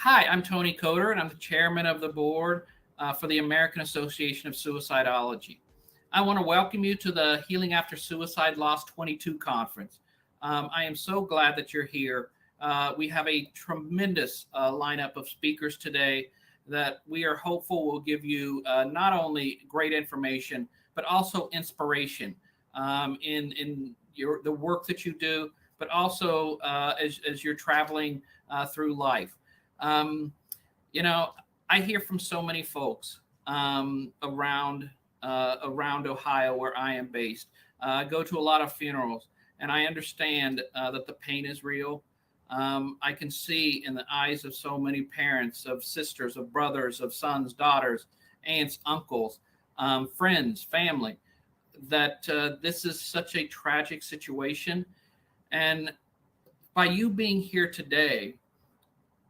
Hi, I'm Tony Coder, and I'm the chairman of the board for the American Association of Suicidology. I want to welcome you to the Healing After Suicide Loss 22 conference. I am so glad that you're here. We have a tremendous lineup of speakers today that we are hopeful will give you not only great information, but also inspiration in the work that you do, but also as you're traveling through life. Um, you know, I hear from so many folks around Ohio, where I am based. I go to a lot of funerals, and I understand that the pain is real. I can see in the eyes of so many parents, of sisters, of brothers, of sons, daughters, aunts, uncles, friends, family, that this is such a tragic situation. And by you being here today,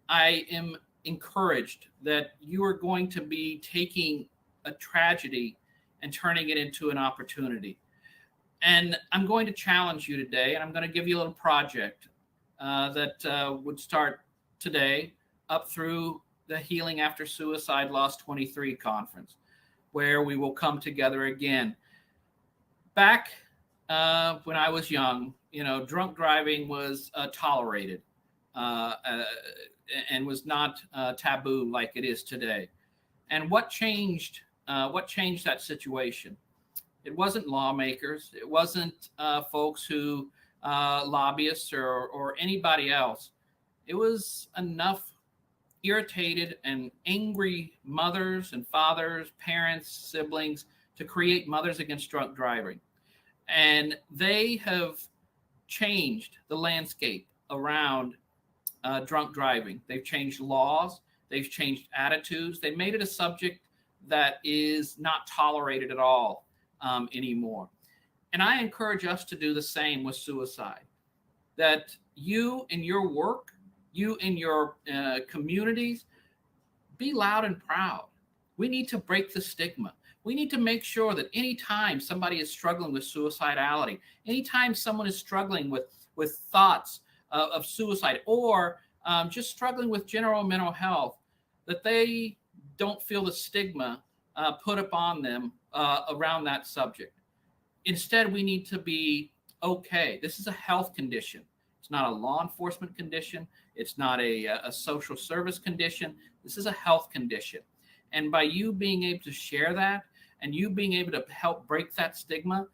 I am encouraged that you are going to be taking a tragedy and turning it into an opportunity. And I'm going to challenge you today, and I'm going to give you a little project that would start today up through the Healing After Suicide Loss 23 conference, where we will come together again. Back when I was young, drunk driving was tolerated. Uh, and was not taboo like it is today. And what changed? What changed that situation? It wasn't lawmakers. It wasn't folks who lobbyists or anybody else. It was enough irritated and angry mothers and fathers, parents, siblings to create Mothers Against Drunk Driving, and they have changed the landscape around drunk driving. They've changed laws, they've changed attitudes, they made it a subject that is not tolerated at all anymore. And I encourage us to do the same with suicide. That you in your work, you in your communities, be loud and proud. We need to break the stigma. We need to make sure that anytime somebody is struggling with suicidality, anytime someone is struggling with thoughts of suicide, or just struggling with general mental health, that they don't feel the stigma put upon them around that subject. Instead, we need to be okay. This is a health condition. It's not a law enforcement condition. It's not a social service condition. This is a health condition. And by you being able to share that and you being able to help break that stigma,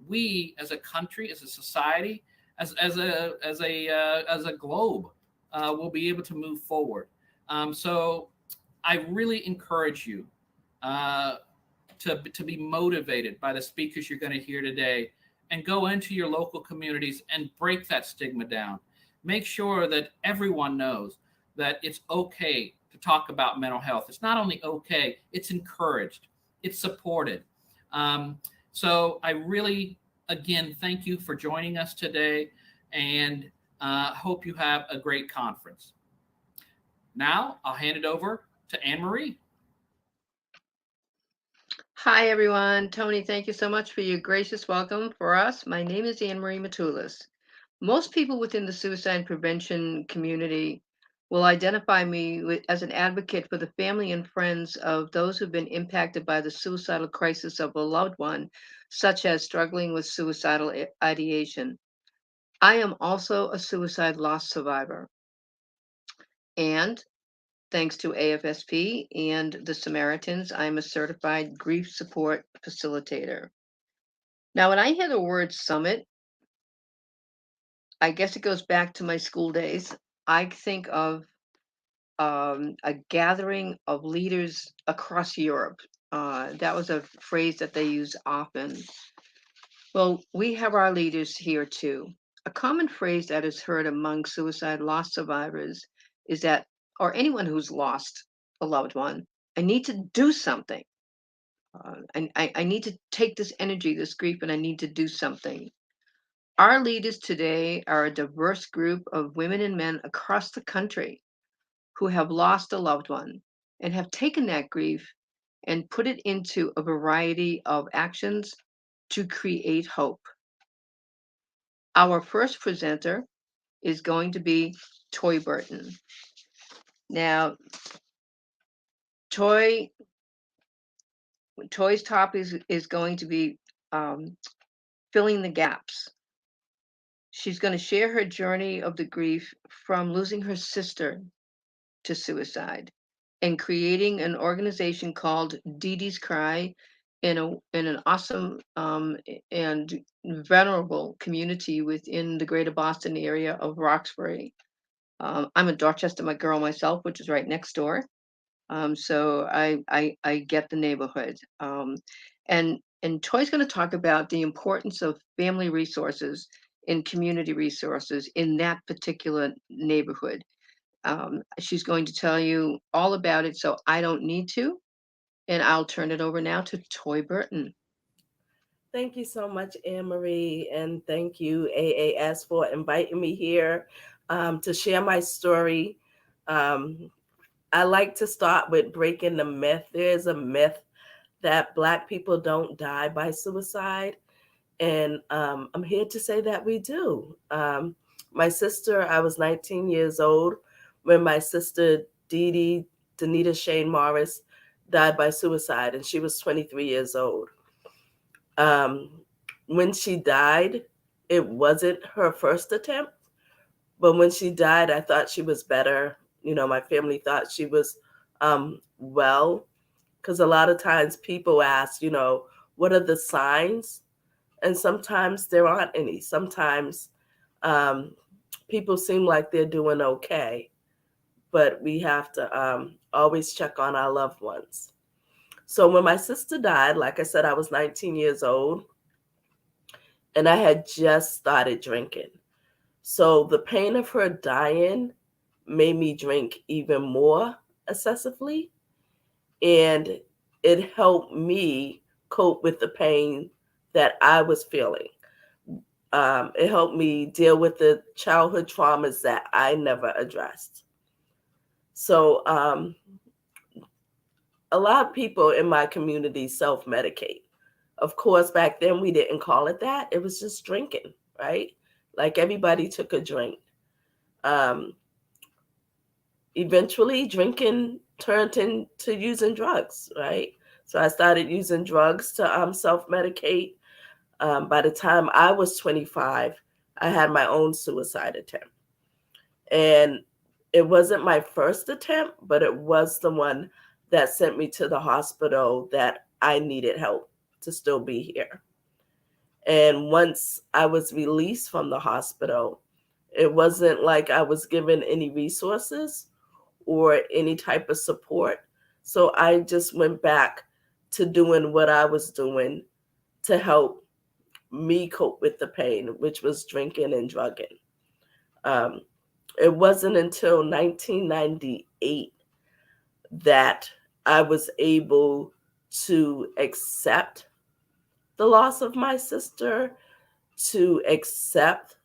we as a country, as a society, as a globe, will be able to move forward. So I really encourage you uh, to be motivated by the speakers you're going to hear today, and go into your local communities and break that stigma down. Make sure that everyone knows that it's okay to talk about mental health. It's not only okay, it's encouraged, it's supported. Um, so I really, again, thank you for joining us today, and hope you have a great conference. Now I'll hand it over to Anne Marie. Hi, everyone. Tony, thank you so much for your gracious welcome for us. My name is Anne Marie Matulis. Most people within the suicide prevention community will identify me as an advocate for the family and friends of those who've been impacted by the suicidal crisis of a loved one, such as struggling with suicidal ideation. I am also a suicide loss survivor. And thanks to AFSP and the Samaritans, I'm a certified grief support facilitator. Now, when I hear the word summit, I guess it goes back to my school days. I think of a gathering of leaders across Europe. That was a phrase that they use often. Well, we have our leaders here too. A common phrase that is heard among suicide loss survivors is that, or anyone who's lost a loved one, I need to do something. I need to take this energy, this grief, and I need to do something. Our leaders today are a diverse group of women and men across the country who have lost a loved one and have taken that grief and put it into a variety of actions to create hope. Our first presenter is going to be Toy Burton. Now, Toy Toy's top is going to be um, filling the gaps. She's going to share her journey of the grief from losing her sister to suicide and creating an organization called Dee Dee's Cry in an awesome and venerable community within the greater Boston area of Roxbury. I'm a Dorchester girl myself, which is right next door. So I get the neighborhood. And Toy's going to talk about the importance of family resources and community resources in that particular neighborhood. She's going to tell you all about it, so I don't need to. And I'll turn it over now to Toy Burton. Thank you so much, Anne Marie, and thank you, AAS, for inviting me here to share my story. Um, I like to start with breaking the myth. There's a myth that Black people don't die by suicide, and I'm here to say that we do. My sister, I was 19 years old when my sister Dee Dee Danita Shane Morris died by suicide, and she was 23 years old. Um, when she died, it wasn't her first attempt, but when she died, I thought she was better. You know, my family thought she was well, because a lot of times people ask, what are the signs? And sometimes there aren't any. Sometimes um, people seem like they're doing okay, but we have to always check on our loved ones. So when my sister died, like I said, I was 19 years old and I had just started drinking. So the pain of her dying made me drink even more excessively. And it helped me cope with the pain that I was feeling. It helped me deal with the childhood traumas that I never addressed. So a lot of people in my community self medicate. Of course, back then we didn't call it that. It was just drinking, right? Like everybody took a drink. Um, Eventually, drinking turned into using drugs, right? So I started using drugs to self medicate. By the time I was 25, I had my own suicide attempt. And it wasn't my first attempt, but it was the one that sent me to the hospital that I needed help to still be here. And once I was released from the hospital, it wasn't like I was given any resources or any type of support. So I just went back to doing what I was doing to help me cope with the pain, which was drinking and drugging. Um, it wasn't until 1998 that I was able to accept the loss of my sister, to accept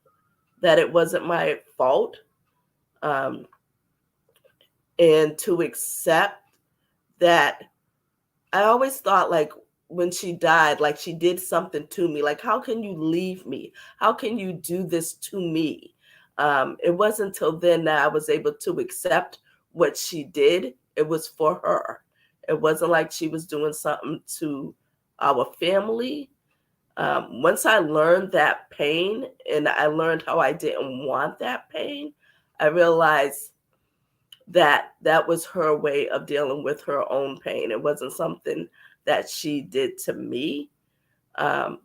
that it wasn't my fault, um, and to accept that I always thought, like, when she died, like she did something to me. Like, how can you leave me? How can you do this to me? It wasn't until then that I was able to accept what she did. It was for her. It wasn't like she was doing something to our family. Once I learned that pain and I learned how I didn't want that pain, I realized that that was her way of dealing with her own pain. It wasn't something that she did to me. Um,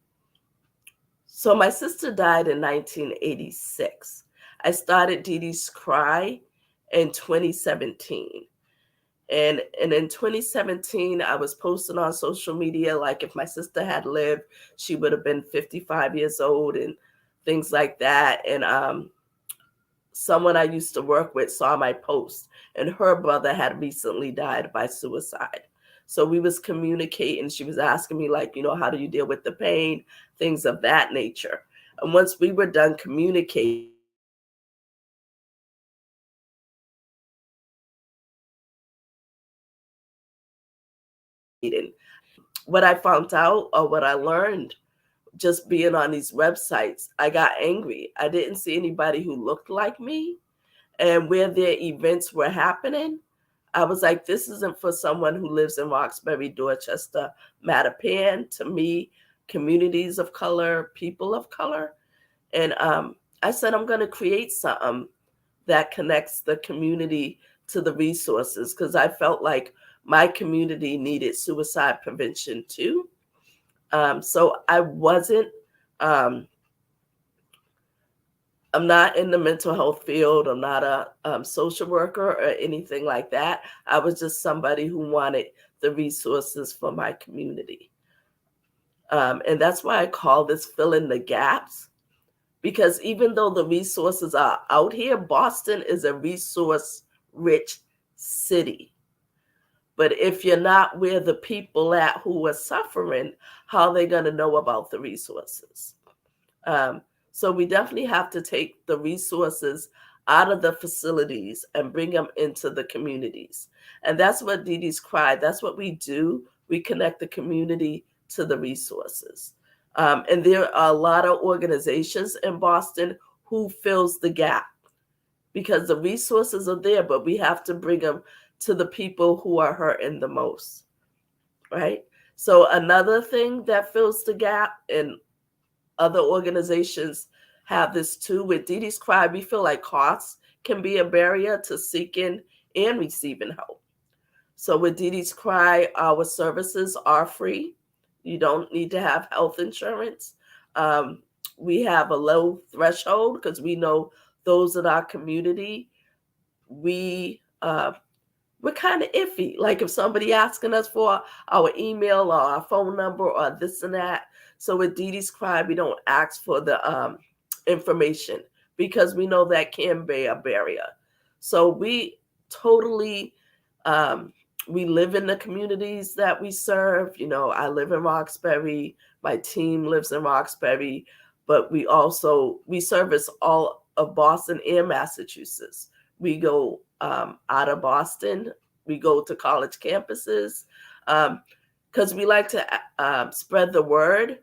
so my sister died in 1986. I started Dee Dee's Cry in 2017. And in 2017, I was posting on social media, like if my sister had lived, she would have been 55 years old and things like that. And someone I used to work with saw my post, and her brother had recently died by suicide. So we was communicating. She was asking me, like, how do you deal with the pain, things of that nature. And once we were done communicating, what I found out or what I learned just being on these websites, I got angry. I didn't see anybody who looked like me. and where their events were happening, I was like, this isn't for someone who lives in Roxbury, Dorchester, Mattapan. To me, communities of color, people of color. And I said, I'm going to create something that connects the community to the resources, because I felt like my community needed suicide prevention too. So I wasn't, um, I'm not in the mental health field. I'm not a social worker or anything like that. I was just somebody who wanted the resources for my community. And that's why I call this fill in the gaps, because even though the resources are out here, Boston is a resource rich city. But if you're not where the people at who are suffering, how are they going to know about the resources? So we definitely have to take the resources out of the facilities and bring them into the communities. And that's what Dee Dee's Cry, that's what we do. We connect the community to the resources. And there are a lot of organizations in Boston who fills the gap, because the resources are there, but we have to bring them to the people who are hurting the most, right? So another thing that fills the gap, and other organizations have this too, with Dee Dee's Cry, we feel like costs can be a barrier to seeking and receiving help. So with Dee Dee's Cry, our services are free. You don't need to have health insurance. We have a low threshold because we know those in our community, we're kind of iffy. Like if somebody asking us for our email or our phone number or this and that. So with Dee Dee's Cry, we don't ask for the information, because we know that can be a barrier. So we totally, we live in the communities that we serve. You know, I live in Roxbury. My team lives in Roxbury, but we service all of Boston and Massachusetts. We go out of Boston. We go to college campuses, because we like to spread the word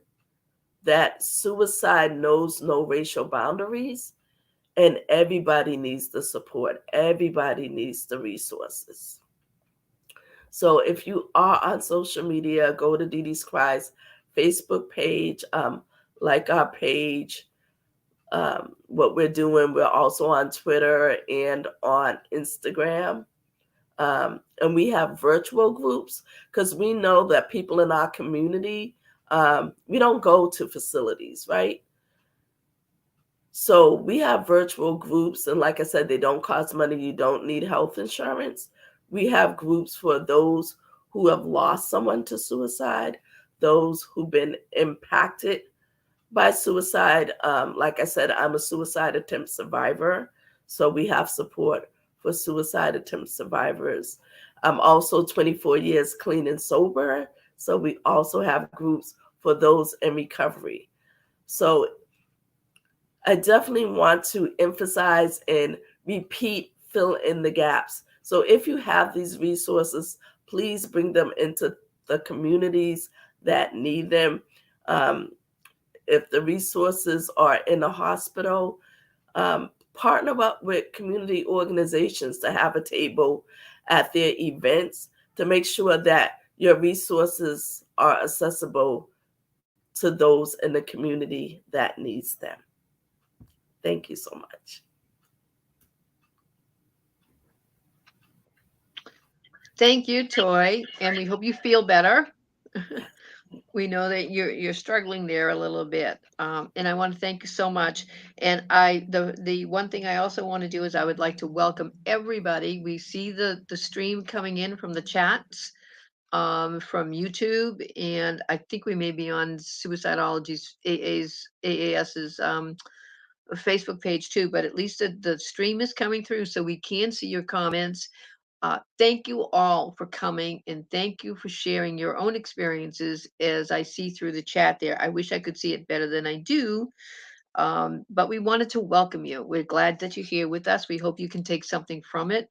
that suicide knows no racial boundaries, and everybody needs the support. Everybody needs the resources. So if you are on social media, go to Dee Dee's Cry's Facebook page, like our page. What we're doing, we're also on Twitter and on Instagram. And we have virtual groups, because we know that people in our community, we don't go to facilities, right? So we have virtual groups, and like I said, they don't cost money. You don't need health insurance. We have groups for those who have lost someone to suicide, those who've been impacted by suicide. Like I said, I'm a suicide attempt survivor, so we have support for suicide attempt survivors. I'm also 24 years clean and sober, so we also have groups for those in recovery. So I definitely want to emphasize and repeat, fill in the gaps. So if you have these resources, please bring them into the communities that need them. If the resources are in a hospital, partner up with community organizations to have a table at their events to make sure that your resources are accessible to those in the community that needs them. Thank you so much. Thank you, Toy, and we hope you feel better. We know that you're struggling there a little bit, and I want to thank you so much. And the one thing I also want to do is I would like to welcome everybody. We see the stream coming in from the chats, from YouTube, and I think we may be on Suicidology's AAS's Facebook page too. But at least the stream is coming through, so we can see your comments. Thank you all for coming, and thank you for sharing your own experiences as I see through the chat there. I wish I could see it better than I do, but we wanted to welcome you. We're glad that you're here with us. We hope you can take something from it,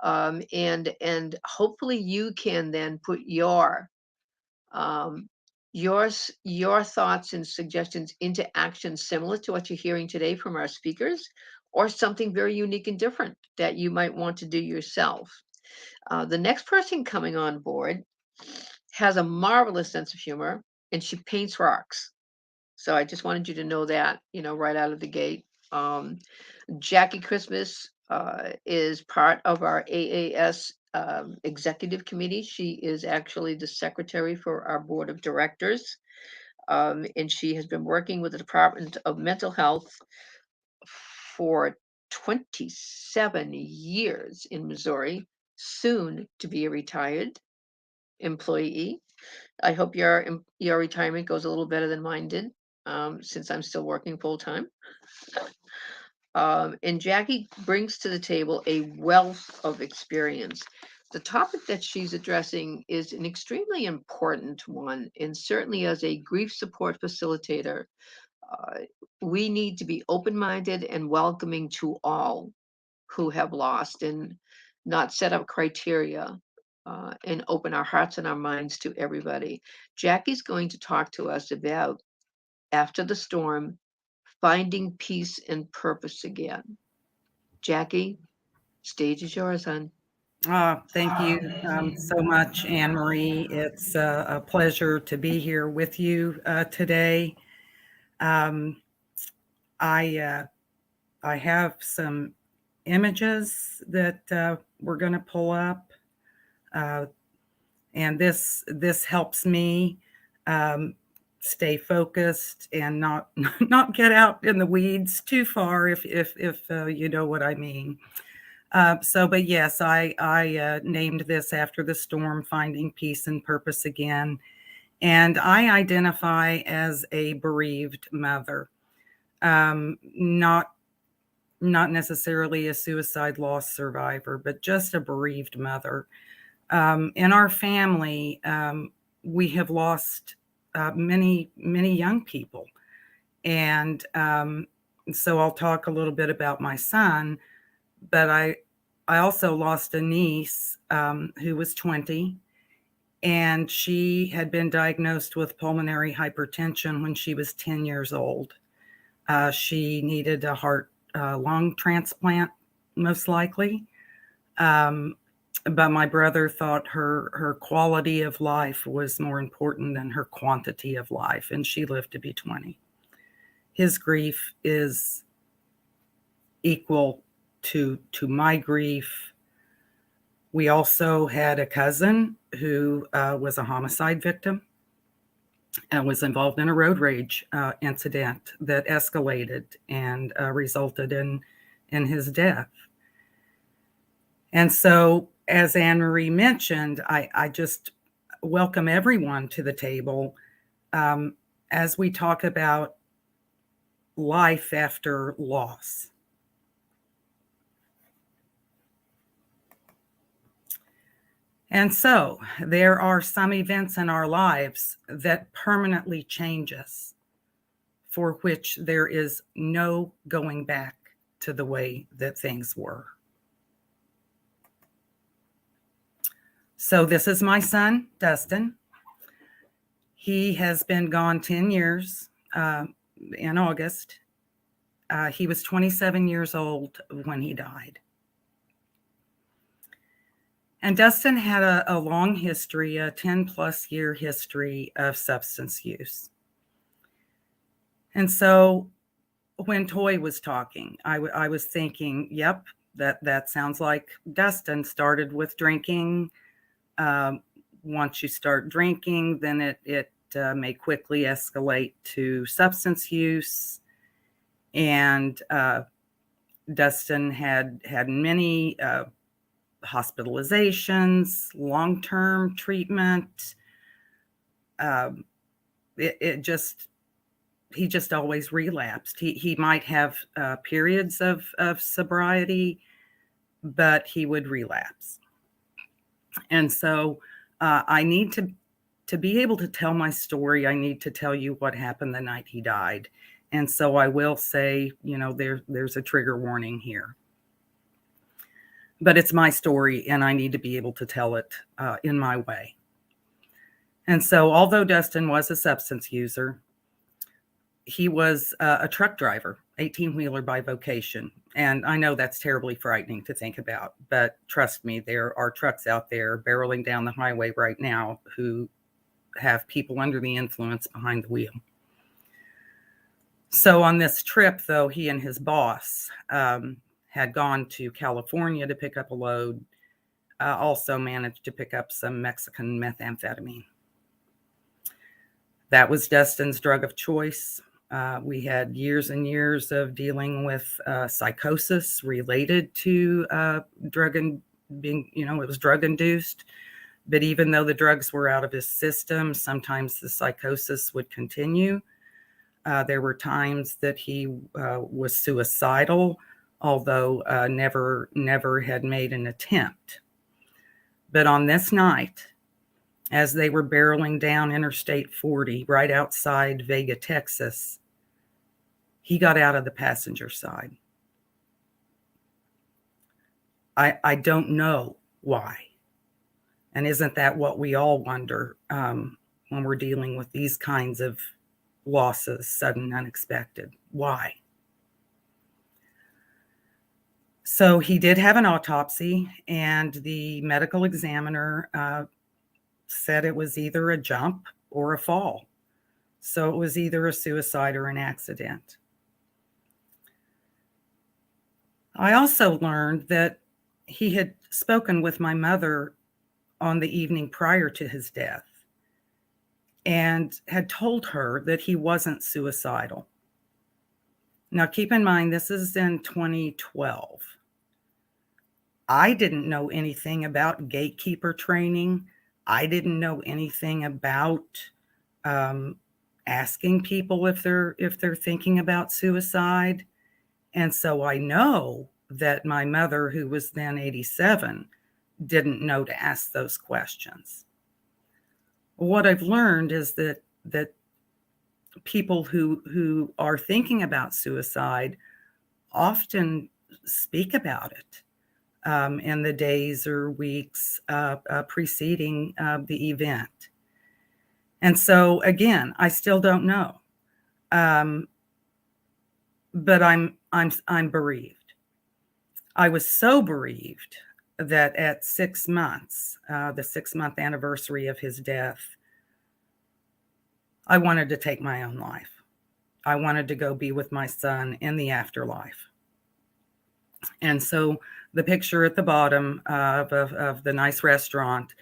and hopefully you can then put um, your thoughts and suggestions into action similar to what you're hearing today from our speakers, or something very unique and different that you might want to do yourself. The next person coming on board has a marvelous sense of humor, and she paints rocks. So I just wanted you to know that, right out of the gate. Jackie Christmas is part of our AAS executive committee. She is actually the secretary for our board of directors. And she has been working with the Department of Mental Health for 27 years in Missouri, soon to be a retired employee. I hope your retirement goes a little better than mine did, since I'm still working full time. And Jackie brings to the table a wealth of experience. The topic that she's addressing is an extremely important one, and certainly as a grief support facilitator, uh, we need to be open-minded and welcoming to all who have lost, and not set up criteria, and open our hearts and our minds to everybody. Jackie's going to talk to us about, after the storm, finding peace and purpose again. Jackie, stage is yours, hon. Thank you so much, Anne Marie. It's a pleasure to be here with you today. I have some images that we're going to pull up, and this helps me stay focused and not get out in the weeds too far, if you know what I mean. But yes, I named this after the storm, Finding Peace and Purpose Again. And I identify as a bereaved mother, not necessarily a suicide loss survivor, but just a bereaved mother. In our family, we have lost many young people. And so I'll talk a little bit about my son, but I also lost a niece who was 20, and she had been diagnosed with pulmonary hypertension when she was 10 years old. She needed a heart lung transplant, most likely. But my brother thought her quality of life was more important than her quantity of life, and she lived to be 20. His grief is equal to my grief. We also had a cousin who was a homicide victim and was involved in a road rage incident that escalated and resulted in his death. And so, as Anne Marie mentioned, I just welcome everyone to the table as we talk about life after loss. And so there are some events in our lives that permanently change us, for which there is no going back to the way that things were. So this is my son, Dustin. He has been gone 10 years in August. He was 27 years old when he died. And Dustin had a long history, a 10 plus year history of substance use. And so when Toy was talking, I was thinking, yep, that sounds like Dustin. Started with drinking. Once you start drinking, then it may quickly escalate to substance use. And Dustin had many hospitalizations, long-term treatment. He just always relapsed. He might have periods of sobriety, but he would relapse. And so I need to be able to tell my story. I need to tell you what happened the night he died. And so I will say, there's a trigger warning here. But it's my story, and I need to be able to tell it in my way. And so although Dustin was a substance user, he was a truck driver, 18-wheeler by vocation. And I know that's terribly frightening to think about, but trust me, there are trucks out there barreling down the highway right now who have people under the influence behind the wheel. So on this trip, though, he and his boss had gone to California to pick up a load, also managed to pick up some Mexican methamphetamine. That was Dustin's drug of choice. We had years and years of dealing with psychosis related to drug and being, it was drug induced. But even though the drugs were out of his system, sometimes the psychosis would continue. There were times that he was suicidal, although never had made an attempt. But on this night, as they were barreling down Interstate 40 right outside Vega, Texas, he got out of the passenger side. I don't know why. And isn't that what we all wonder when we're dealing with these kinds of losses, sudden, unexpected? Why? So he did have an autopsy, and the medical examiner said it was either a jump or a fall. So it was either a suicide or an accident. I also learned that he had spoken with my mother on the evening prior to his death and had told her that he wasn't suicidal. Now, keep in mind, this is in 2012. I didn't know anything about gatekeeper training. I didn't know anything about asking people if they're thinking about suicide. And so I know that my mother, who was then 87, didn't know to ask those questions. What I've learned is that people who are thinking about suicide often speak about it in the days or weeks preceding the event. And so again, I still don't know. But I'm bereaved. I was so bereaved that at 6 months, the 6-month anniversary of his death, I wanted to take my own life. I wanted to go be with my son in the afterlife. And so the picture at the bottom of the nice restaurant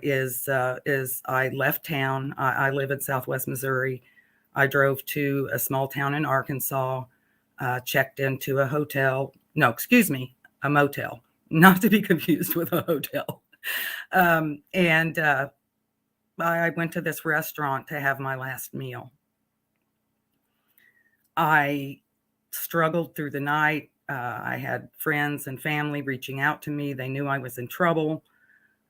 is I left town. I live in Southwest Missouri. I drove to a small town in Arkansas, checked into a hotel. No, excuse me, a motel, not to be confused with a hotel. And I went to this restaurant to have my last meal. I struggled through the night. I had friends and family reaching out to me. They knew I was in trouble.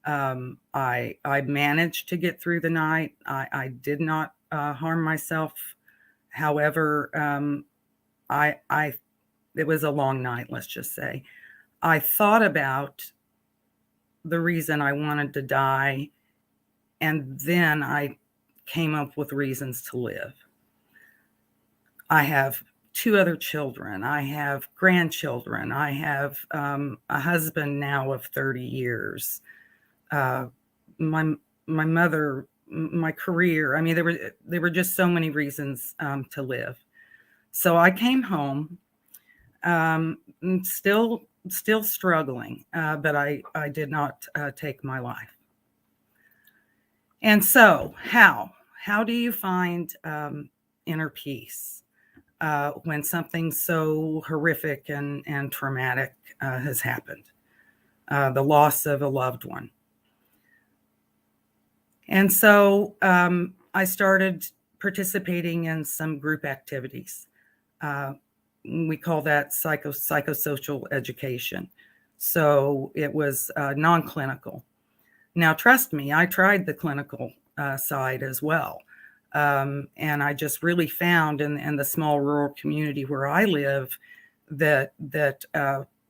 I managed to get through the night. I did not harm myself. However, it was a long night, let's just say. I thought about the reason I wanted to die, and then I came up with reasons to live. I have 2 other children. I have grandchildren. I have a husband now of 30 years. My mother, my career. I mean, there were just so many reasons to live. So I came home, still struggling, but I did not take my life. And so how do you find inner peace when something so horrific and traumatic has happened? The loss of a loved one. And so I started participating in some group activities. We call that psychosocial education. So it was non-clinical. Now, trust me, I tried the clinical side as well. And I just really found in the small rural community where I live that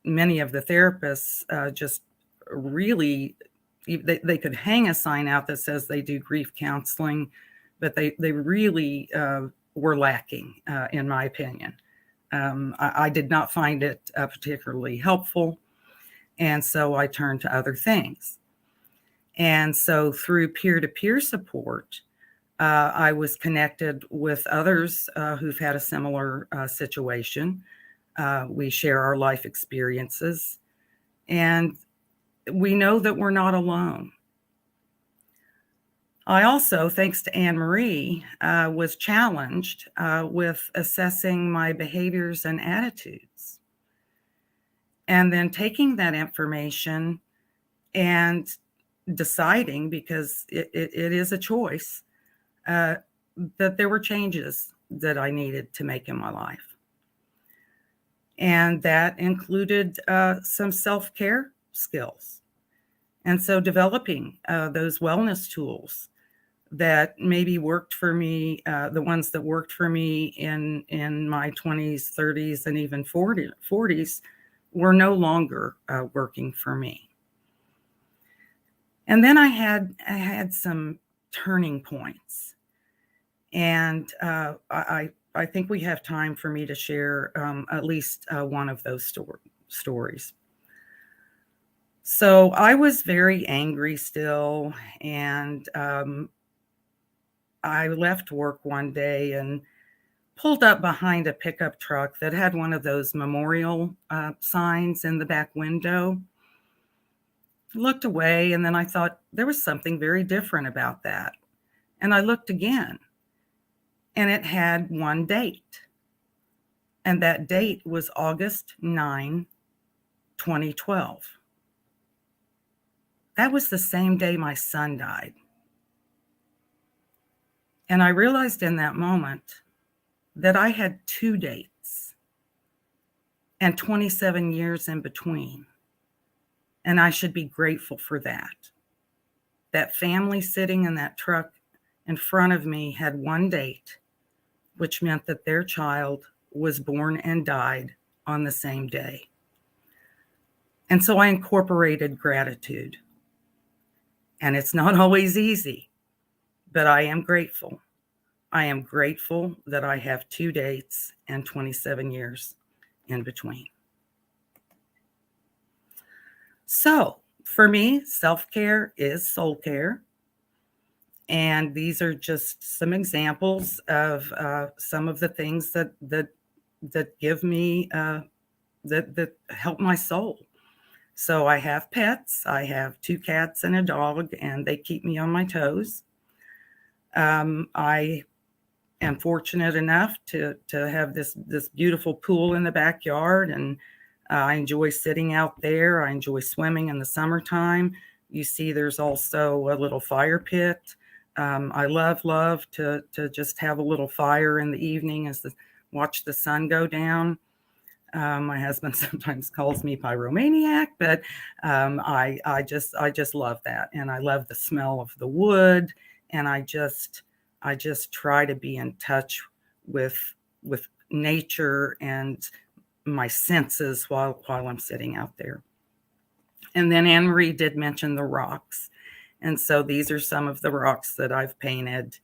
many of the therapists just really, they could hang a sign out that says they do grief counseling, but they really were lacking, in my opinion. I did not find it particularly helpful. And so I turned to other things. And so through peer-to-peer support, I was connected with others who've had a similar situation. We share our life experiences, and we know that we're not alone. I also, thanks to Anne Marie, was challenged with assessing my behaviors and attitudes. And then taking that information and deciding, because it is a choice, that there were changes that I needed to make in my life. And that included some self-care skills. And so developing those wellness tools that maybe worked for me, the ones that worked for me in my 20s, 30s, and even 40s were no longer working for me. And then I had some turning points. And I think we have time for me to share at least one of those stories. So I was very angry still, and I left work one day and pulled up behind a pickup truck that had one of those memorial signs in the back window. Looked away, and then I thought there was something very different about that. And I looked again, and it had one date. And that date was August 9, 2012. That was the same day my son died. And I realized in that moment that I had two dates and 27 years in between. And I should be grateful for that. That family sitting in that truck in front of me had one date, which meant that their child was born and died on the same day. And so I incorporated gratitude. And it's not always easy, but I am grateful. I am grateful that I have two dates and 27 years in between. So for me, self-care is soul care. And these are just some examples of some of the things that give me, that help my soul. So I have pets. I have 2 cats and a dog, and they keep me on my toes. I am fortunate enough to have this beautiful pool in the backyard, and I enjoy sitting out there. I enjoy swimming in the summertime. You see, there's also a little fire pit. I love to just have a little fire in the evening watch the sun go down. My husband sometimes calls me pyromaniac, but I just love that, and I love the smell of the wood, and I just try to be in touch with nature and my senses while I'm sitting out there. And then Anne Marie did mention the rocks, and so these are some of the rocks that I've painted.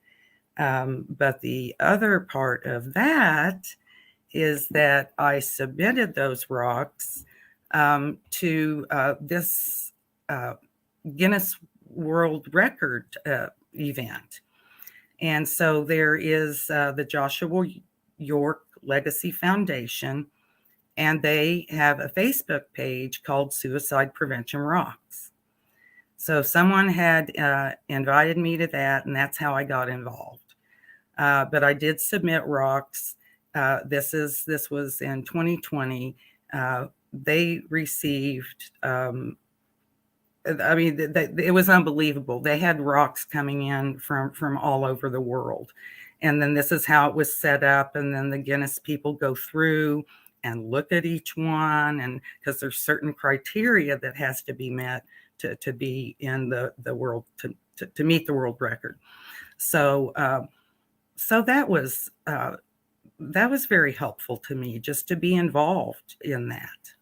But the other part of that is that I submitted those rocks to this Guinness World Record event. And so there is the Joshua York Legacy Foundation, and they have a Facebook page called Suicide Prevention Rocks. So someone had invited me to that, and that's how I got involved. But I did submit rocks. This was in 2020. They received, it was unbelievable. They had rocks coming in from all over the world. And then this is how it was set up. And then the Guinness people go through and look at each one, and because there's certain criteria that has to be met to be in the world, to meet the world record. So that was very helpful to me, just to be involved in that.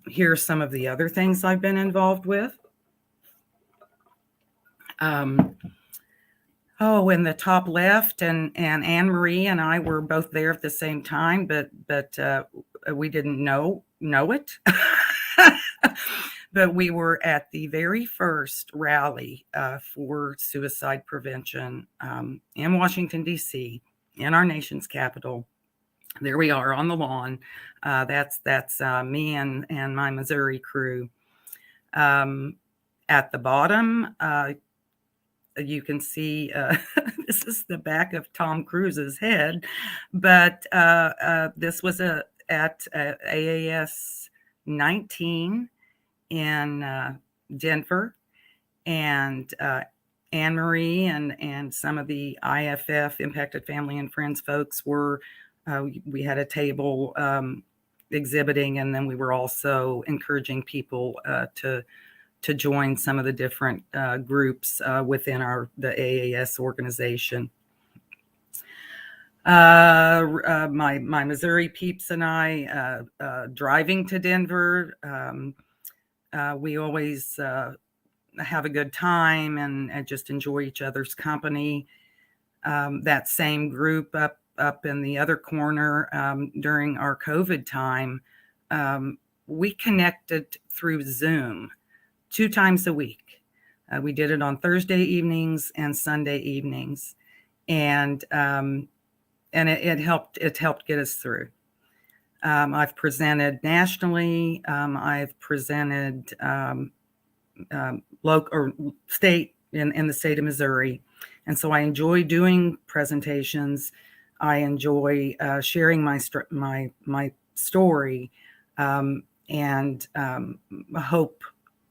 Here are some of the other things I've been involved with. Oh, in the top left, and Anne Marie and I were both there at the same time, but we didn't know it. But we were at the very first rally for suicide prevention in Washington, D.C., in our nation's capital. There we are on the lawn. That's me and my Missouri crew. At the bottom, you can see this is the back of Tom Cruise's head, but this was at AAS 19 in Denver, and Anne Marie and some of the IFF, Impacted Family and Friends folks were, we had a table exhibiting, and then we were also encouraging people to join some of the different groups within the AAS organization. My Missouri peeps and I driving to Denver. We always have a good time and just enjoy each other's company. That same group up in the other corner during our COVID time, we connected through Zoom 2 times a week. We did it on Thursday evenings and Sunday evenings, and it helped get us through. I've presented nationally. I've presented local or state in the state of Missouri, and so I enjoy doing presentations. I enjoy sharing my story, and hope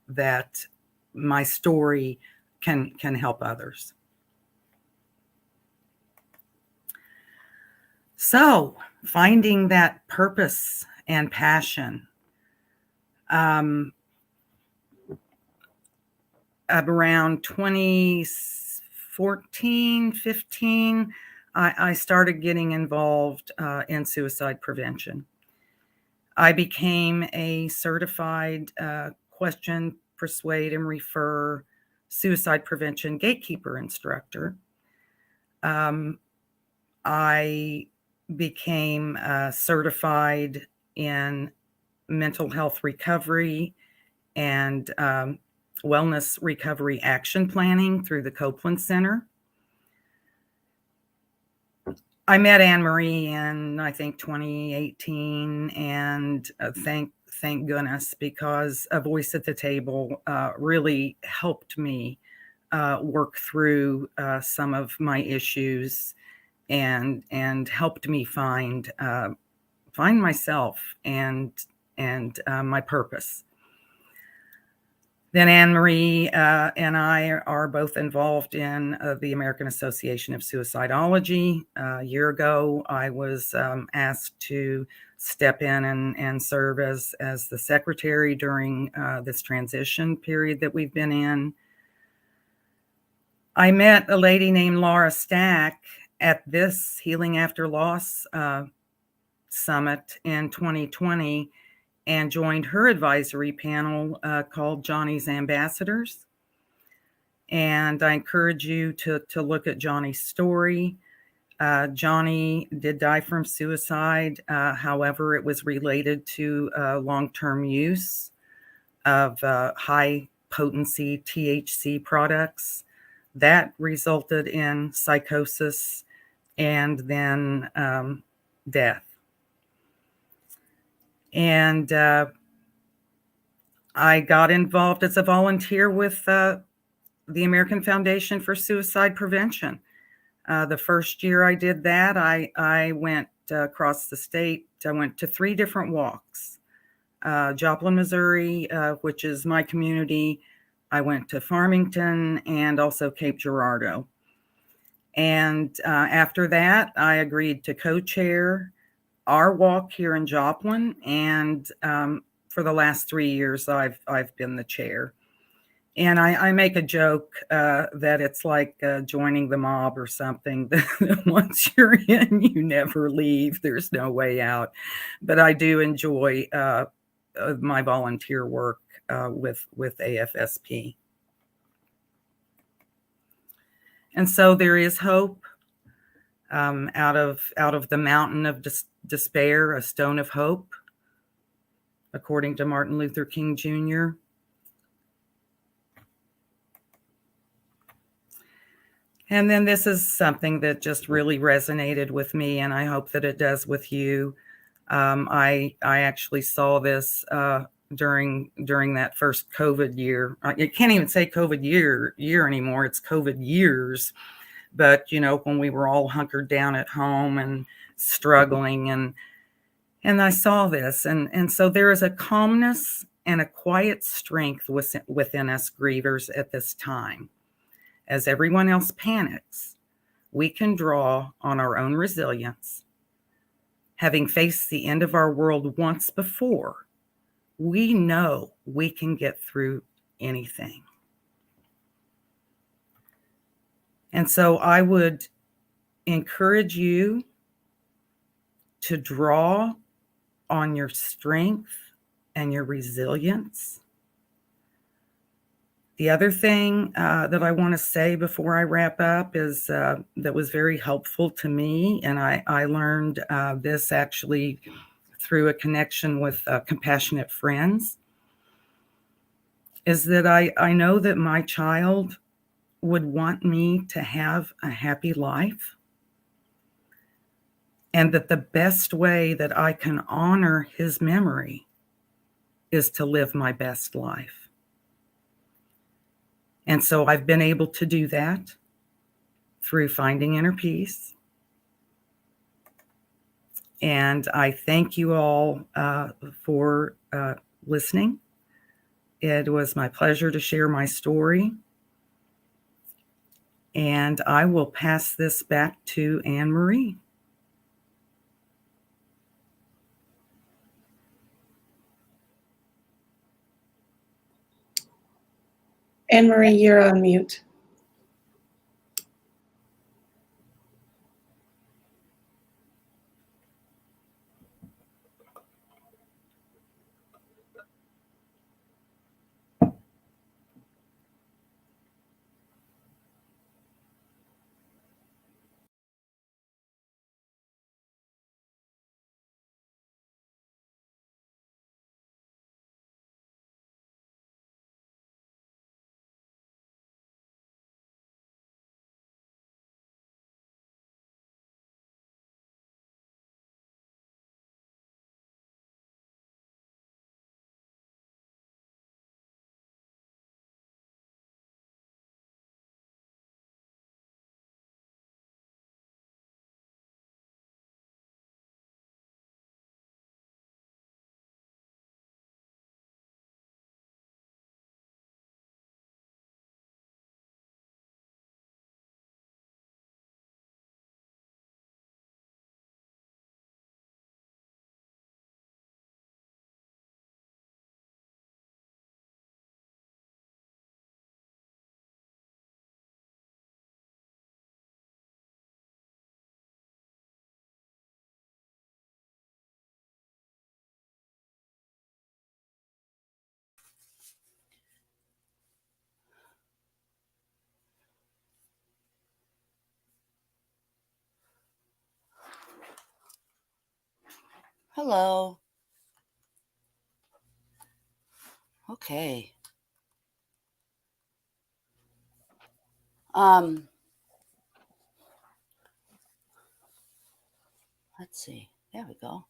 that my story can help others. So, finding that purpose and passion. Around 2014, 15, I started getting involved in suicide prevention. I became a certified question, persuade, and refer suicide prevention gatekeeper instructor. I became certified in mental health recovery and wellness recovery action planning through the Copeland Center. I met Anne Marie in, I think, 2018, and thank goodness, because a voice at the table really helped me work through some of my issues and helped me find myself and my purpose. Then Anne Marie and I are both involved in the American Association of Suicidology. A year ago, I was asked to step in and serve as the secretary during this transition period that we've been in. I met a lady named Laura Stack at this Healing After Loss Summit in 2020, and joined her advisory panel called Johnny's Ambassadors. And I encourage you to look at Johnny's story. Johnny did die from suicide. However, it was related to long-term use of high potency THC products that resulted in psychosis and then death. And I got involved as a volunteer with the American Foundation for Suicide Prevention. The first year I did that, I went across the state. I went to 3 different walks. Joplin, Missouri, which is my community. I went to Farmington and also Cape Girardeau. And after that, I agreed to co-chair our walk here in Joplin, and for the last 3 years, I've been the chair. And I make a joke that it's like joining the mob or something. That once you're in, you never leave. There's no way out. But I do enjoy my volunteer work with AFSP. And so there is hope. Out of the mountain of despair, a stone of hope, according to Martin Luther King Jr. And then this is something that just really resonated with me, and I hope that it does with you. I actually saw this during that first COVID year. I can't even say COVID year anymore. It's COVID years. But, when we were all hunkered down at home and struggling, and I saw this. And so there is a calmness and a quiet strength within us grievers at this time. As everyone else panics, we can draw on our own resilience. Having faced the end of our world once before, we know we can get through anything. And so I would encourage you to draw on your strength and your resilience. The other thing that I want to say before I wrap up is that was very helpful to me, and I learned this actually through a connection with Compassionate Friends, is that I know that my child would want me to have a happy life, and that the best way that I can honor his memory is to live my best life. And so I've been able to do that through finding inner peace. And I thank you all for listening. It was my pleasure to share my story. And I will pass this back to Anne Marie. Anne Marie, you're on mute. Hello. Okay. Let's see. There we go.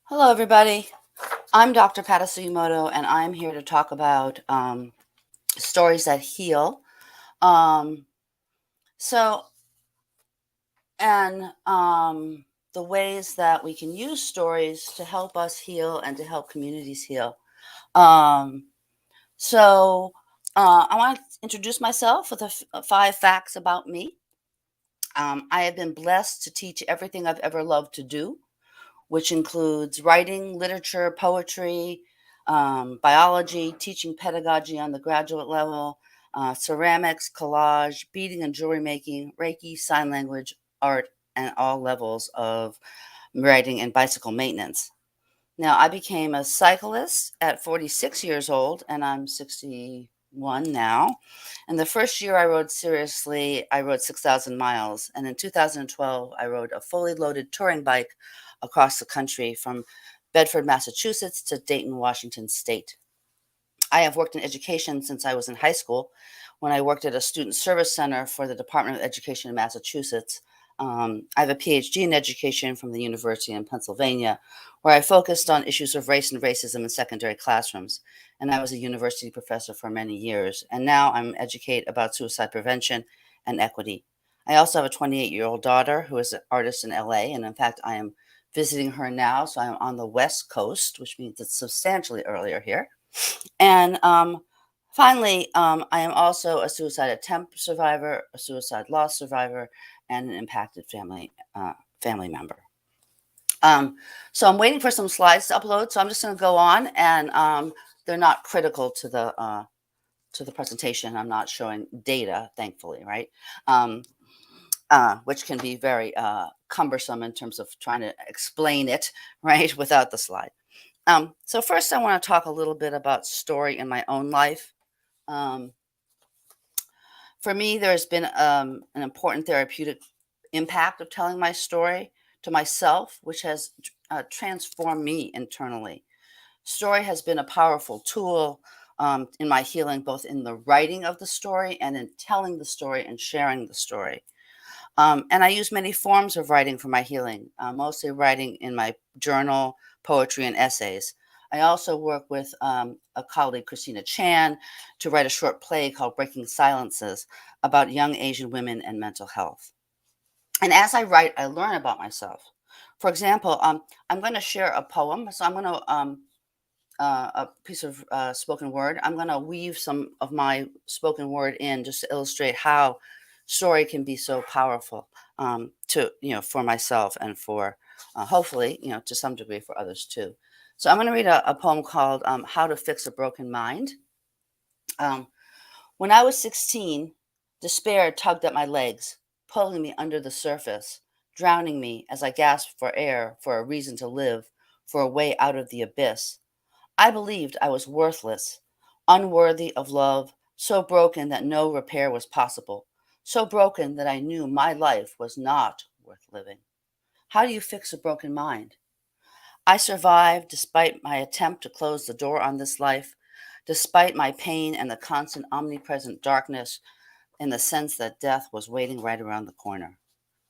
Hello, everybody. I'm Dr. Pata Sugimoto, and I'm here to talk about stories that heal. The ways that we can use stories to help us heal and to help communities heal. I want to introduce myself with 5 facts about me. I have been blessed to teach everything I've ever loved to do, which includes writing, literature, poetry, biology, teaching pedagogy on the graduate level, ceramics, collage, beading and jewelry making, Reiki, sign language, art, and all levels of writing and bicycle maintenance. Now, I became a cyclist at 46 years old, and I'm 61 now. And the first year I rode seriously, I rode 6,000 miles. And in 2012, I rode a fully loaded touring bike across the country from Bedford, Massachusetts to Dayton, Washington State. I have worked in education since I was in high school when I worked at a student service center for the Department of Education in Massachusetts. I have a PhD in education from the University in Pennsylvania, where I focused on issues of race and racism in secondary classrooms. And I was a university professor for many years. And now I'm educate about suicide prevention and equity. I also have a 28-year-old daughter who is an artist in LA. And in fact, I am visiting her now. So I'm on the West Coast, which means it's substantially earlier here. And finally, I am also a suicide attempt survivor, a suicide loss survivor, and an impacted family member. So I'm waiting for some slides to upload. So I'm just going to go on, and they're not critical to the presentation. I'm not showing data, thankfully, right? Which can be very cumbersome in terms of trying to explain it, right, without the slide. So first, I want to talk a little bit about story in my own life. For me, there's been an important therapeutic impact of telling my story to myself, which has transformed me internally. Story has been a powerful tool in my healing, both in the writing of the story and in telling the story and sharing the story. And I use many forms of writing for my healing, mostly writing in my journal, poetry, and essays. I also work with a colleague, Christina Chan, to write a short play called Breaking Silences about young Asian women and mental health. And as I write, I learn about myself. For example, I'm going to share a poem. So I'm going to, a piece of spoken word. I'm going to weave some of my spoken word in just to illustrate how story can be so powerful for myself and for hopefully, to some degree for others too. So I'm going to read a poem called How to Fix a Broken Mind. When I was 16, despair tugged at my legs, pulling me under the surface, drowning me as I gasped for air, for a reason to live, for a way out of the abyss. I believed I was worthless, unworthy of love, so broken that no repair was possible, so broken that I knew my life was not worth living. How do you fix a broken mind? I survived despite my attempt to close the door on this life, despite my pain and the constant omnipresent darkness in the sense that death was waiting right around the corner.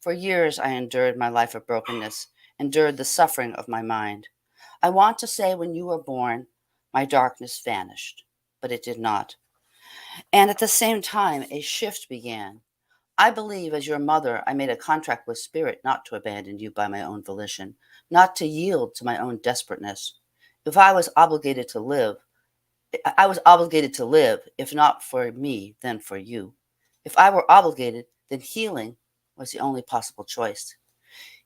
For years, I endured my life of brokenness, endured the suffering of my mind. I want to say when you were born, my darkness vanished, but it did not. And at the same time, a shift began. I believe as your mother, I made a contract with Spirit not to abandon you by my own volition, not to yield to my own desperateness. If I was obligated to live, if not for me, then for you. If I were obligated, then healing was the only possible choice.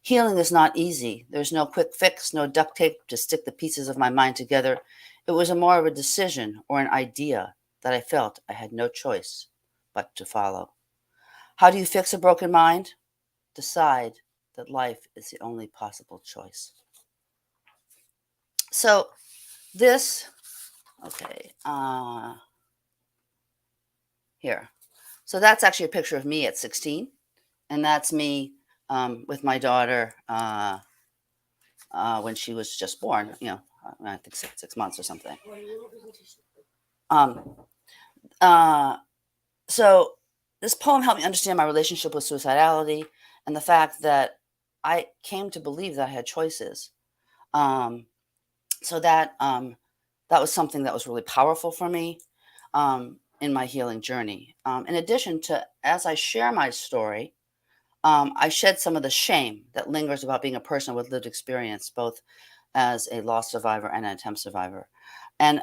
Healing is not easy. There's no quick fix, no duct tape to stick the pieces of my mind together. It was more of a decision or an idea that I felt I had no choice but to follow. How do you fix a broken mind? Decide that life is the only possible choice. So this, here. So that's actually a picture of me at 16. And that's me with my daughter when she was just born, I think six months or something. So this poem helped me understand my relationship with suicidality and the fact that I came to believe that I had choices. So that was something that was really powerful for me in my healing journey. In addition to, as I share my story, I shed some of the shame that lingers about being a person with lived experience, both as a loss survivor and an attempt survivor. And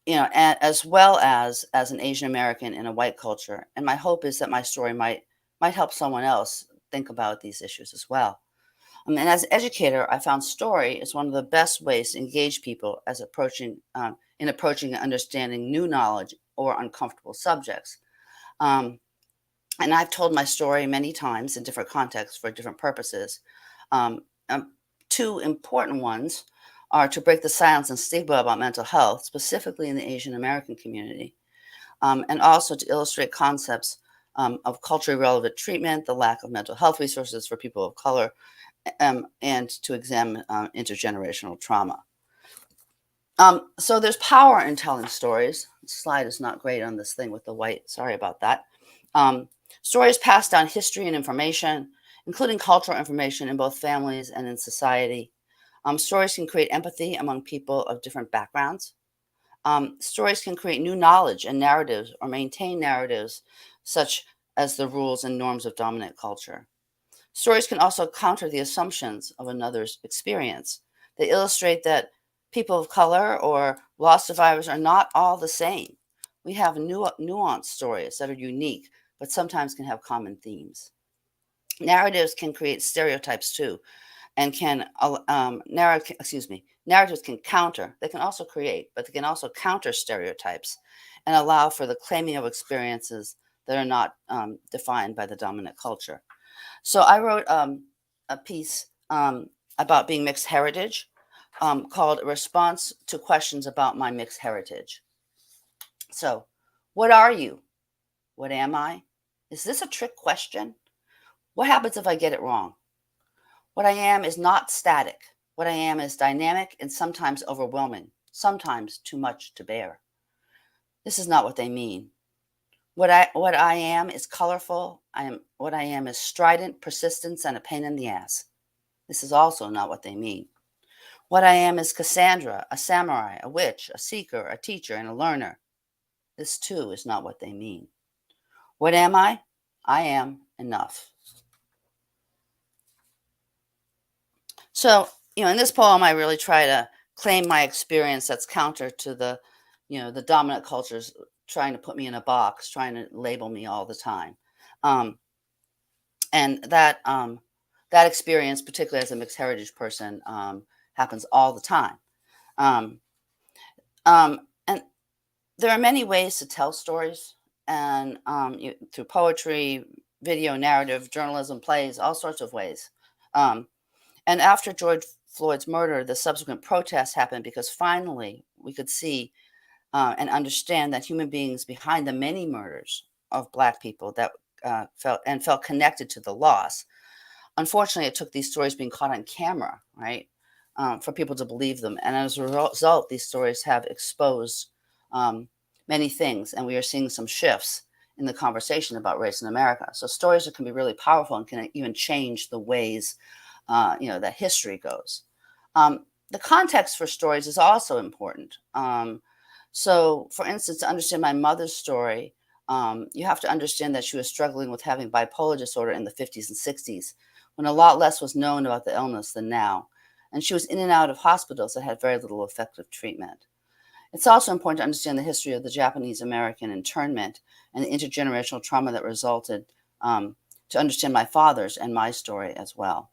as well as an Asian American in a white culture. And my hope is that my story might might help someone else think about these issues as well. And as an educator, I found story is one of the best ways to engage people as in approaching and understanding new knowledge or uncomfortable subjects. And I've told my story many times in different contexts for different purposes. Um, Two important ones are to break the silence and stigma about mental health, specifically in the Asian American community, and also to illustrate concepts of culturally relevant treatment, the lack of mental health resources for people of color, and to examine intergenerational trauma. So there's power in telling stories. The slide is not great on this thing with the white. Sorry about that. Stories pass down history and information, including cultural information in both families and in society. Stories can create empathy among people of different backgrounds. Stories can create new knowledge and narratives or maintain narratives such as the rules and norms of dominant culture. Stories can also counter the assumptions of another's experience. They illustrate that people of color or loss survivors are not all the same. We have nuanced stories that are unique, but sometimes can have common themes. Narratives can create stereotypes too, and narratives can counter. They can also create, but they can also counter stereotypes and allow for the claiming of experiences that are not defined by the dominant culture. So I wrote a piece about being mixed heritage called A Response to Questions About My Mixed Heritage. So, what are you? What am I? Is this a trick question? What happens if I get it wrong? What I am is not static. What I am is dynamic and sometimes overwhelming, sometimes too much to bear. This is not what they mean. What I am is colorful. What I am is strident, persistence, and a pain in the ass. This is also not what they mean. What I am is Cassandra, a samurai, a witch, a seeker, a teacher, and a learner. This too is not what they mean. What am I? I am enough. So, in this poem, I really try to claim my experience that's counter to the dominant cultures trying to put me in a box, trying to label me all the time. And that experience, particularly as a mixed heritage person, happens all the time. And there are many ways to tell stories, and through poetry, video, narrative, journalism, plays, all sorts of ways. And after George Floyd's murder, the subsequent protests happened because finally we could see and understand that human beings behind the many murders of Black people that felt connected to the loss. Unfortunately, it took these stories being caught on camera, right, for people to believe them. And as a result, these stories have exposed many things, and we are seeing some shifts in the conversation about race in America. So stories can be really powerful and can even change the ways that history goes. The context for stories is also important. So, for instance, to understand my mother's story, you have to understand that she was struggling with having bipolar disorder in the 50s and 60s, when a lot less was known about the illness than now. And she was in and out of hospitals that had very little effective treatment. It's also important to understand the history of the Japanese-American internment and the intergenerational trauma that resulted, to understand my father's and my story as well.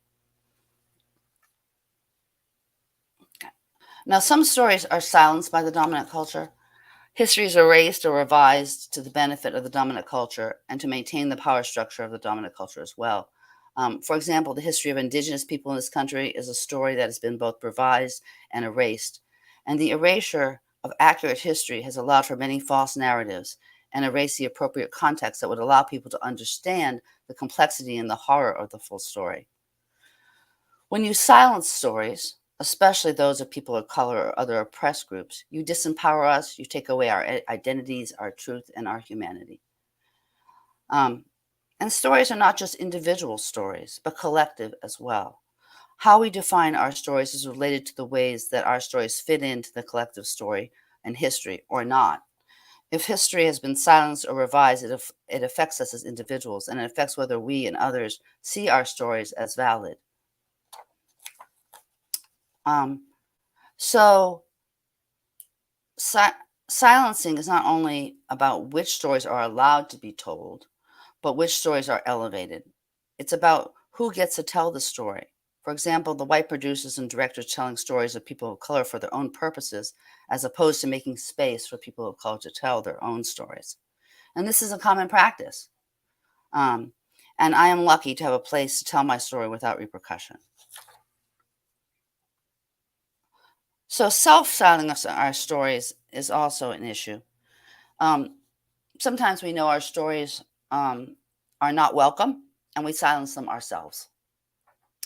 Now, some stories are silenced by the dominant culture. History is erased or revised to the benefit of the dominant culture and to maintain the power structure of the dominant culture as well. For example, the history of indigenous people in this country is a story that has been both revised and erased. And the erasure of accurate history has allowed for many false narratives and erased the appropriate context that would allow people to understand the complexity and the horror of the full story. When you silence stories, especially those of people of color or other oppressed groups, you disempower us, you take away our identities, our truth, and our humanity. And stories are not just individual stories, but collective as well. How we define our stories is related to the ways that our stories fit into the collective story and history or not. If history has been silenced or revised, it affects us as individuals, and it affects whether we and others see our stories as valid. Silencing is not only about which stories are allowed to be told, but which stories are elevated. It's about who gets to tell the story. For example, the white producers and directors telling stories of people of color for their own purposes, as opposed to making space for people of color to tell their own stories. And this is a common practice. And I am lucky to have a place to tell my story without repercussion. So self-silencing our stories is also an issue. Sometimes we know our stories are not welcome, and we silence them ourselves.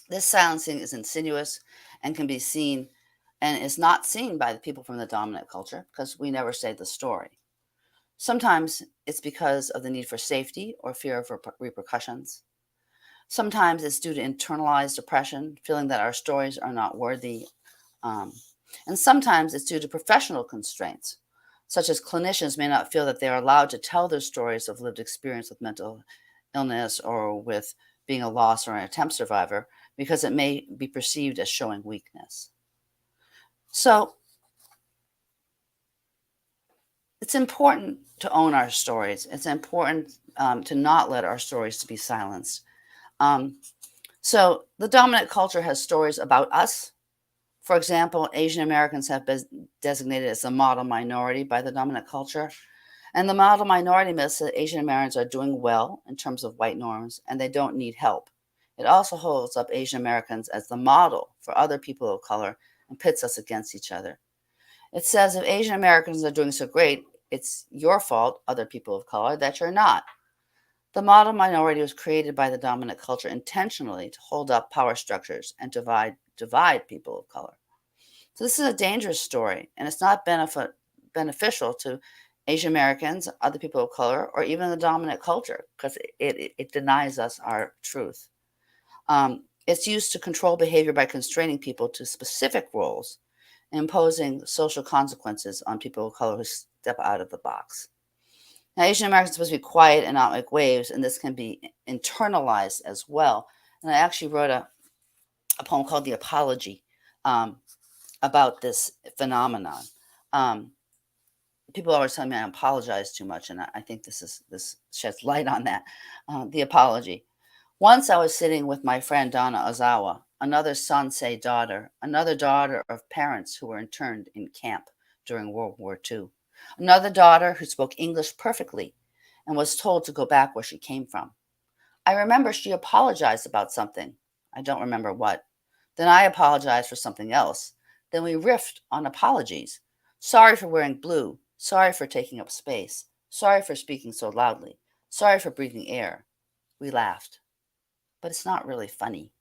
This silencing is insidious and can be seen and is not seen by the people from the dominant culture because we never say the story. Sometimes it's because of the need for safety or fear of repercussions. Sometimes it's due to internalized oppression, feeling that our stories are not worthy. And sometimes it's due to professional constraints, such as clinicians may not feel that they are allowed to tell their stories of lived experience with mental illness or with being a loss or an attempt survivor because it may be perceived as showing weakness. So it's important to own our stories. It's important to not let our stories to be silenced. So the dominant culture has stories about us. For example, Asian Americans have been designated as a model minority by the dominant culture. And the model minority myths that Asian Americans are doing well in terms of white norms and they don't need help. It also holds up Asian Americans as the model for other people of color and pits us against each other. It says if Asian Americans are doing so great, it's your fault, other people of color, that you're not. The model minority was created by the dominant culture intentionally to hold up power structures and divide people of color. So this is a dangerous story, and it's not beneficial to Asian Americans, other people of color, or even the dominant culture because it denies us our truth. It's used to control behavior by constraining people to specific roles, imposing social consequences on people of color who step out of the box. Now, Asian Americans are supposed to be quiet and not make waves, and this can be internalized as well. And I actually wrote a poem called The Apology about this phenomenon. People always tell me I apologize too much, and I think this sheds light on that. The Apology. Once I was sitting with my friend Donna Ozawa, another Sansei daughter, another daughter of parents who were interned in camp during World War II, another daughter who spoke English perfectly and was told to go back where she came from. I remember she apologized about something. I don't remember what. Then I apologized for something else. Then we riffed on apologies. Sorry for wearing blue. Sorry for taking up space. Sorry for speaking so loudly. Sorry for breathing air. We laughed. But it's not really funny.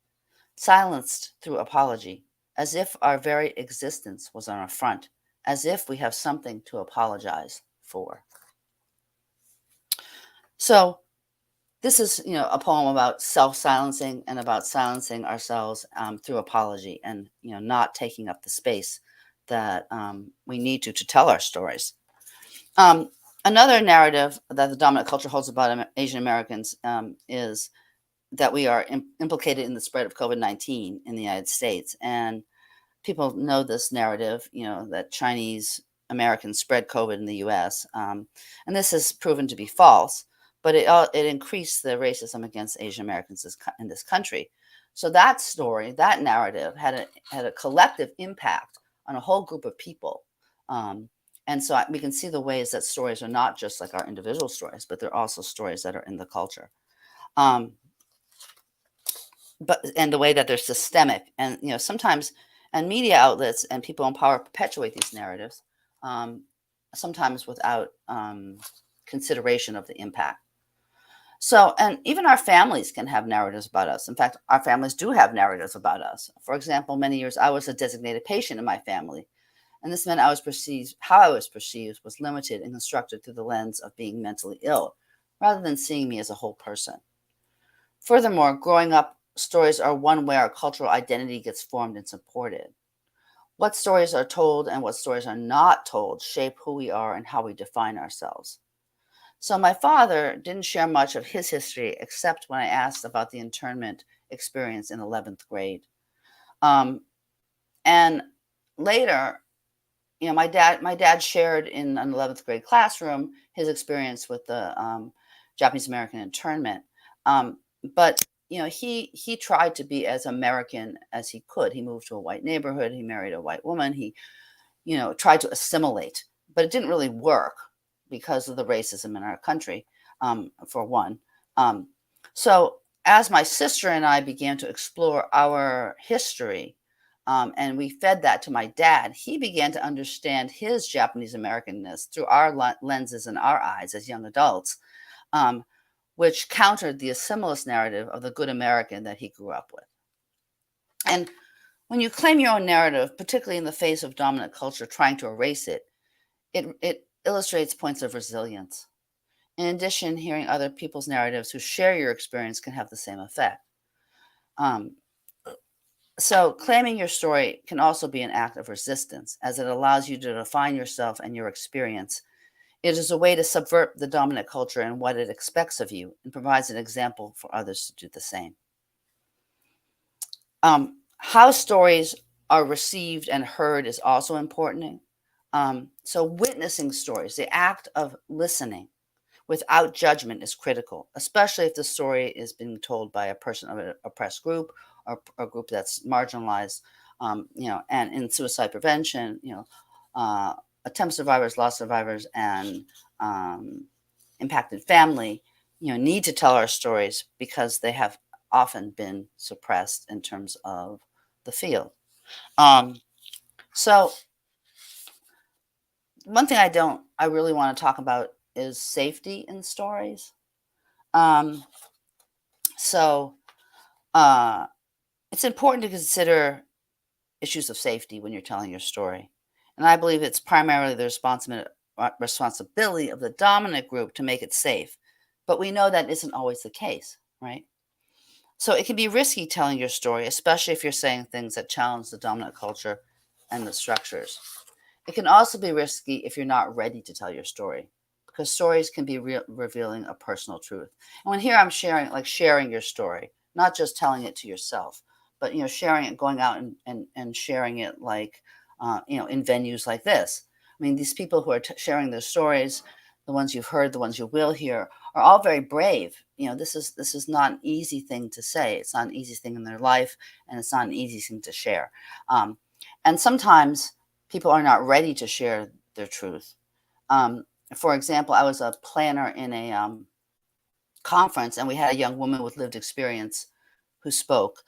Silenced through apology, as if our very existence was an affront, as if we have something to apologize for. So this is, a poem about self-silencing and about silencing ourselves through apology and, not taking up the space that we need to tell our stories. Another narrative that the dominant culture holds about Asian Americans is that we are implicated in the spread of COVID-19 in the United States. And people know this narrative, that Chinese Americans spread COVID in the US. And this has proven to be false, but it increased the racism against Asian Americans in this country. So that story, that narrative had a collective impact on a whole group of people. And so we can see the ways that stories are not just like our individual stories, but they're also stories that are in the culture. And the way that they're systemic, and sometimes, and media outlets and people in power perpetuate these narratives, sometimes without consideration of the impact. So, and even our families can have narratives about us. In fact, our families do have narratives about us. For example, many years I was a designated patient in my family, and this meant how I was perceived was limited and constructed through the lens of being mentally ill, rather than seeing me as a whole person. Furthermore, growing up, stories are one way our cultural identity gets formed and supported. What stories are told and what stories are not told shape who we are and how we define ourselves. So my father didn't share much of his history except when I asked about the internment experience in 11th grade. And later, my dad shared in an 11th grade classroom his experience with the Japanese American internment. But he tried to be as American as he could. He moved to a white neighborhood. He married a white woman. He tried to assimilate, but it didn't really work because of the racism in our country, for one. So as my sister and I began to explore our history, and we fed that to my dad, he began to understand his Japanese Americanness through our lenses and our eyes as young adults, which countered the assimilist narrative of the good American that he grew up with. And when you claim your own narrative, particularly in the face of dominant culture trying to erase it, it illustrates points of resilience. In addition, hearing other people's narratives who share your experience can have the same effect. So claiming your story can also be an act of resistance, as it allows you to define yourself and your experience. It is a way to subvert the dominant culture and what it expects of you, and provides an example for others to do the same. How stories are received and heard is also important. So witnessing stories, the act of listening without judgment, is critical, especially if the story is being told by a person of an oppressed group, or a group that's marginalized, and in suicide prevention, attempt survivors, loss survivors, and impacted family, need to tell our stories because they have often been suppressed in terms of the field. So one thing I really want to talk about is safety in stories. It's important to consider issues of safety when you're telling your story. And I believe it's primarily the responsibility of the dominant group to make it safe. But we know that isn't always the case, right? So it can be risky telling your story, especially if you're saying things that challenge the dominant culture and the structures. It can also be risky if you're not ready to tell your story, because stories can be revealing a personal truth. And when here I'm sharing your story, not just telling it to yourself, but sharing it, going out and sharing it in venues like this. I mean, these people who are sharing their stories, the ones you've heard, the ones you will hear, are all very brave. This is not an easy thing to say. It's not an easy thing in their life, and it's not an easy thing to share. And sometimes people are not ready to share their truth. For example, I was a planner in a conference, and we had a young woman with lived experience who spoke,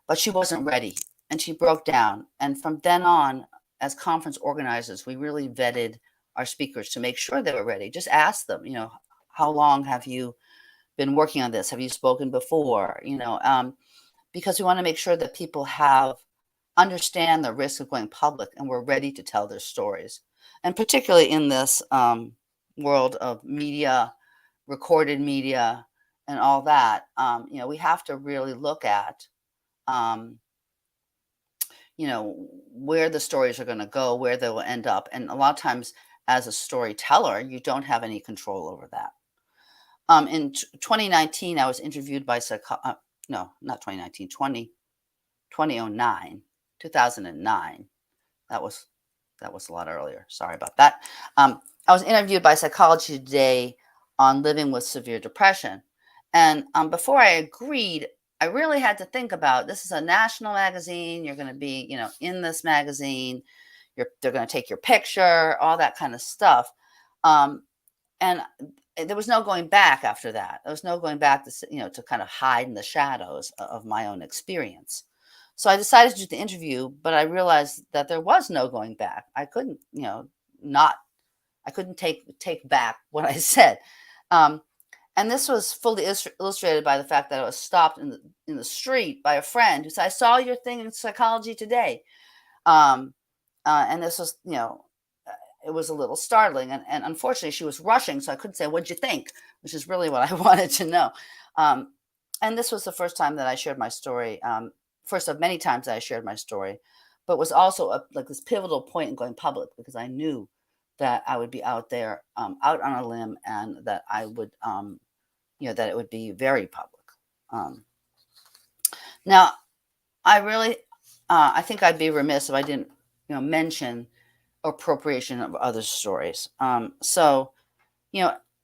but she wasn't ready, and she broke down. And from then on, as conference organizers, we really vetted our speakers to make sure they were ready. Just ask them, how long have you been working on this? Have you spoken before? Because we want to make sure that people understand the risk of going public and we're ready to tell their stories. And particularly in this world of media, recorded media, and all that, we have to really look at, where the stories are going to go, where they will end up. And a lot of times as a storyteller, you don't have any control over that. In 2019, I was interviewed by 2009. That was a lot earlier. Sorry about that. I was interviewed by Psychology Today on living with severe depression. And before I agreed, I really had to think about, this is a national magazine. You're going to be, in this magazine. They're going to take your picture, all that kind of stuff. And there was no going back after that. There was no going back to kind of hide in the shadows of my own experience. So I decided to do the interview, but I realized that there was no going back. I couldn't, I couldn't take back what I said. And this was fully illustrated by the fact that I was stopped in the street by a friend who said, "I saw your thing in Psychology Today." And this was, it was a little startling. And unfortunately, she was rushing, so I couldn't say, "What'd you think?" which is really what I wanted to know. And this was the first time that I shared my story, first of many times that I shared my story, but was also this pivotal point in going public, because I knew that I would be out there, out on a limb, and that I would, that it would be very public. Now, I think I'd be remiss if I didn't, mention appropriation of other stories. So,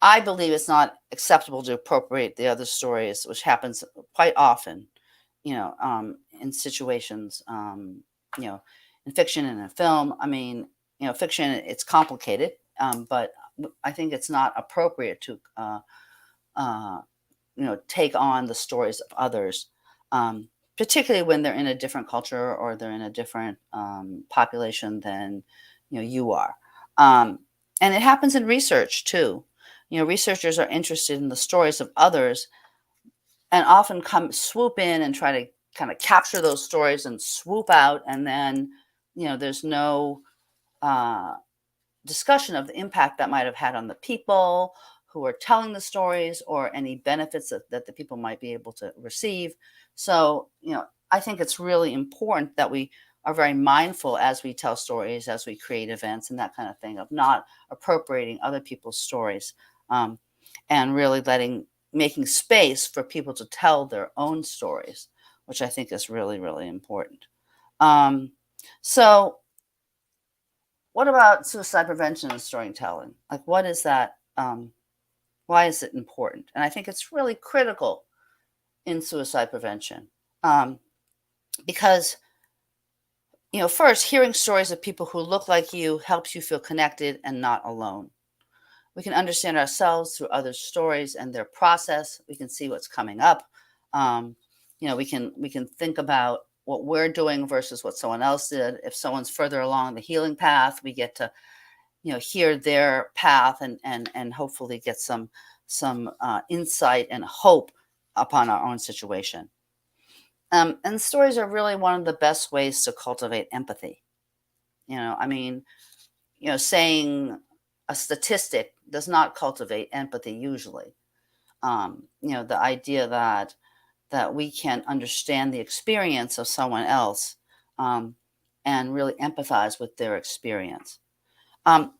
I believe it's not acceptable to appropriate the other stories, which happens quite often, in situations, in fiction and in film. I mean, fiction, it's complicated, but I think it's not appropriate to, uh, take on the stories of others, particularly when they're in a different culture or they're in a different population than you are. And it happens in research too. Researchers are interested in the stories of others and often come swoop in and try to kind of capture those stories and swoop out, and then there's no discussion of the impact that might have had on the people who are telling the stories or any benefits that the people might be able to receive. So, I think it's really important that we are very mindful as we tell stories, as we create events and that kind of thing, of not appropriating other people's stories, and really making space for people to tell their own stories, which I think is really, really important. So what about suicide prevention and storytelling? Like, what is that? Why is it important? And I think it's really critical in suicide prevention, because, first, hearing stories of people who look like you helps you feel connected and not alone. We can understand ourselves through others' stories and their process. We can see what's coming up. We can think about what we're doing versus what someone else did. If someone's further along the healing path, we get to hear their path and hopefully get some insight and hope upon our own situation. And stories are really one of the best ways to cultivate empathy. Saying a statistic does not cultivate empathy usually. The idea that we can understand the experience of someone else, and really empathize with their experience. And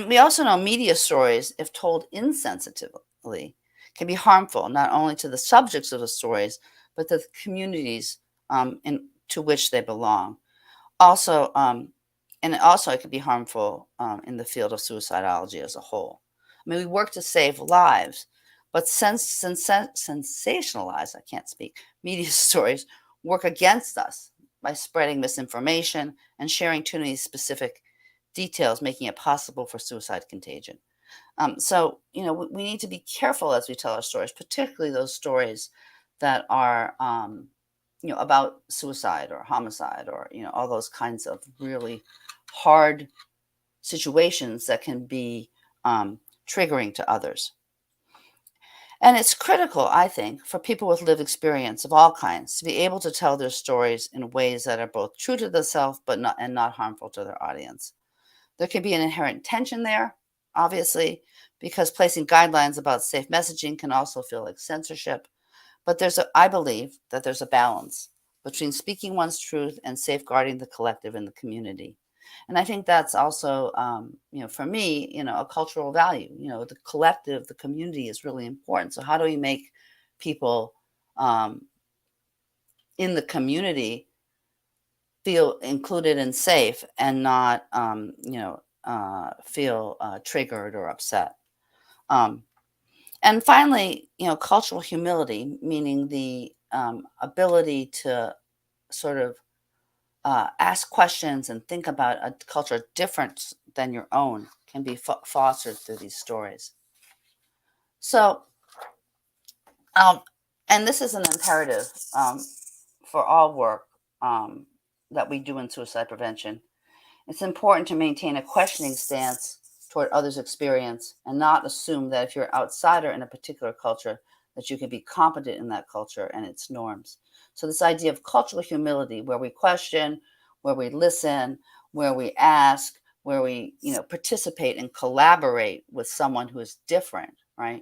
we also know media stories, if told insensitively, can be harmful not only to the subjects of the stories, but to the communities to which they belong. Also, it can be harmful in the field of suicidology as a whole. I mean, we work to save lives, but sensationalized, I can't speak, media stories work against us by spreading misinformation and sharing too many specific details, making it possible for suicide contagion. So, we need to be careful as we tell our stories, particularly those stories that are, about suicide or homicide or, all those kinds of really hard situations that can be triggering to others. And it's critical, I think, for people with lived experience of all kinds to be able to tell their stories in ways that are both true to themselves but not harmful to their audience. There can be an inherent tension there, obviously, because placing guidelines about safe messaging can also feel like censorship. But I believe that there's a balance between speaking one's truth and safeguarding the collective and the community. And I think that's also, for me, a cultural value. The collective, the community is really important. So how do we make people in the community feel included and safe and not, feel triggered or upset? And finally, cultural humility, meaning the ability to sort of ask questions and think about a culture different than your own, can be fostered through these stories. So, and this is an imperative for all work that we do in suicide prevention. It's important to maintain a questioning stance toward others' experience and not assume that if you're an outsider in a particular culture, that you can be competent in that culture and its norms. So this idea of cultural humility, where we question, where we listen, where we ask, where we participate and collaborate with someone who is different, right,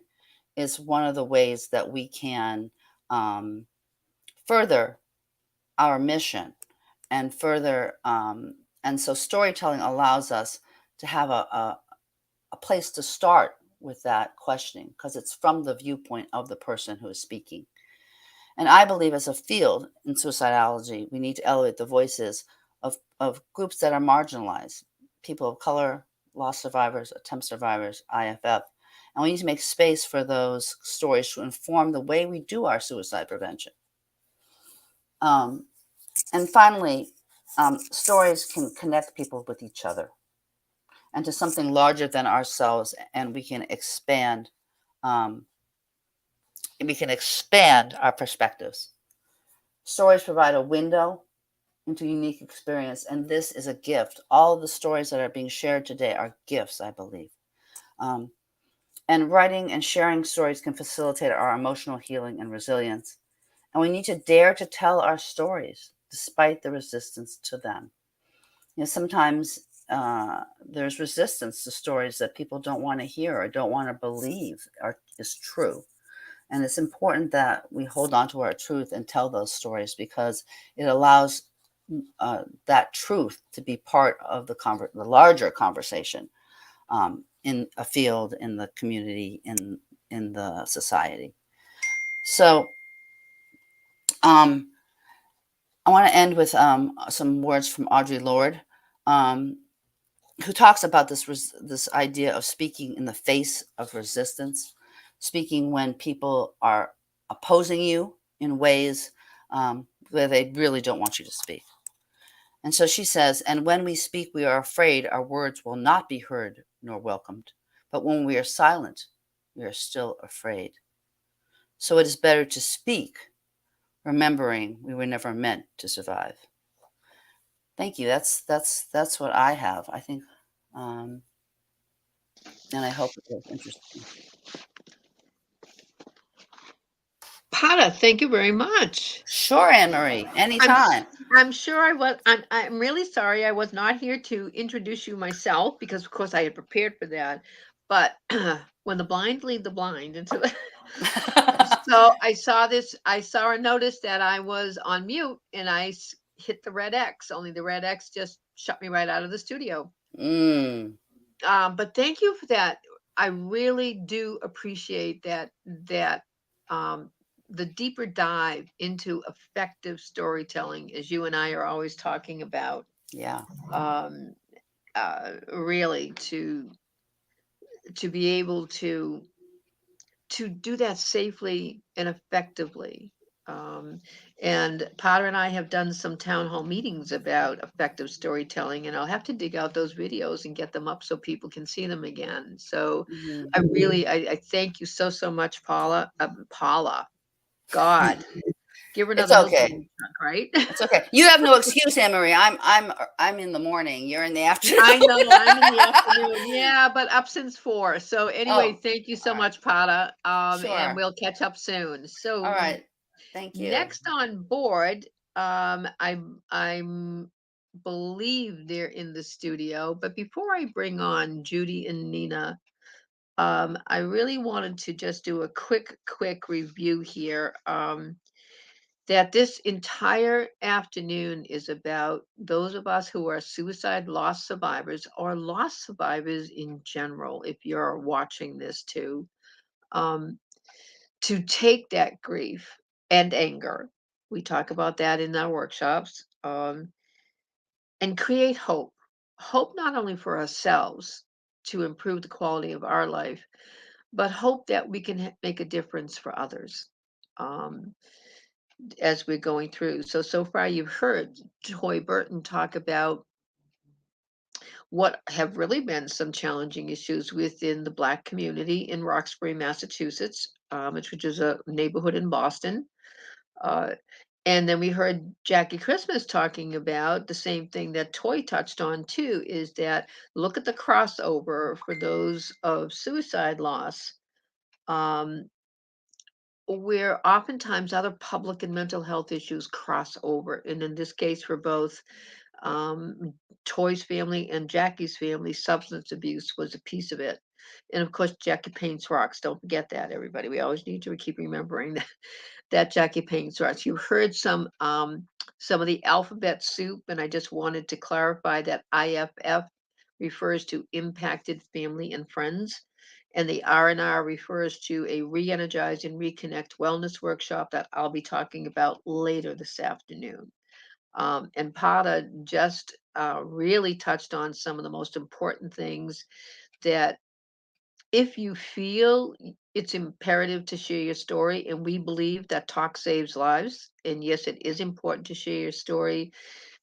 is one of the ways that we can further our mission and further. And so storytelling allows us to have a place to start with that questioning, because it's from the viewpoint of the person who is speaking. And I believe as a field in suicidology, we need to elevate the voices of groups that are marginalized, people of color, loss survivors, attempt survivors, IFF. And we need to make space for those stories to inform the way we do our suicide prevention. And finally, stories can connect people with each other and to something larger than ourselves, and we can expand our perspectives. Stories provide a window into unique experience, and this is a gift. All of the stories that are being shared today are gifts, I believe. And writing and sharing stories can facilitate our emotional healing and resilience. And we need to dare to tell our stories despite the resistance to them. Sometimes there's resistance to stories that people don't want to hear or don't want to believe is true. And it's important that we hold on to our truth and tell those stories, because it allows that truth to be part of the larger conversation in a field, in the community, in the society. So I want to end with some words from Audre Lorde, who talks about this idea of speaking in the face of resistance, speaking when people are opposing you in ways where they really don't want you to speak. And so she says, and when we speak, we are afraid our words will not be heard nor welcomed. But when we are silent, we are still afraid. So it is better to speak, remembering we were never meant to survive. Thank you. That's what I have, I think. And I hope it was interesting. Pata, thank you very much. Sure, Anne-Marie, anytime. I'm sure I was. I'm really sorry I was not here to introduce you myself, because of course I had prepared for that. But when the blind lead the blind into the so I saw a notice that I was on mute, and I hit the red X. Only the red X just shut me right out of the studio. But thank you for that. I really do appreciate that the deeper dive into effective storytelling, as you and I are always talking about. Yeah. Really to be able to do that safely and effectively. And Potter and I have done some town hall meetings about effective storytelling, and I'll have to dig out those videos and get them up so people can see them again. So I really, I thank you so much, Paula. Paula, God, give her It's another okay. milk truck, right? It's okay. You have no excuse, Anne-Marie. I'm in the morning. You're in the afternoon. I know, I'm in the afternoon. Yeah, but up since 4. So anyway, Oh, thank you so all right. much, Pata. Sure. And we'll catch up soon. So All right. Thank you. next on board, I believe they're in the studio. But before I bring on Judy and Nina, I really wanted to just do a quick review here. That this entire afternoon is about those of us who are suicide loss survivors, or loss survivors in general, if you're watching this too, um, to take that grief and anger. We talk about that in our workshops, and create hope. Hope not only for ourselves to improve the quality of our life, but hope that we can make a difference for others. As we're going through. So far you've heard Toy Burton talk about what have really been some challenging issues within the Black community in Roxbury, Massachusetts, which is a neighborhood in Boston. Uh, and then we heard Jackie Christmas talking about the same thing that Toy touched on too, is that look at the crossover for those of suicide loss. Where oftentimes other public and mental health issues cross over. And in this case, for both Toy's family and Jackie's family, substance abuse was a piece of it. And of course, Jackie paints rocks. Don't forget that, everybody. We always need to keep remembering that Jackie paints rocks. You heard some of the alphabet soup, and I just wanted to clarify that IFF refers to impacted family and friends. And the R&R refers to a re-energize and reconnect wellness workshop that I'll be talking about later this afternoon. And Pada just really touched on some of the most important things that If you feel it's imperative to share your story, and we believe that talk saves lives, and yes, it is important to share your story,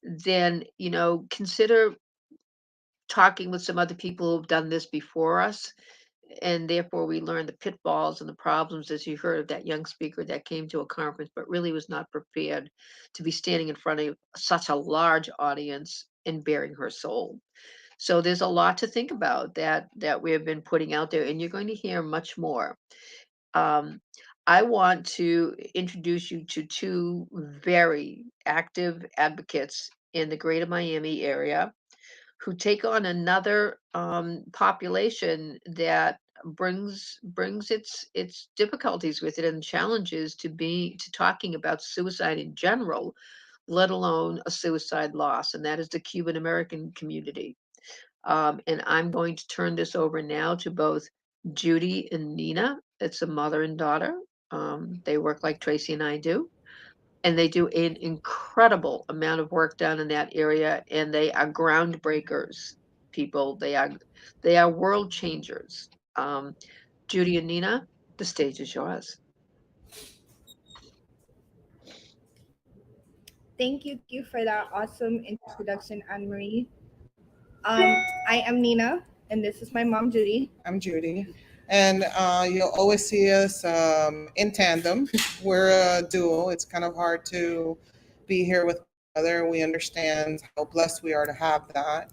then, consider talking with some other people who've done this before us. And therefore, we learn the pitfalls and the problems, as you heard of that young speaker that came to a conference, but really was not prepared to be standing in front of such a large audience and bearing her soul. So there's a lot to think about that we have been putting out there, and you're going to hear much more. Um, I want to introduce you to two very active advocates in the greater Miami area who take on another population that brings its difficulties with it and challenges to talking about suicide in general, let alone a suicide loss, and that is the Cuban American community. And I'm going to turn this over now to both Judy and Nina. It's a mother and daughter. They work like Tracy and I do, and they do an incredible amount of work down in that area, and they are groundbreakers, people. They are world changers. Judy and Nina, the stage is yours. Thank you for that awesome introduction, Anne Marie. I am Nina, and this is my mom, Judy. I'm Judy, and you'll always see us in tandem. We're a duo. It's kind of hard to be here with each other. We understand how blessed we are to have that.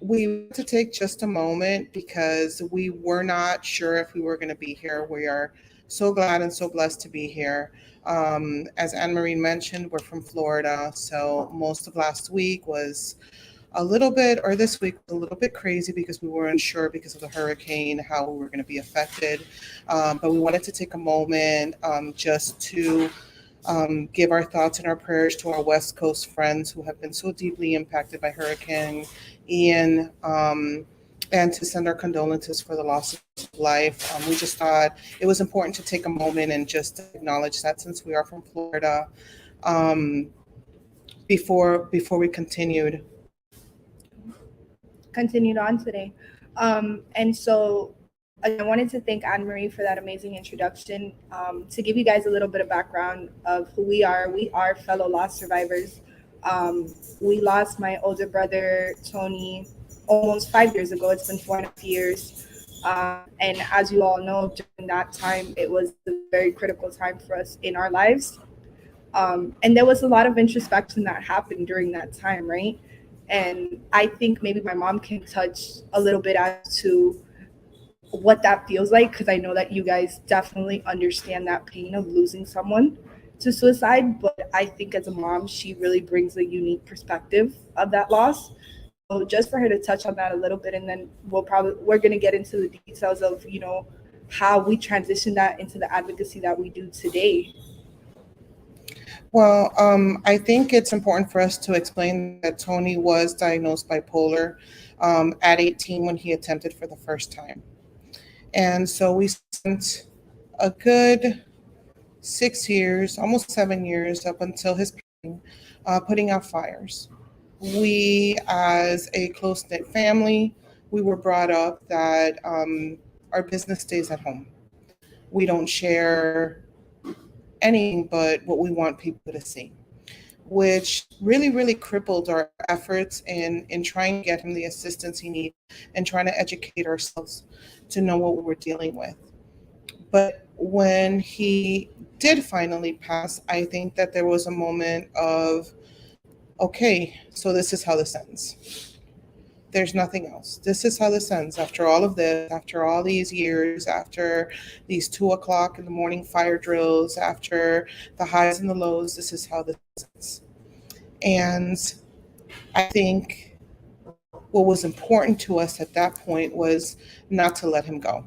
We want to take just a moment because we were not sure if we were going to be here. We are so glad and so blessed to be here. As Anne Marie mentioned, we're from Florida, so most of last week was a little bit, or this week was a little bit crazy because we weren't sure because of the hurricane how we were going to be affected. But we wanted to take a moment just to give our thoughts and our prayers to our West Coast friends who have been so deeply impacted by Hurricane Ian, and to send our condolences for the loss of life. We just thought it was important to take a moment and just acknowledge that since we are from Florida, before we continued on today. And so I wanted to thank Anne Marie for that amazing introduction. To give you guys a little bit of background of who we are fellow loss survivors. We lost my older brother, Tony, almost 5 years ago. It's been 4.5 years. And as you all know, during that time, it was a very critical time for us in our lives. And there was a lot of introspection that happened during that time, right? And I think maybe my mom can touch a little bit as to what that feels like, because I know that you guys definitely understand that pain of losing someone to suicide. But I think as a mom, she really brings a unique perspective of that loss. So just for her to touch on that a little bit, and then we're going to get into the details of, how we transition that into the advocacy that we do today. Well, I think it's important for us to explain that Tony was diagnosed bipolar at 18 when he attempted for the first time. And so we spent a good 6 years, almost 7 years, up until his passing, putting out fires. We, as a close-knit family, we were brought up that our business stays at home. We don't share anything but what we want people to see, which really, really crippled our efforts in trying to get him the assistance he needed and trying to educate ourselves to know what we were dealing with. But when he did finally pass, I think that there was a moment of, okay, so this is how this ends. There's nothing else. This is how this ends. After all of this, after all these years, after these 2:00 in the morning fire drills, after the highs and the lows, this is how this ends. And I think what was important to us at that point was not to let him go.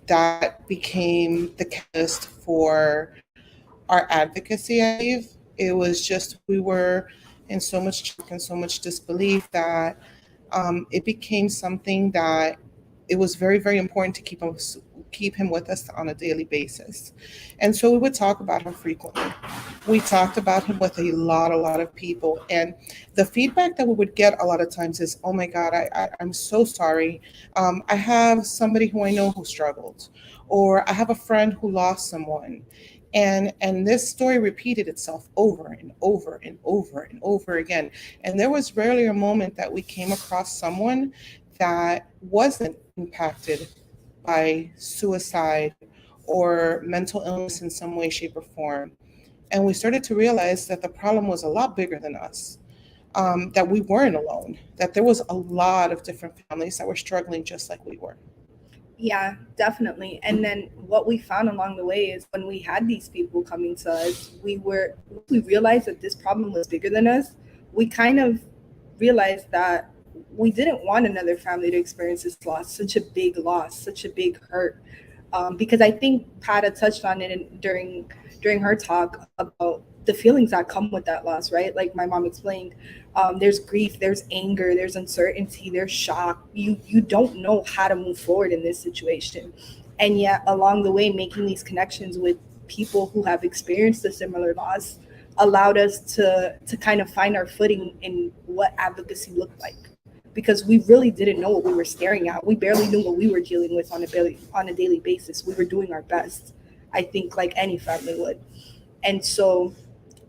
That became the catalyst for our advocacy, I believe. It was just, we were in so much shock and so much disbelief that it became something that it was very, very important to keep him with us on a daily basis. And so we would talk about him frequently. We talked about him with a lot of people. And the feedback that we would get a lot of times is, oh my God, I'm so sorry. I have somebody who I know who struggled, or I have a friend who lost someone. And this story repeated itself over and over and over and over again. And there was rarely a moment that we came across someone that wasn't impacted by suicide or mental illness in some way, shape, or form. And we started to realize that the problem was a lot bigger than us, that we weren't alone, that there was a lot of different families that were struggling just like we were. Yeah, definitely. And then what we found along the way is when we had these people coming to us, we realized that this problem was bigger than us. We kind of realized that we didn't want another family to experience this loss, such a big loss, such a big hurt. Because I think Pata touched on it during her talk about the feelings that come with that loss, right? Like my mom explained, there's grief, there's anger, there's uncertainty, there's shock. You don't know how to move forward in this situation, and yet along the way, making these connections with people who have experienced a similar loss allowed us to kind of find our footing in what advocacy looked like, because we really didn't know what we were staring at. We barely knew what we were dealing with on a daily basis. We were doing our best, I think, like any family would. And so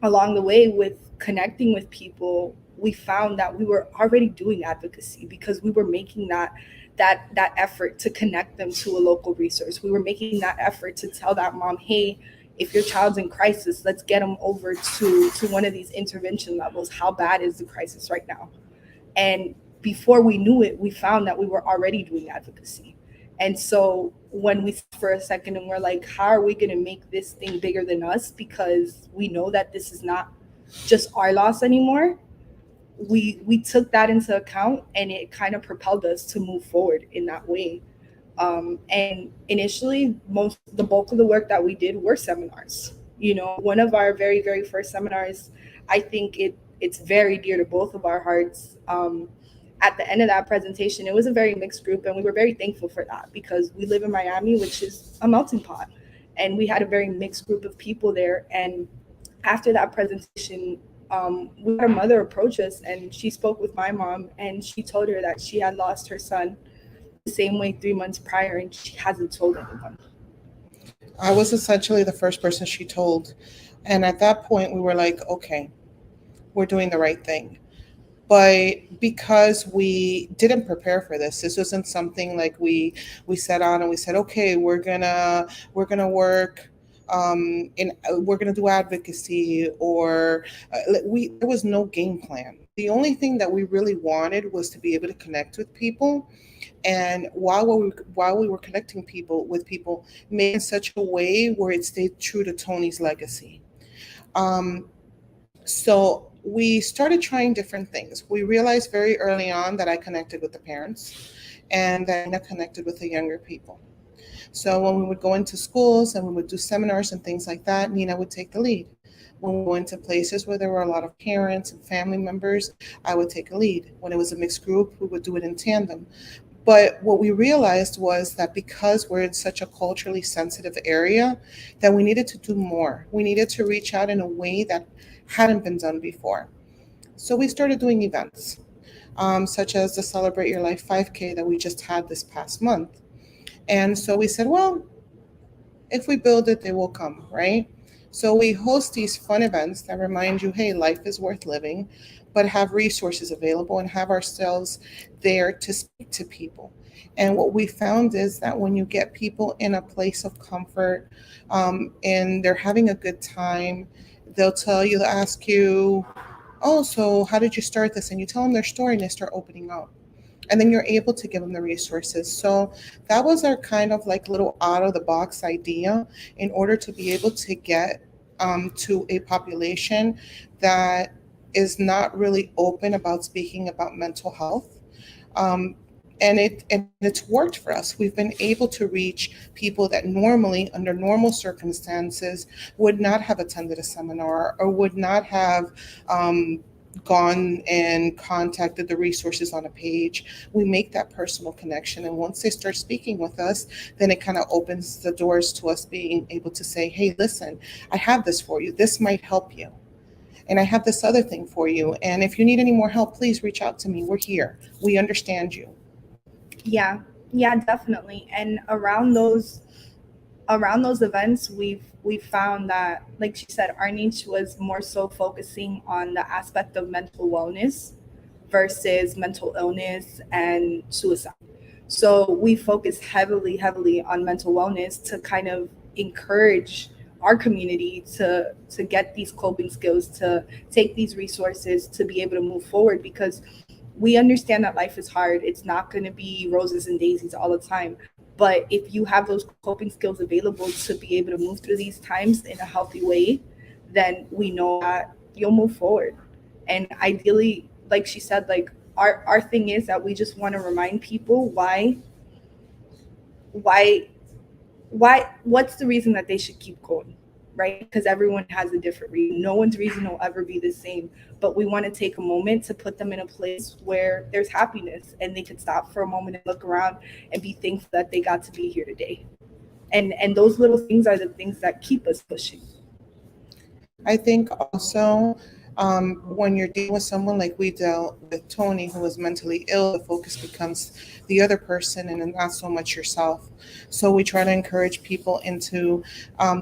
along the way, with connecting with people, we found that we were already doing advocacy because we were making that effort to connect them to a local resource. We were making that effort to tell that mom, hey, if your child's in crisis, let's get them over to one of these intervention levels. How bad is the crisis right now? And before we knew it, we found that we were already doing advocacy. And so when we for a second and we're like, how are we going to make this thing bigger than us? Because we know that this is not just our loss anymore. We took that into account, and it kind of propelled us to move forward in that way. And initially, the bulk of the work that we did were seminars. You know, one of our very, very first seminars, I think it's very dear to both of our hearts. At the end of that presentation, it was a very mixed group, and we were very thankful for that because we live in Miami, which is a melting pot, and we had a very mixed group of people there. And after that presentation, we had our mother approach us, and she spoke with my mom, and she told her that she had lost her son the same way 3 months prior, and she hasn't told anyone. I was essentially the first person she told. And at that point, we were like, okay, we're doing the right thing. But because we didn't prepare for this wasn't something like we set out and we said, okay, we're gonna work we're gonna do advocacy, or there was no game plan. The only thing that we really wanted was to be able to connect with people, and while we were connecting with people, made in such a way where it stayed true to Tony's legacy. So we started trying different things. We realized very early on that I connected with the parents and that Nina connected with the younger people. So when we would go into schools and we would do seminars and things like that, Nina would take the lead. When we went to places where there were a lot of parents and family members, I would take a lead. When it was a mixed group, we would do it in tandem. But what we realized was that because we're in such a culturally sensitive area, that we needed to do more. We needed to reach out in a way that hadn't been done before. So we started doing events, such as the Celebrate Your Life 5K that we just had this past month. And so we said, well, if we build it, they will come, right? So we host these fun events that remind you, hey, life is worth living, but have resources available and have ourselves there to speak to people. And what we found is that when you get people in a place of comfort, and they're having a good time, they'll ask you, oh, so how did you start this? And you tell them their story and they start opening up. And then you're able to give them the resources. So that was our kind of like little out of the box idea in order to be able to get to a population that is not really open about speaking about mental health. And it's worked for us. We've been able to reach people that normally, under normal circumstances, would not have attended a seminar or would not have gone and contacted the resources on a page, we make that personal connection. And once they start speaking with us, then it kind of opens the doors to us being able to say, hey, listen, I have this for you. This might help you. And I have this other thing for you. And if you need any more help, please reach out to me. We're here. We understand you. Yeah, yeah, definitely. And around those events, we've found that, like she said, our niche was more so focusing on the aspect of mental wellness versus mental illness and suicide. So we focus heavily on mental wellness to kind of encourage our community to get these coping skills, to take these resources to be able to move forward, because we understand that life is hard. It's not going to be roses and daisies all the time. But if you have those coping skills available to be able to move through these times in a healthy way, then we know that you'll move forward. And ideally, like she said, like our thing is that we just want to remind people why what's the reason that they should keep going, right? Because everyone has a different reason. No one's reason will ever be the same, but we want to take a moment to put them in a place where there's happiness and they can stop for a moment and look around and be thankful that they got to be here today. And those little things are the things that keep us pushing. I think also when you're dealing with someone like we dealt with Tony, who was mentally ill, the focus becomes the other person and not so much yourself. So we try to encourage people into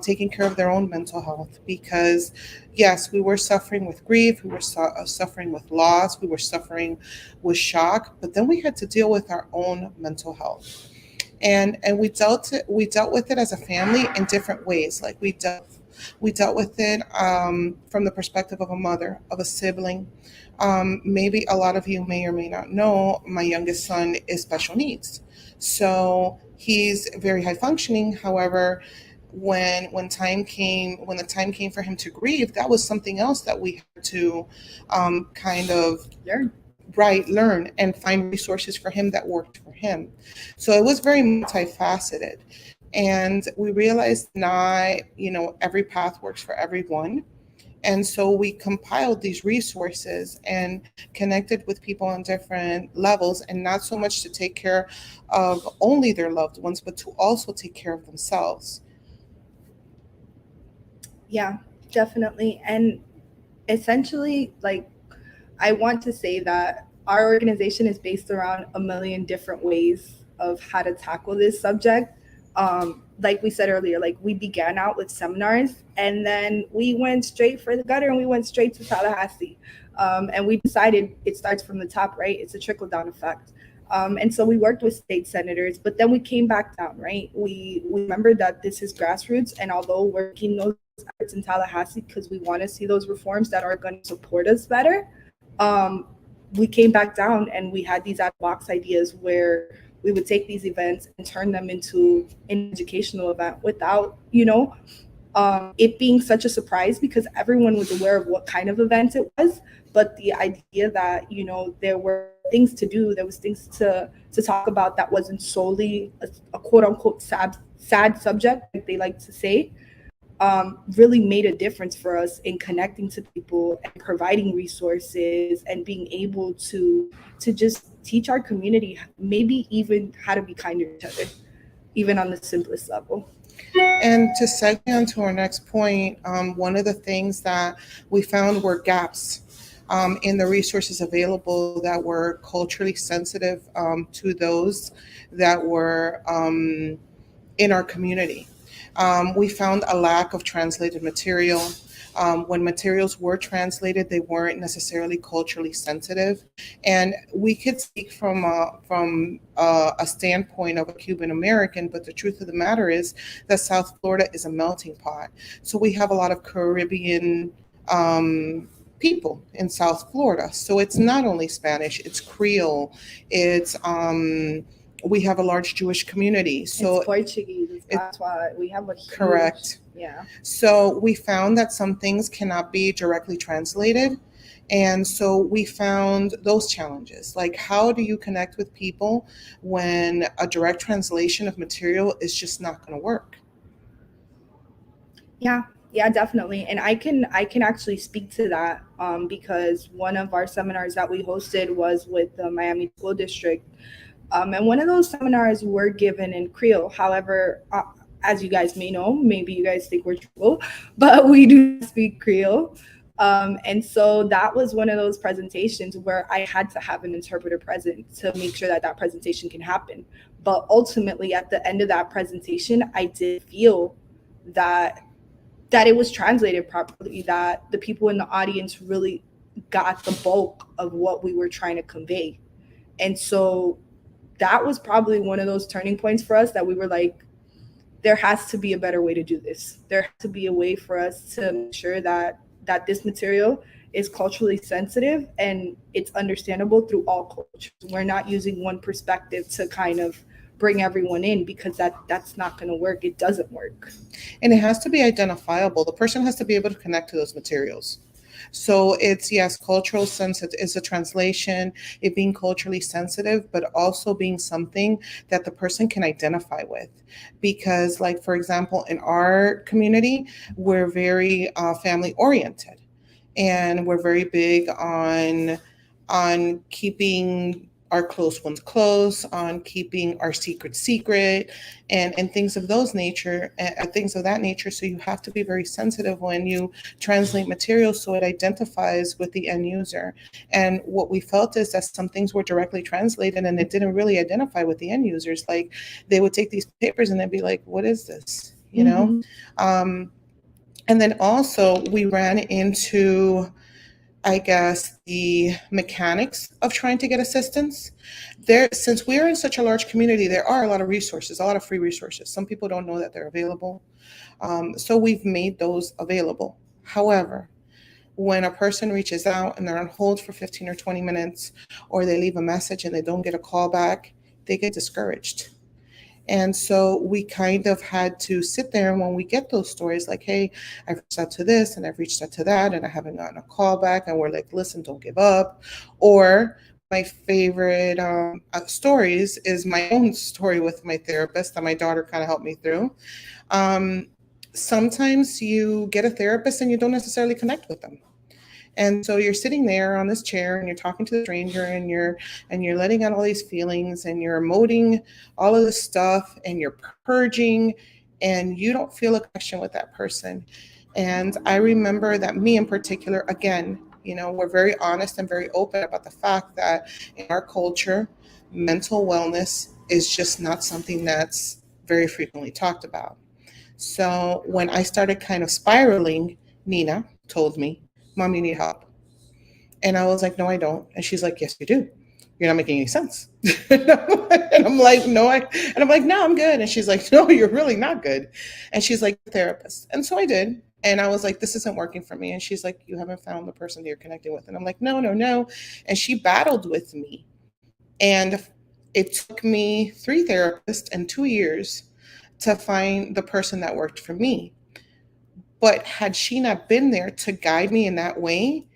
taking care of their own mental health, because yes, we were suffering with grief, we were suffering with loss, we were suffering with shock, but then we had to deal with our own mental health. And we dealt with it as a family in different ways. Like we dealt with it from the perspective of a mother, of a sibling. Maybe a lot of you may or may not know, my youngest son is special needs. So he's very high functioning. However, when the time came for him to grieve, that was something else that we had to kind of learn and find resources for him that worked for him. So it was very multifaceted. And we realized not, every path works for everyone. And so we compiled these resources and connected with people on different levels, and not so much to take care of only their loved ones, but to also take care of themselves. Yeah, definitely. And essentially, like, I want to say that our organization is based around a million different ways of how to tackle this subject. Like we said earlier, like we began out with seminars, and then we went straight for the gutter and we went straight to Tallahassee. And we decided it starts from the top, right? It's a trickle down effect. And so we worked with state senators, but then we came back down, right? We remembered that this is grassroots, and although we're making those efforts in Tallahassee because we want to see those reforms that are going to support us better, we came back down and we had these out-of-box ideas where we would take these events and turn them into an educational event without, it being such a surprise, because everyone was aware of what kind of event it was. But the idea that, there were things to do, there was things to talk about that wasn't solely a quote unquote sad subject, like they like to say, really made a difference for us in connecting to people and providing resources and being able to just teach our community maybe even how to be kinder to each other, even on the simplest level. And to segue on to our next point, one of the things that we found were gaps in the resources available that were culturally sensitive to those that were in our community. We found a lack of translated material. When materials were translated, they weren't necessarily culturally sensitive. And we could speak from a standpoint of a Cuban American, but the truth of the matter is that South Florida is a melting pot. So we have a lot of Caribbean people in South Florida. So it's not only Spanish, it's Creole, it's we have a large Jewish community. So it's Portuguese. That's why we have a huge, correct. Yeah. So we found that some things cannot be directly translated. And so we found those challenges. Like, how do you connect with people when a direct translation of material is just not going to work? Yeah. Yeah, definitely. And I can actually speak to that because one of our seminars that we hosted was with the Miami School District. And one of those seminars were given in Creole. However, as you guys may know, maybe you guys think we're triple, but we do speak Creole. And so that was one of those presentations where I had to have an interpreter present to make sure that that presentation can happen. But ultimately, at the end of that presentation, I did feel that it was translated properly, that the people in the audience really got the bulk of what we were trying to convey. And so that was probably one of those turning points for us that we were like, there has to be a better way to do this. There has to be a way for us to make sure that this material is culturally sensitive and it's understandable through all cultures. We're not using one perspective to kind of bring everyone in, because that's not going to work. It doesn't work. And it has to be identifiable. The person has to be able to connect to those materials. So it's, yes, cultural sensitive is a translation, it being culturally sensitive, but also being something that the person can identify with. Because, like, for example, in our community, we're very family oriented, and we're very big on keeping our close ones close, on keeping our secret secret, and things of those nature, things of that nature. So you have to be very sensitive when you translate materials so it identifies with the end user. And what we felt is that some things were directly translated and it didn't really identify with the end users. Like, they would take these papers and they'd be like, what is this? You know? And then also we ran into, I guess, the mechanics of trying to get assistance. There, since we're in such a large community, there are a lot of resources, a lot of free resources. Some people don't know that they're available. So we've made those available. However, when a person reaches out and they're on hold for 15 or 20 minutes, or they leave a message and they don't get a call back, they get discouraged. And so we kind of had to sit there, and when we get those stories like, hey, I've reached out to this and I've reached out to that and I haven't gotten a call back, and we're like, listen, don't give up. Or my favorite stories is my own story with my therapist that my daughter kind of helped me through. Sometimes you get a therapist and you don't necessarily connect with them. And so you're sitting there on this chair and you're talking to the stranger, and you're letting out all these feelings and you're emoting all of this stuff and you're purging, and you don't feel a connection with that person. And I remember that me in particular, again, we're very honest and very open about the fact that in our culture, mental wellness is just not something that's very frequently talked about. So when I started kind of spiraling, Nina told me, Mom, you need help. And I was like, no, I don't. And she's like, yes, you do. You're not making any sense. And I'm like, no, and I'm like, no, I'm good. And she's like, no, you're really not good. And she's like, therapist. And so I did. And I was like, this isn't working for me. And she's like, you haven't found the person that you're connecting with. And I'm like, no. And she battled with me. And it took me 3 therapists and 2 years to find the person that worked for me. But had she not been there to guide me in that way,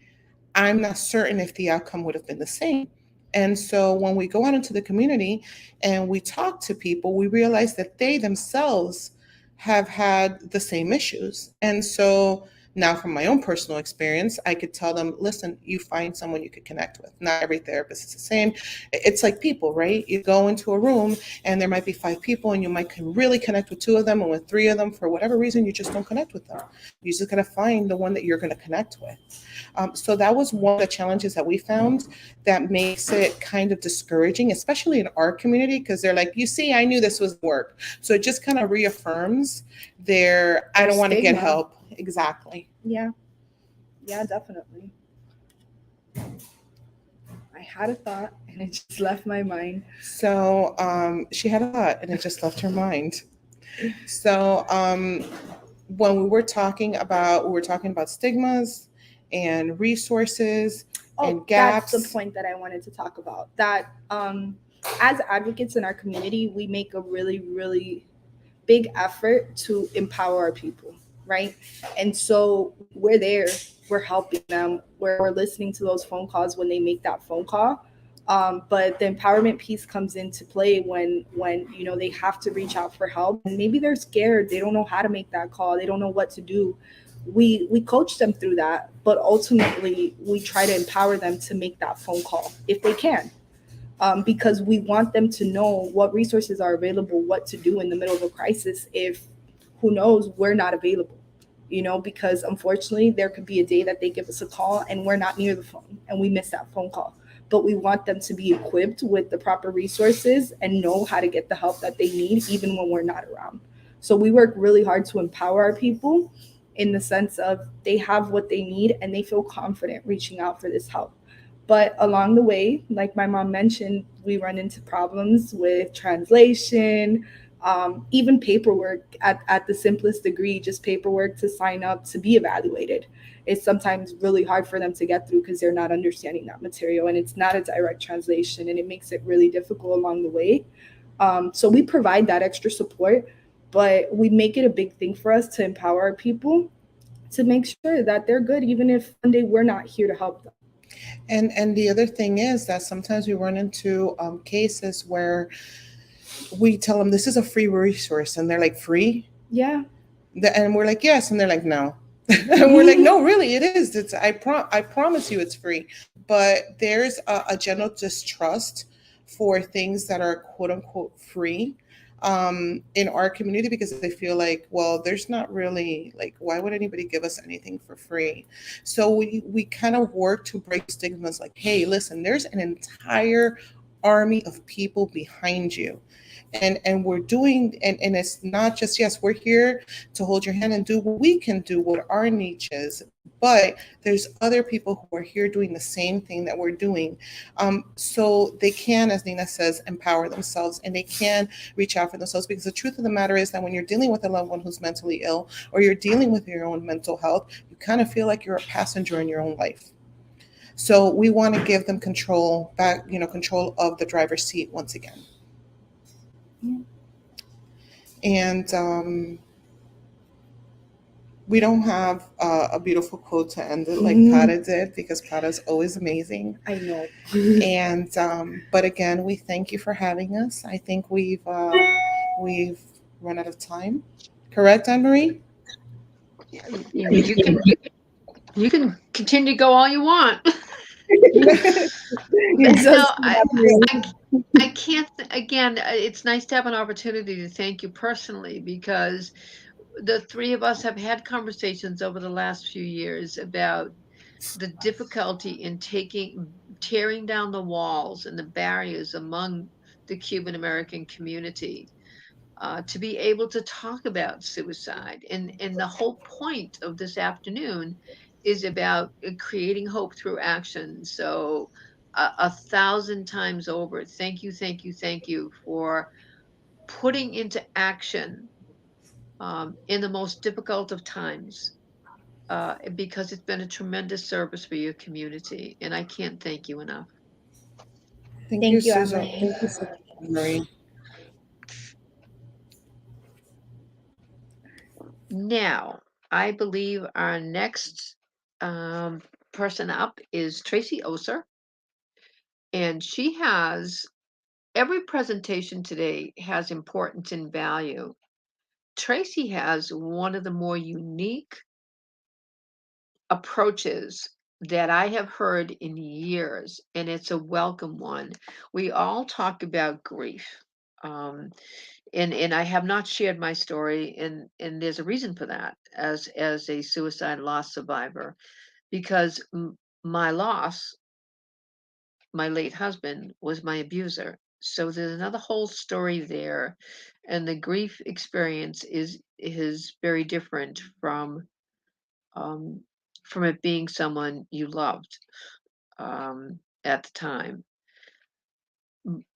I'm not certain if the outcome would have been the same. And so when we go out into the community and we talk to people, we realize that they themselves have had the same issues. And so now, from my own personal experience, I could tell them, listen, you find someone you could connect with. Not every therapist is the same. It's like people, right? You go into a room and there might be 5 people and you might really connect with 2 of them, and with 3 of them, for whatever reason, you just don't connect with them. You just got to find the one that you're going to connect with. So that was one of the challenges that we found that makes it kind of discouraging, especially in our community, because they're like, you see, I knew this was work. So it just kind of reaffirms their I don't want to get help. Exactly. Yeah, definitely. I had a thought and it just left my mind. So she had a thought and it just left her mind. So when we were talking about stigmas and resources and gaps. That's the point that I wanted to talk about. That as advocates in our community, we make a really, really big effort to empower our people, right? And so we're there, we're helping them, we're listening to those phone calls when they make that phone call. But the empowerment piece comes into play when they have to reach out for help, and maybe they're scared, they don't know how to make that call, they don't know what to do. we coach them through that, but ultimately we try to empower them to make that phone call if they can, because we want them to know what resources are available, what to do in the middle of a crisis if, who knows, we're not available. Because unfortunately there could be a day that they give us a call and we're not near the phone and we miss that phone call. But we want them to be equipped with the proper resources and know how to get the help that they need even when we're not around. So we work really hard to empower our people in the sense of they have what they need and they feel confident reaching out for this help. But along the way, like my mom mentioned, we run into problems with translation, even paperwork at the simplest degree, just paperwork to sign up to be evaluated. It's sometimes really hard for them to get through because they're not understanding that material and it's not a direct translation and it makes it really difficult along the way. So we provide that extra support, but we make it a big thing for us to empower our people to make sure that they're good, even if one day we're not here to help them. And the other thing is that sometimes we run into cases where we tell them this is a free resource, and they're like, free? Yeah. And we're like, yes, and they're like, no. And we're like, no, really, it is. I promise you, it's free. But there's a general distrust for things that are quote unquote free in our community, because they feel like, well, there's not really, like, why would anybody give us anything for free? So we kind of work to break stigmas, like, hey, listen, there's an entire army of people behind you. And we're doing, and it's not just, yes, we're here to hold your hand and do what we can do, what our niche is, but there's other people who are here doing the same thing that we're doing. So they can, as Nina says, empower themselves, and they can reach out for themselves, because the truth of the matter is that when you're dealing with a loved one who's mentally ill, or you're dealing with your own mental health, you kind of feel like you're a passenger in your own life. So we want to give them control back, control of the driver's seat once again. And we don't have a beautiful quote to end it like Pada did, because Pada's always amazing. I know. And but again, we thank you for having us. I think we've run out of time. Correct, Anne Marie? You can continue to go all you want. It's No, just I can't. Again, it's nice to have an opportunity to thank you personally, because the three of us have had conversations over the last few years about the difficulty in tearing down the walls and the barriers among the Cuban American community, to be able to talk about suicide. And the whole point of this afternoon is about creating hope through action. So, 1,000 times over, thank you for putting into action, in the most difficult of times, because it's been a tremendous service for your community. And I can't thank you enough. Thank you, Thank you, Susan. Anne-Marie. Thank you so much, Anne Marie. Now, I believe our next person up is Tracy Oser, and she has every presentation today has importance and value. Tracy has one of the more unique approaches that I have heard in years, and it's a welcome one. We all talk about grief. Um, and I have not shared my story, and there's a reason for that, as a suicide loss survivor, because my loss, my late husband, was my abuser. So there's another whole story there, and the grief experience is very different um, from it being someone you loved, at the time.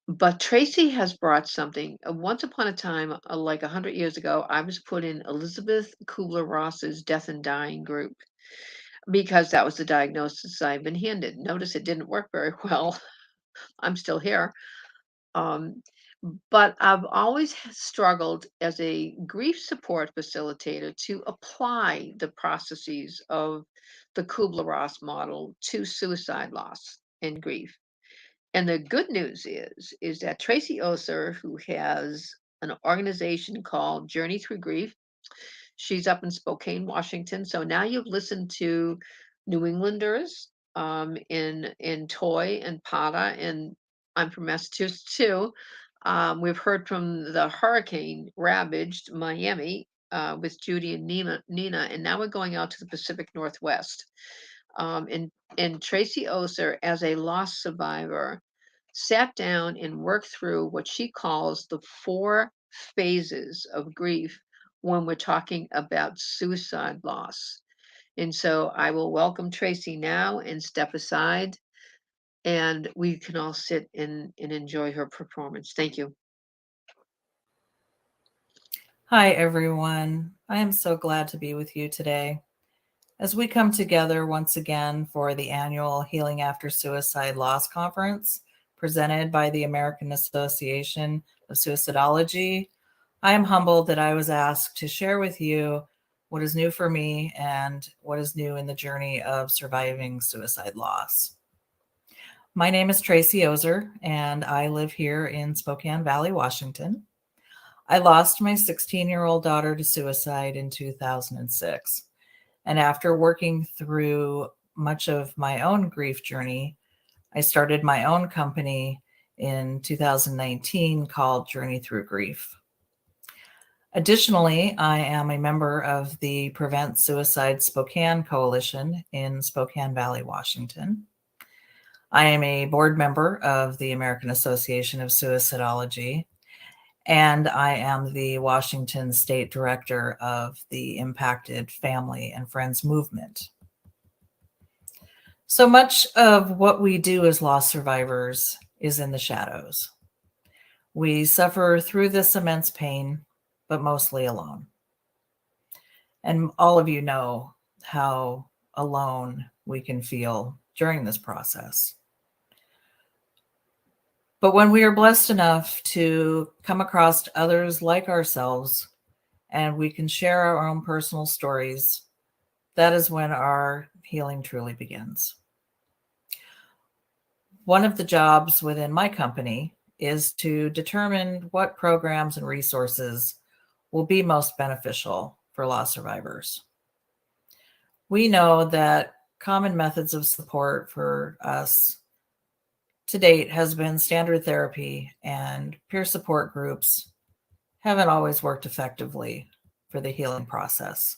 But Tracy has brought something. Once upon a time, like 100 years ago, I was put in Elizabeth Kubler-Ross's death and dying group, because that was the diagnosis I've been handed. Notice it didn't work very well. I'm still here. Um, but I've always struggled as a grief support facilitator to apply the processes of the Kubler-Ross model to suicide loss and grief. And the good news is that Tracy Oser, who has an organization called Journey Through Grief, She's up in Spokane, Washington. So now you've listened to New Englanders in Toy and Pata, and I'm from Massachusetts too. We've heard from the hurricane ravaged Miami with Judy and Nina, and now we're going out to the Pacific Northwest. And Tracy Oser, as a loss survivor, sat down and worked through what she calls the 4 phases of grief when we're talking about suicide loss. And so I will welcome Tracy now and step aside, and we can all sit and enjoy her performance. Thank you. Hi, everyone. I am so glad to be with you today as we come together once again for the annual Healing After Suicide Loss Conference presented by the American Association of Suicidology. I am humbled that I was asked to share with you what is new for me and what is new in the journey of surviving suicide loss. My name is Tracy Oser, and I live here in Spokane Valley, Washington. I lost my 16-year-old daughter to suicide in 2006. And after working through much of my own grief journey, I started my own company in 2019 called Journey Through Grief. Additionally, I am a member of the Prevent Suicide Spokane Coalition in Spokane Valley, Washington. I am a board member of the American Association of Suicidology, and I am the Washington State Director of the Impacted Family and Friends Movement. So much of what we do as loss survivors is in the shadows. We suffer through this immense pain, but mostly alone. And all of you know how alone we can feel during this process. But when we are blessed enough to come across others like ourselves and we can share our own personal stories, that is when our healing truly begins. One of the jobs within my company is to determine what programs and resources will be most beneficial for loss survivors. We know that common methods of support for us to date has been standard therapy, and peer support groups haven't always worked effectively for the healing process.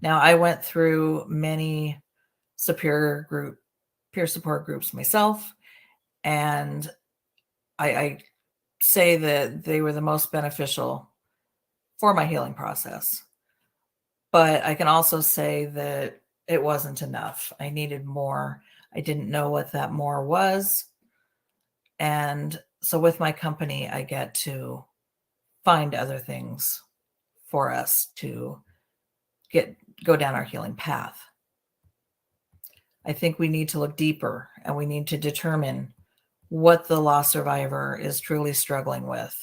Now, I went through many peer support groups myself, and I say that they were the most beneficial for my healing process. But I can also say that it wasn't enough. I needed more. I didn't know what that more was. And so with my company, I get to find other things for us to go down our healing path. I think we need to look deeper, and we need to determine what the loss survivor is truly struggling with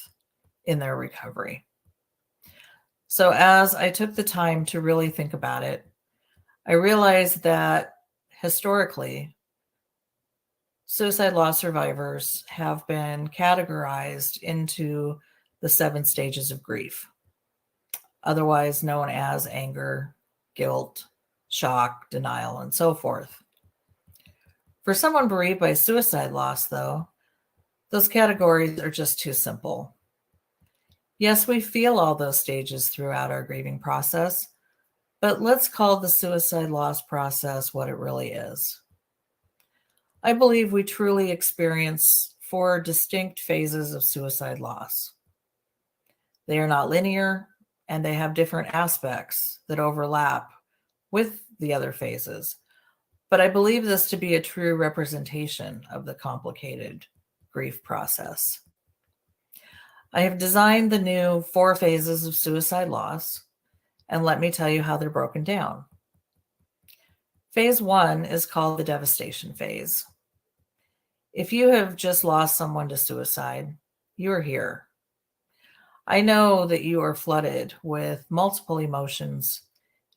in their recovery. So as I took the time to really think about it, I realized that historically, suicide loss survivors have been categorized into the 7 stages of grief, otherwise known as anger, guilt, shock, denial, and so forth. For someone bereaved by suicide loss, though, those categories are just too simple. Yes, we feel all those stages throughout our grieving process, but let's call the suicide loss process what it really is. I believe we truly experience 4 distinct phases of suicide loss. They are not linear, and they have different aspects that overlap with the other phases. But I believe this to be a true representation of the complicated grief process. I have designed the new 4 phases of suicide loss, and let me tell you how they're broken down. Phase 1 is called the devastation phase. If you have just lost someone to suicide, you're here. I know that you are flooded with multiple emotions,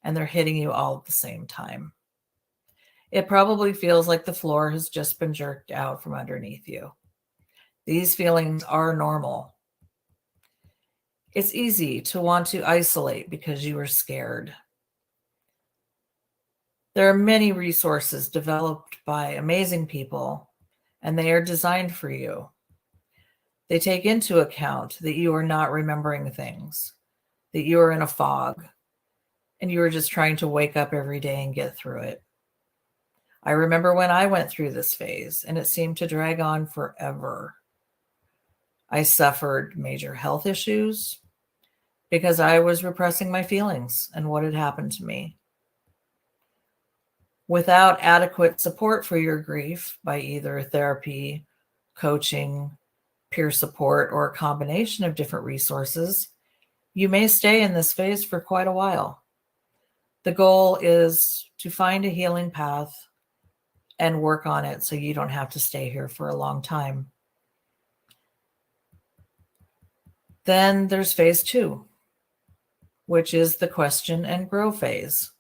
and they're hitting you all at the same time. It probably feels like the floor has just been jerked out from underneath you. These feelings are normal. It's easy to want to isolate because you are scared. There are many resources developed by amazing people, and they are designed for you. They take into account that you are not remembering things, that you are in a fog, and you are just trying to wake up every day and get through it. I remember when I went through this phase, and it seemed to drag on forever. I suffered major health issues because I was repressing my feelings and what had happened to me. Without adequate support for your grief by either therapy, coaching, peer support, or a combination of different resources, you may stay in this phase for quite a while. The goal is to find a healing path and work on it so you don't have to stay here for a long time. Then there's phase 2, which is the question and grow phase.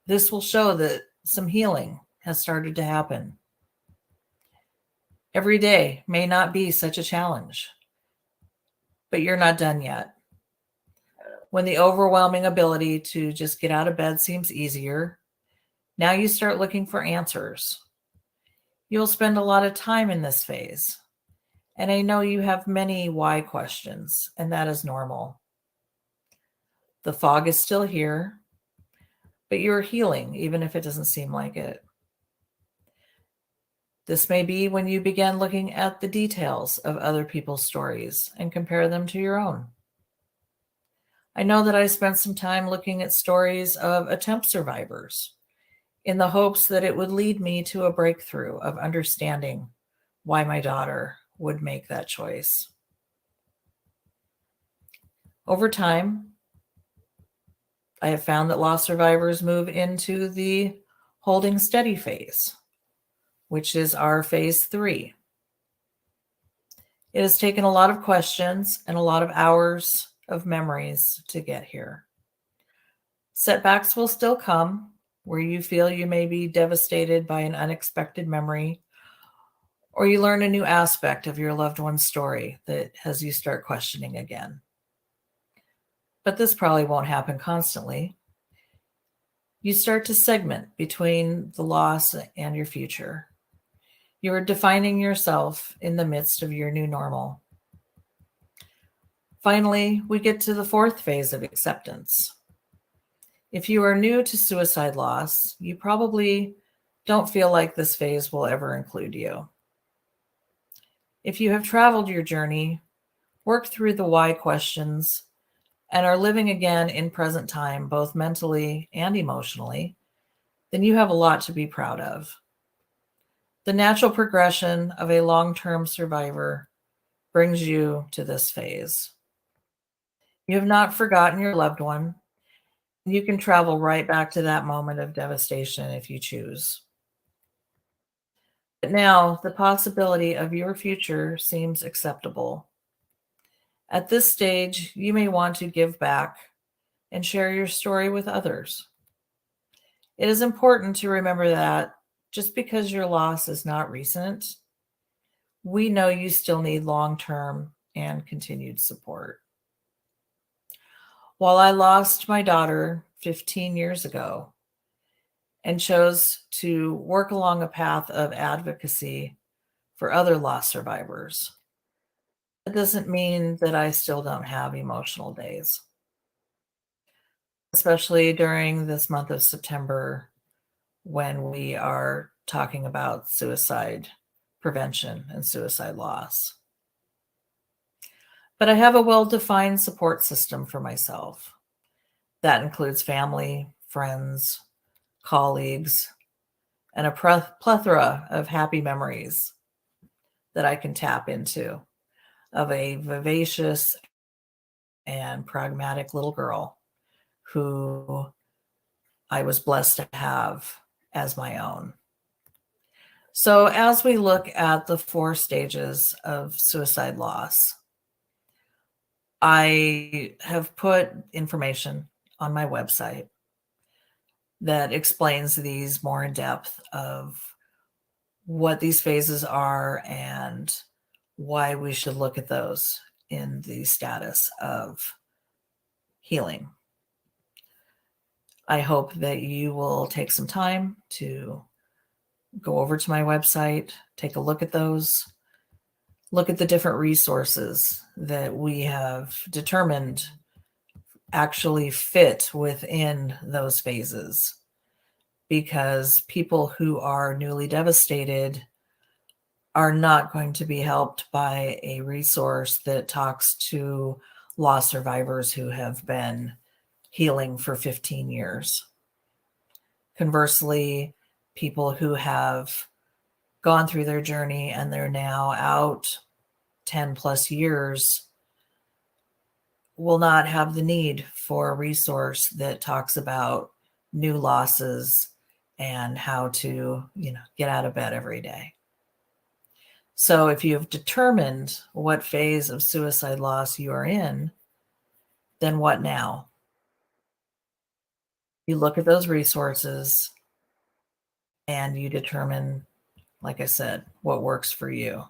This will show that some healing has started to happen. Every day may not be such a challenge, but you're not done yet. When the overwhelming ability to just get out of bed seems easier, now you start looking for answers. You'll spend a lot of time in this phase, and I know you have many why questions, and that is normal. The fog is still here, but you're healing, even if it doesn't seem like it. This may be when you begin looking at the details of other people's stories and compare them to your own. I know that I spent some time looking at stories of attempt survivors in the hopes that it would lead me to a breakthrough of understanding why my daughter would make that choice. Over time, I have found that loss survivors move into the holding steady phase, which is our phase 3. It has taken a lot of questions and a lot of hours of memories to get here. Setbacks will still come where you feel you may be devastated by an unexpected memory, or you learn a new aspect of your loved one's story that has you start questioning again. But this probably won't happen constantly. You start to segment between the loss and your future. You are defining yourself in the midst of your new normal. Finally, we get to the 4th phase of acceptance. If you are new to suicide loss, you probably don't feel like this phase will ever include you. If you have traveled your journey, worked through the why questions, and are living again in present time, both mentally and emotionally, then you have a lot to be proud of. The natural progression of a long-term survivor brings you to this phase. You have not forgotten your loved one. You can travel right back to that moment of devastation if you choose. But now the possibility of your future seems acceptable. At this stage, you may want to give back and share your story with others. It is important to remember that just because your loss is not recent, we know you still need long-term and continued support. While I lost my daughter 15 years ago and chose to work along a path of advocacy for other loss survivors, that doesn't mean that I still don't have emotional days, especially during this month of September when we are talking about suicide prevention and suicide loss. But I have a well-defined support system for myself. That includes family, friends, colleagues, and a plethora of happy memories that I can tap into of a vivacious and pragmatic little girl who I was blessed to have as my own. So as we look at the 4 stages of suicide loss, I have put information on my website that explains these more in depth of what these phases are and why we should look at those in the status of healing. I hope that you will take some time to go over to my website, take a look at those, look at the different resources that we have determined actually fit within those phases. Because people who are newly devastated are not going to be helped by a resource that talks to loss survivors who have been healing for 15 years. Conversely, people who have gone through their journey and they're now out 10 plus years will not have the need for a resource that talks about new losses and how to, get out of bed every day. So if you have determined what phase of suicide loss you are in, then what now? You look at those resources and you determine, like I said, what works for you.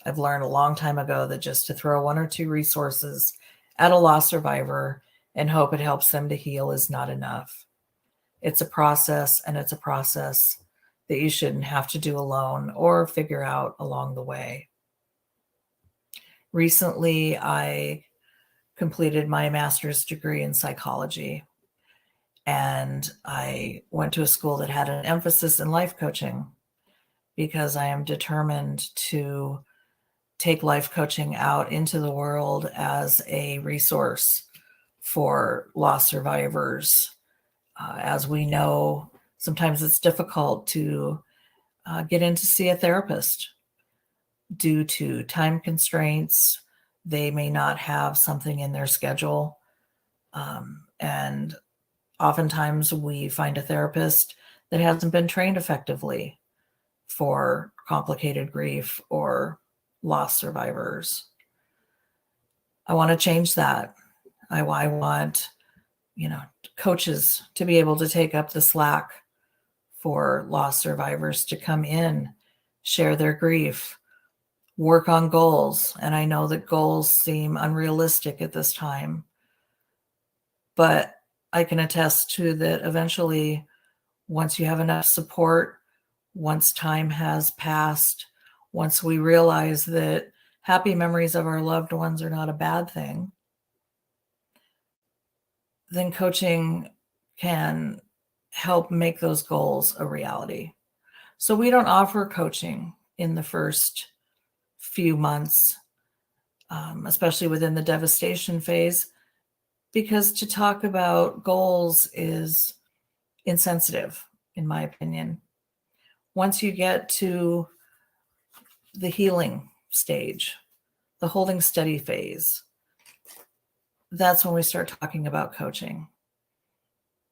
I've learned a long time ago that just to throw one or two resources at a loss survivor and hope it helps them to heal is not enough. It's a process, and it's a process that you shouldn't have to do alone or figure out along the way. Recently, I completed my master's degree in psychology, and I went to a school that had an emphasis in life coaching because I am determined to take life coaching out into the world as a resource for loss survivors. As we know, sometimes it's difficult to get in to see a therapist due to time constraints. They may not have something in their schedule. And oftentimes we find a therapist that hasn't been trained effectively for complicated grief or loss survivors. I want to change that. I want, coaches to be able to take up the slack for loss survivors to come in, share their grief, work on goals. And I know that goals seem unrealistic at this time, but I can attest to that eventually, once you have enough support, once time has passed, once we realize that happy memories of our loved ones are not a bad thing, then coaching can help make those goals a reality. So we don't offer coaching in the first few months, especially within the devastation phase, because to talk about goals is insensitive, in my opinion. Once you get to the healing stage, the holding steady phase, that's when we start talking about coaching,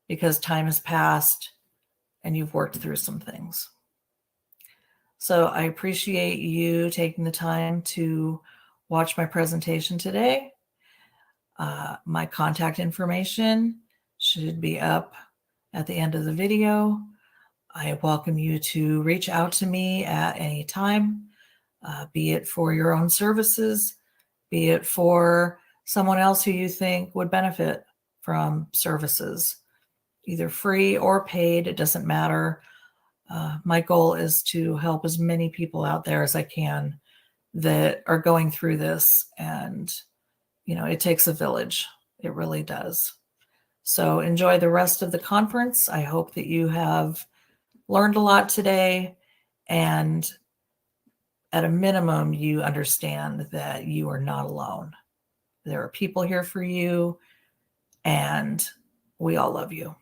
because time has passed and you've worked through some things. So I appreciate you taking the time to watch my presentation today. My contact information should be up at the end of the video. I welcome you to reach out to me at any time, be it for your own services, be it for someone else who you think would benefit from services, either free or paid, it doesn't matter. My goal is to help as many people out there as I can that are going through this. And, it takes a village. It really does. So enjoy the rest of the conference. I hope that you have learned a lot today. And at a minimum, you understand that you are not alone. There are people here for you, and we all love you.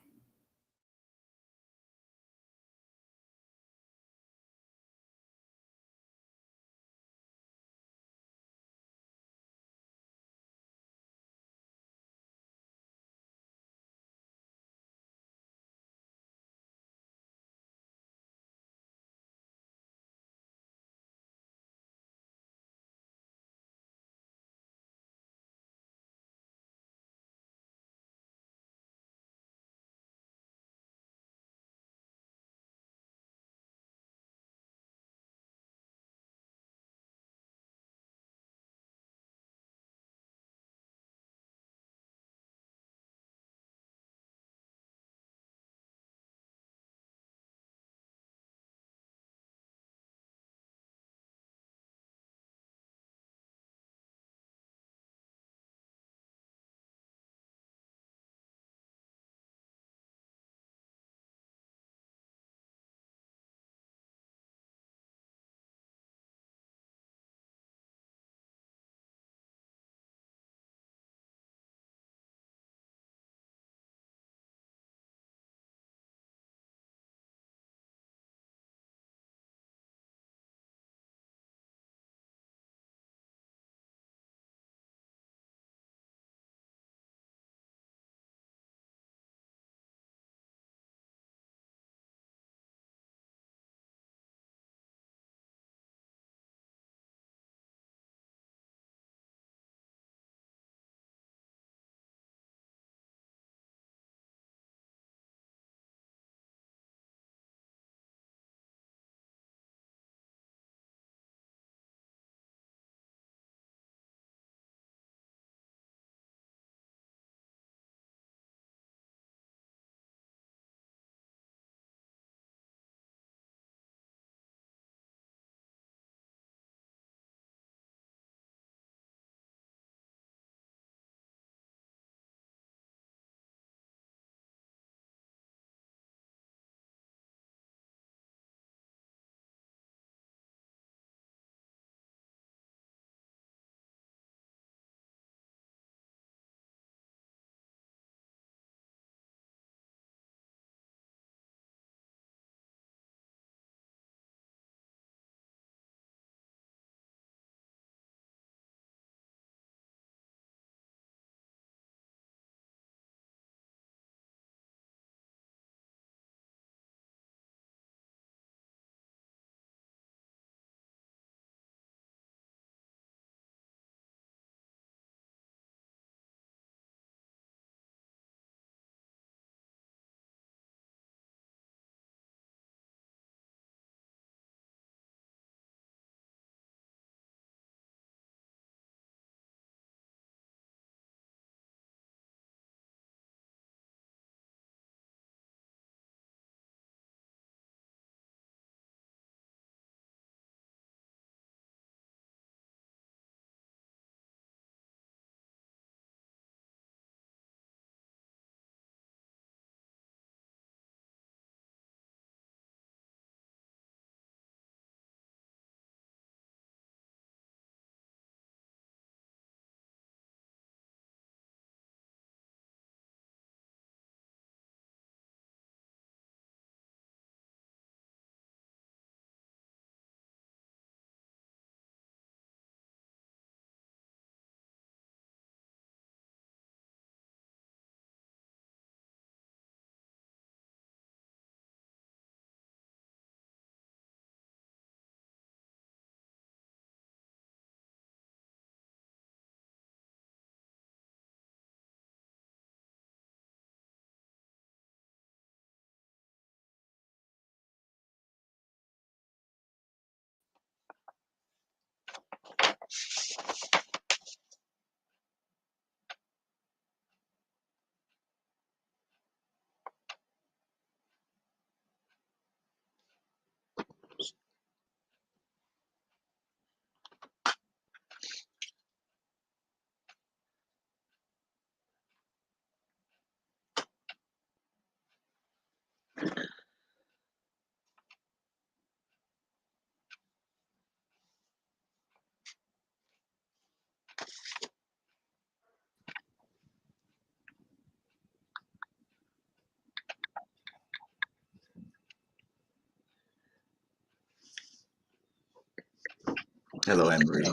Hello, Anne-Marie.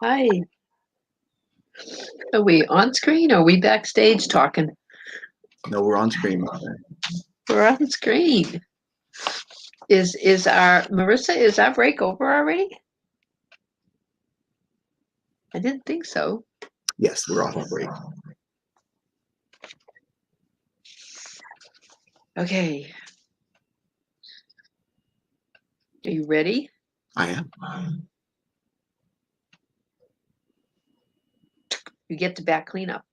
Hi. Are we on screen or are we backstage talking? No, we're on screen, my friend. We're on screen. Is our Marissa, is our break over already? I didn't think so. Yes, we're off break. Okay. Are you ready? I am. You get to back cleanup.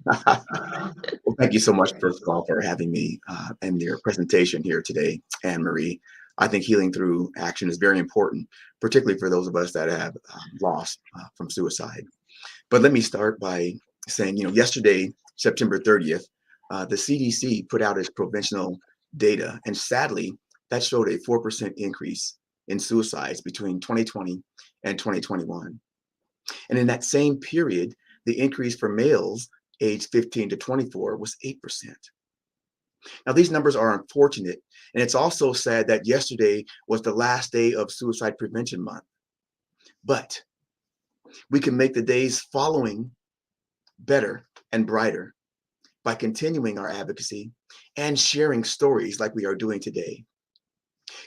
Well, thank you so much, first of all, for having me and your presentation here today, Anne-Marie. I think healing through action is very important, particularly for those of us that have lost from suicide. But let me start by saying, yesterday, September 30th, the CDC put out its provincial data, and sadly, that showed a 4% increase in suicides between 2020 and 2021. And in that same period, the increase for males aged 15 to 24 was 8%. Now, these numbers are unfortunate, and it's also sad that yesterday was the last day of Suicide Prevention Month. But we can make the days following better and brighter by continuing our advocacy and sharing stories like we are doing today.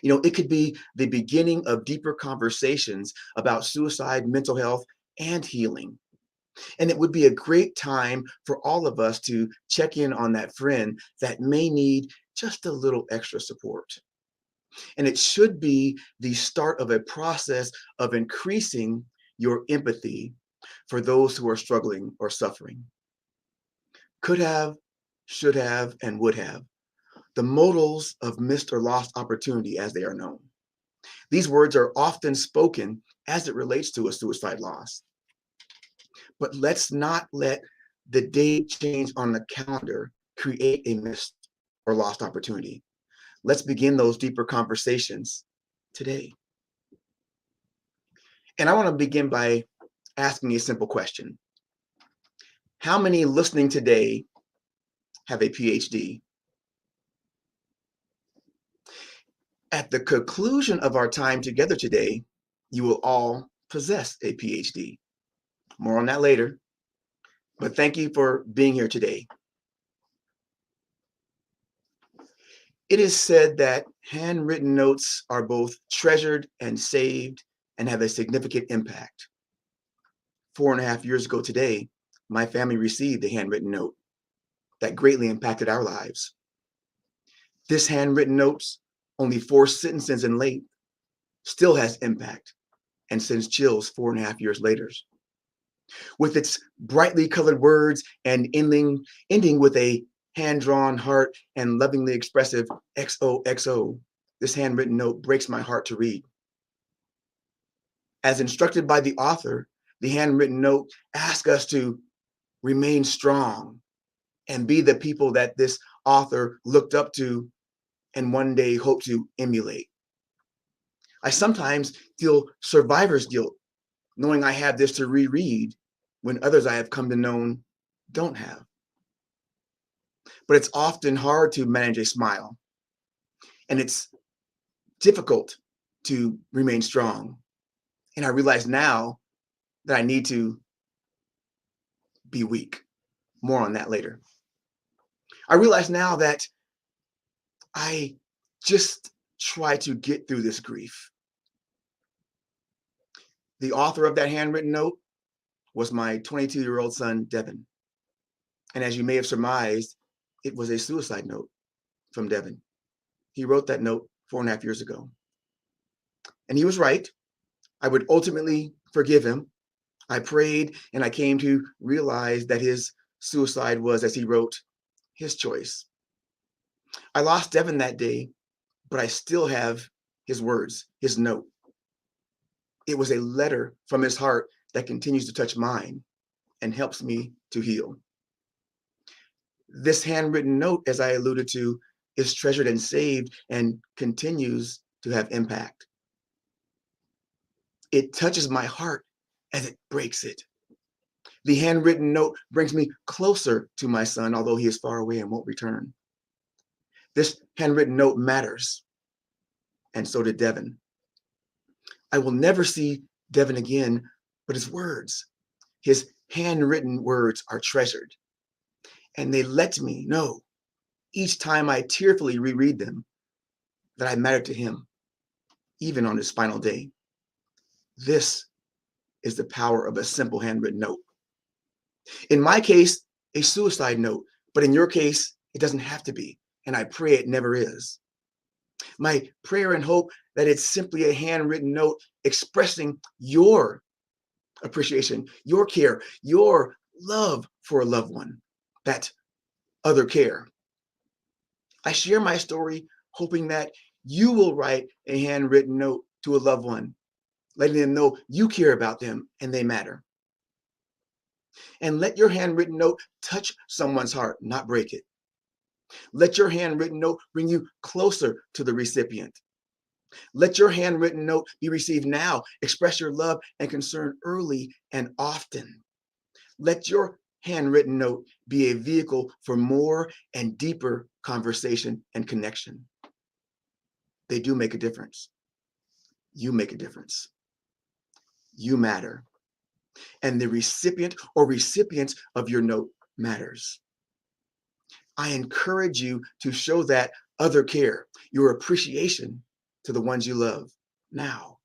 It could be the beginning of deeper conversations about suicide, mental health, and healing. And it would be a great time for all of us to check in on that friend that may need just a little extra support. And it should be the start of a process of increasing your empathy for those who are struggling or suffering. Could have, should have, and would have. The modals of missed or lost opportunity, as they are known. These words are often spoken as it relates to a suicide loss. But let's not let the date change on the calendar create a missed or lost opportunity. Let's begin those deeper conversations today. And I want to begin by asking a simple question. How many listening today have a PhD? At the conclusion of our time together today, you will all possess a PhD. More on that later. But thank you for being here today. It is said that handwritten notes are both treasured and saved and have a significant impact. 4.5 years ago today, my family received a handwritten note that greatly impacted our lives. This handwritten note, only 4 sentences in length, still has impact and sends chills 4.5 years later. With its brightly colored words and ending with a hand-drawn heart and lovingly expressive XOXO, this handwritten note breaks my heart to read. As instructed by the author, the handwritten note asks us to remain strong and be the people that this author looked up to and one day hope to emulate. I sometimes feel survivor's guilt, knowing I have this to reread when others I have come to know don't have. But it's often hard to manage a smile, and it's difficult to remain strong. And I realize now that I need to be weak. More on that later. I realize now that I just try to get through this grief. The author of that handwritten note was my 22-year-old son, Devin. And as you may have surmised, it was a suicide note from Devin. He wrote that note 4.5 years ago. And he was right. I would ultimately forgive him. I prayed and I came to realize that his suicide was, as he wrote, his choice. I lost Devin that day, but I still have his words, his note. It was a letter from his heart that continues to touch mine and helps me to heal. This handwritten note, as I alluded to, is treasured and saved and continues to have impact. It touches my heart as it breaks it. The handwritten note brings me closer to my son, although he is far away and won't return. This handwritten note matters, and so did Devin. I will never see Devin again, but his words, his handwritten words are treasured. And they let me know each time I tearfully reread them that I mattered to him, even on his final day. This is the power of a simple handwritten note. In my case, a suicide note, but in your case, it doesn't have to be, and I pray it never is. My prayer and hope that it's simply a handwritten note expressing your appreciation, your care, your love for a loved one, that other care. I share my story hoping that you will write a handwritten note to a loved one, letting them know you care about them and they matter. And let your handwritten note touch someone's heart, not break it. Let your handwritten note bring you closer to the recipient. Let your handwritten note be received now. Express your love and concern early and often. Let your handwritten note be a vehicle for more and deeper conversation and connection. They do make a difference. You make a difference. You matter. And the recipient or recipients of your note matters. I encourage you to show that other care, your appreciation to the ones you love now.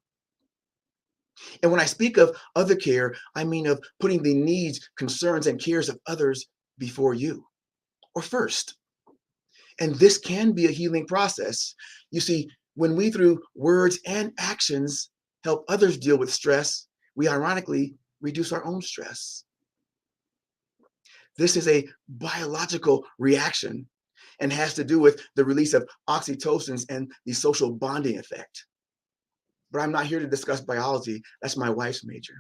And when I speak of other care, I mean of putting the needs, concerns, and cares of others before you or first. And this can be a healing process. You see, when we, through words and actions, help others deal with stress, we ironically reduce our own stress. This is a biological reaction and has to do with the release of oxytocins and the social bonding effect. But I'm not here to discuss biology. That's my wife's major.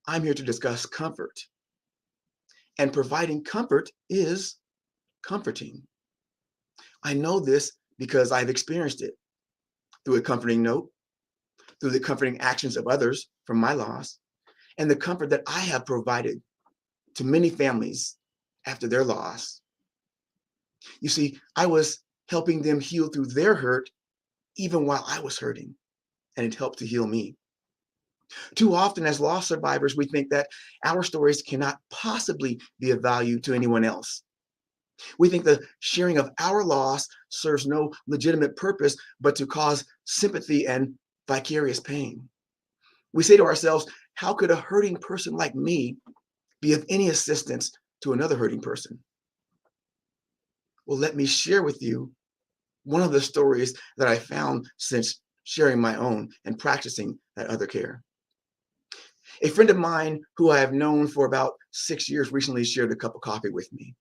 I'm here to discuss comfort. And providing comfort is comforting. I know this because I've experienced it through a comforting note, through the comforting actions of others from my loss, and the comfort that I have provided to many families after their loss. You see, I was helping them heal through their hurt even while I was hurting, and it helped to heal me. Too often as loss survivors, we think that our stories cannot possibly be of value to anyone else. We think the sharing of our loss serves no legitimate purpose but to cause sympathy and vicarious pain. We say to ourselves, how could a hurting person like me be of any assistance to another hurting person? Well, let me share with you one of the stories that I found since sharing my own and practicing that other care. A friend of mine who I have known for about 6 years recently shared a cup of coffee with me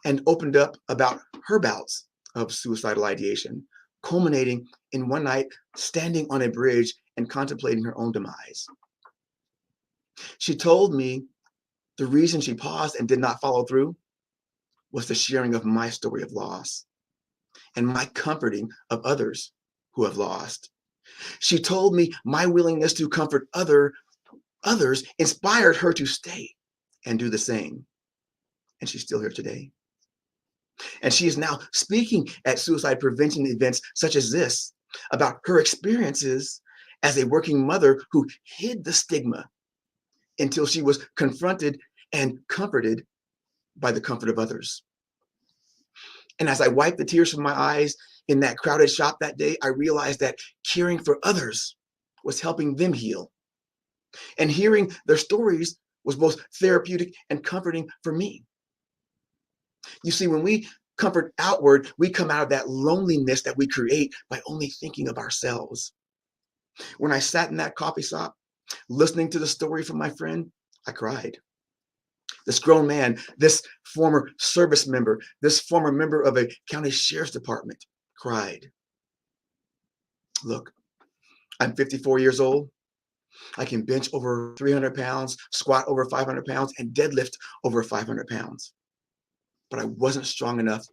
and opened up about her bouts of suicidal ideation, culminating in one night standing on a bridge and contemplating her own demise. She told me the reason she paused and did not follow through was the sharing of my story of loss and my comforting of others who have lost. She told me my willingness to comfort others inspired her to stay and do the same. And she's still here today. And she is now speaking at suicide prevention events such as this about her experiences as a working mother who hid the stigma until she was confronted and comforted by the comfort of others. And as I wiped the tears from my eyes in that crowded shop that day, I realized that caring for others was helping them heal. And hearing their stories was both therapeutic and comforting for me. You see, when we comfort outward, we come out of that loneliness that we create by only thinking of ourselves. When I sat in that coffee shop, listening to the story from my friend, I cried. This grown man, this former service member, this former member of a county sheriff's department cried. Look, I'm 54 years old. I can bench over 300 pounds, squat over 500 pounds, and deadlift over 500 pounds. But I wasn't strong enough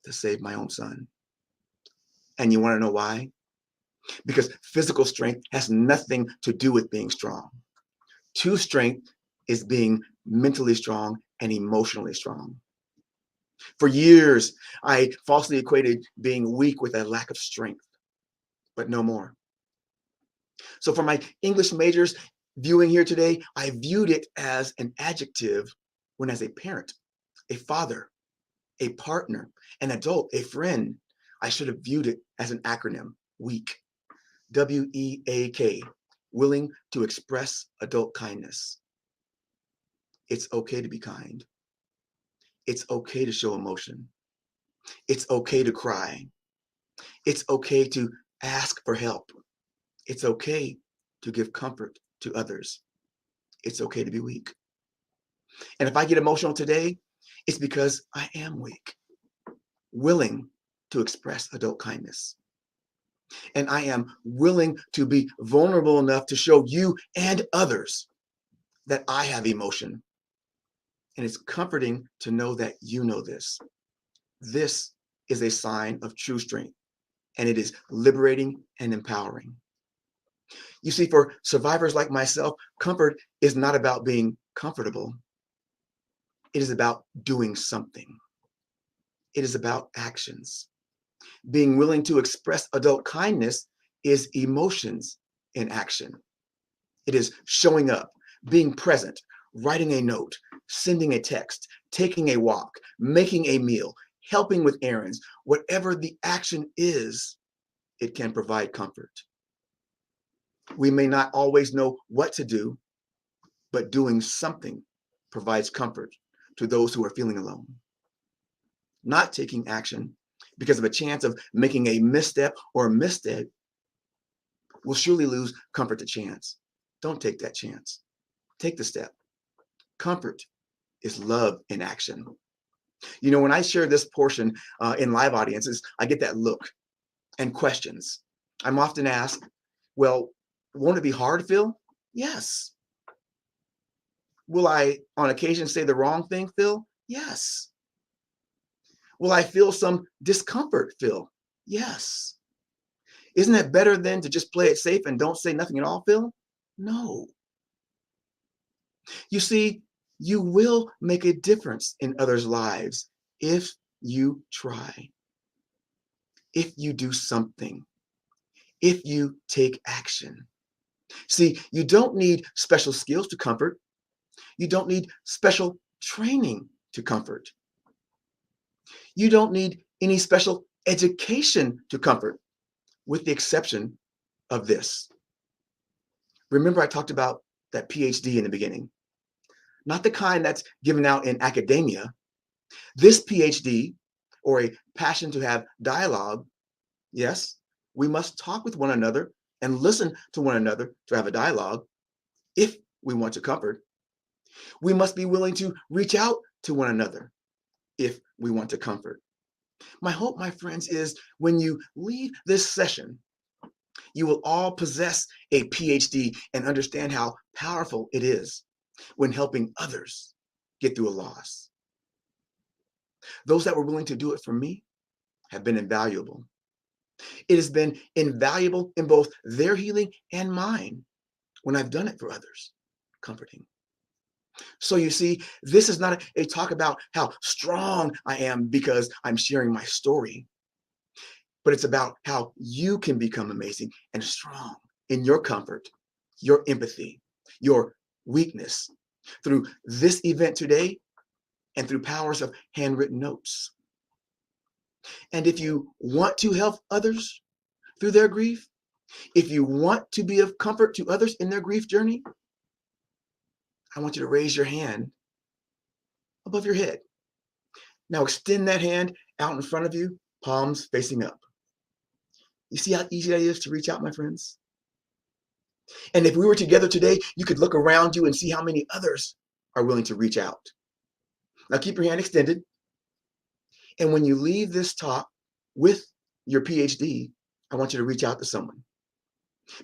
to save my own son. And you want to know why? Because physical strength has nothing to do with being strong. True strength is being mentally strong and emotionally strong. For years, I falsely equated being weak with a lack of strength, but no more. So for my English majors viewing here today, I viewed it as an adjective when as a parent, a father, a partner, an adult, a friend, I should have viewed it as an acronym, WEAK, WEAK, willing to express adult kindness. It's okay to be kind. It's okay to show emotion. It's okay to cry. It's okay to ask for help. It's okay to give comfort to others. It's okay to be weak. And if I get emotional today, it's because I am weak, willing to express adult kindness. And I am willing to be vulnerable enough to show you and others that I have emotion. And it's comforting to know that you know this. This is a sign of true strength, and it is liberating and empowering. You see, for survivors like myself, comfort is not about being comfortable. It is about doing something. It is about actions. Being willing to express adult kindness is emotions in action. It is showing up, being present, writing a note, sending a text, taking a walk, making a meal, helping with errands. Whatever the action is, it can provide comfort. We may not always know what to do, but doing something provides comfort to those who are feeling alone. Not taking action because of a chance of making a misstep or a misstep will surely lose comfort to chance. Don't take that chance. Take the step. Comfort is love in action. You know, when I share this portion in live audiences, I get that look and questions. I'm often asked, well, won't it be hard, Phil? Yes. Will I on occasion say the wrong thing, Phil? Yes. Will I feel some discomfort, Phil? Yes. Isn't it better than to just play it safe and don't say nothing at all, Phil? No. You see, you will make a difference in others' lives if you try, if you do something, if you take action. See, you don't need special skills to comfort. You don't need special training to comfort. You don't need any special education to comfort, with the exception of this. Remember, I talked about that PhD in the beginning, not the kind that's given out in academia. This PhD, or a passion to have dialogue, yes, we must talk with one another and listen to one another to have a dialogue if we want to comfort. We must be willing to reach out to one another if we want to comfort. My hope, my friends, is when you leave this session, you will all possess a PhD and understand how powerful it is when helping others get through a loss. Those that were willing to do it for me have been invaluable. It has been invaluable in both their healing and mine when I've done it for others, comforting. So you see, this is not a talk about how strong I am because I'm sharing my story, but it's about how you can become amazing and strong in your comfort, your empathy, your weakness through this event today and through powers of handwritten notes. And if you want to help others through their grief, if you want to be of comfort to others in their grief journey, I want you to raise your hand above your head. Now extend that hand out in front of you, palms facing up. You see how easy that is to reach out, my friends? And if we were together today, you could look around you and see how many others are willing to reach out. Now keep your hand extended. And when you leave this talk with your PhD, I want you to reach out to someone,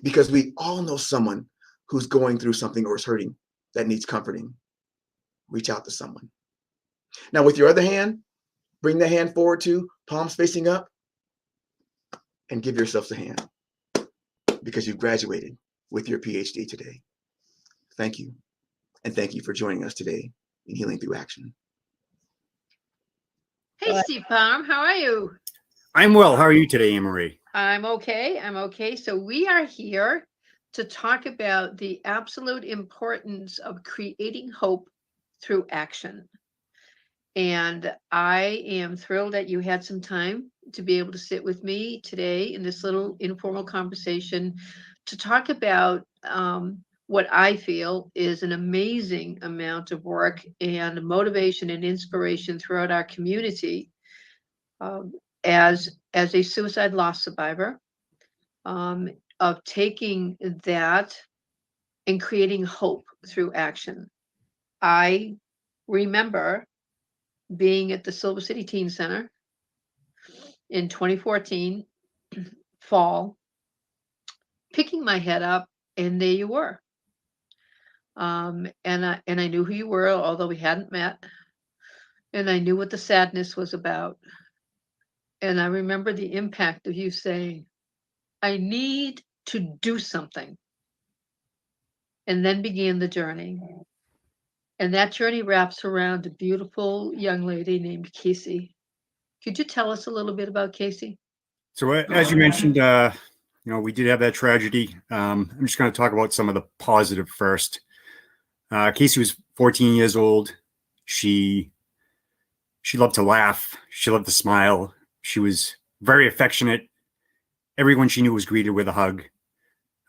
because we all know someone who's going through something or is hurting that needs comforting. Reach out to someone. Now with your other hand, bring the hand forward too, palms facing up, and give yourselves a hand, because you graduated with your PhD today. Thank you. And thank you for joining us today in Healing Through Action. Hey, Steve Palm, how are you? I'm well. How are you today, Anne Marie? I'm okay. I'm okay. So we are here to talk about the absolute importance of creating hope through action. And I am thrilled that you had some time to be able to sit with me today in this little informal conversation to talk about what I feel is an amazing amount of work and motivation and inspiration throughout our community um, as a suicide loss survivor, of taking that and creating hope through action. I remember being at the Silver City Teen Center in 2014 fall, picking my head up, and there you were. And I knew who you were, although we hadn't met, and I knew what the sadness was about. And I remember the impact of you saying, "I need to do something," and then began the journey. And that journey wraps around a beautiful young lady named Casey. Could you tell us a little bit about Casey? So as you mentioned, we did have that tragedy. I'm just going to talk about some of the positive first. Casey was 14 years old. She loved to laugh. She loved to smile. She was very affectionate. Everyone she knew was greeted with a hug.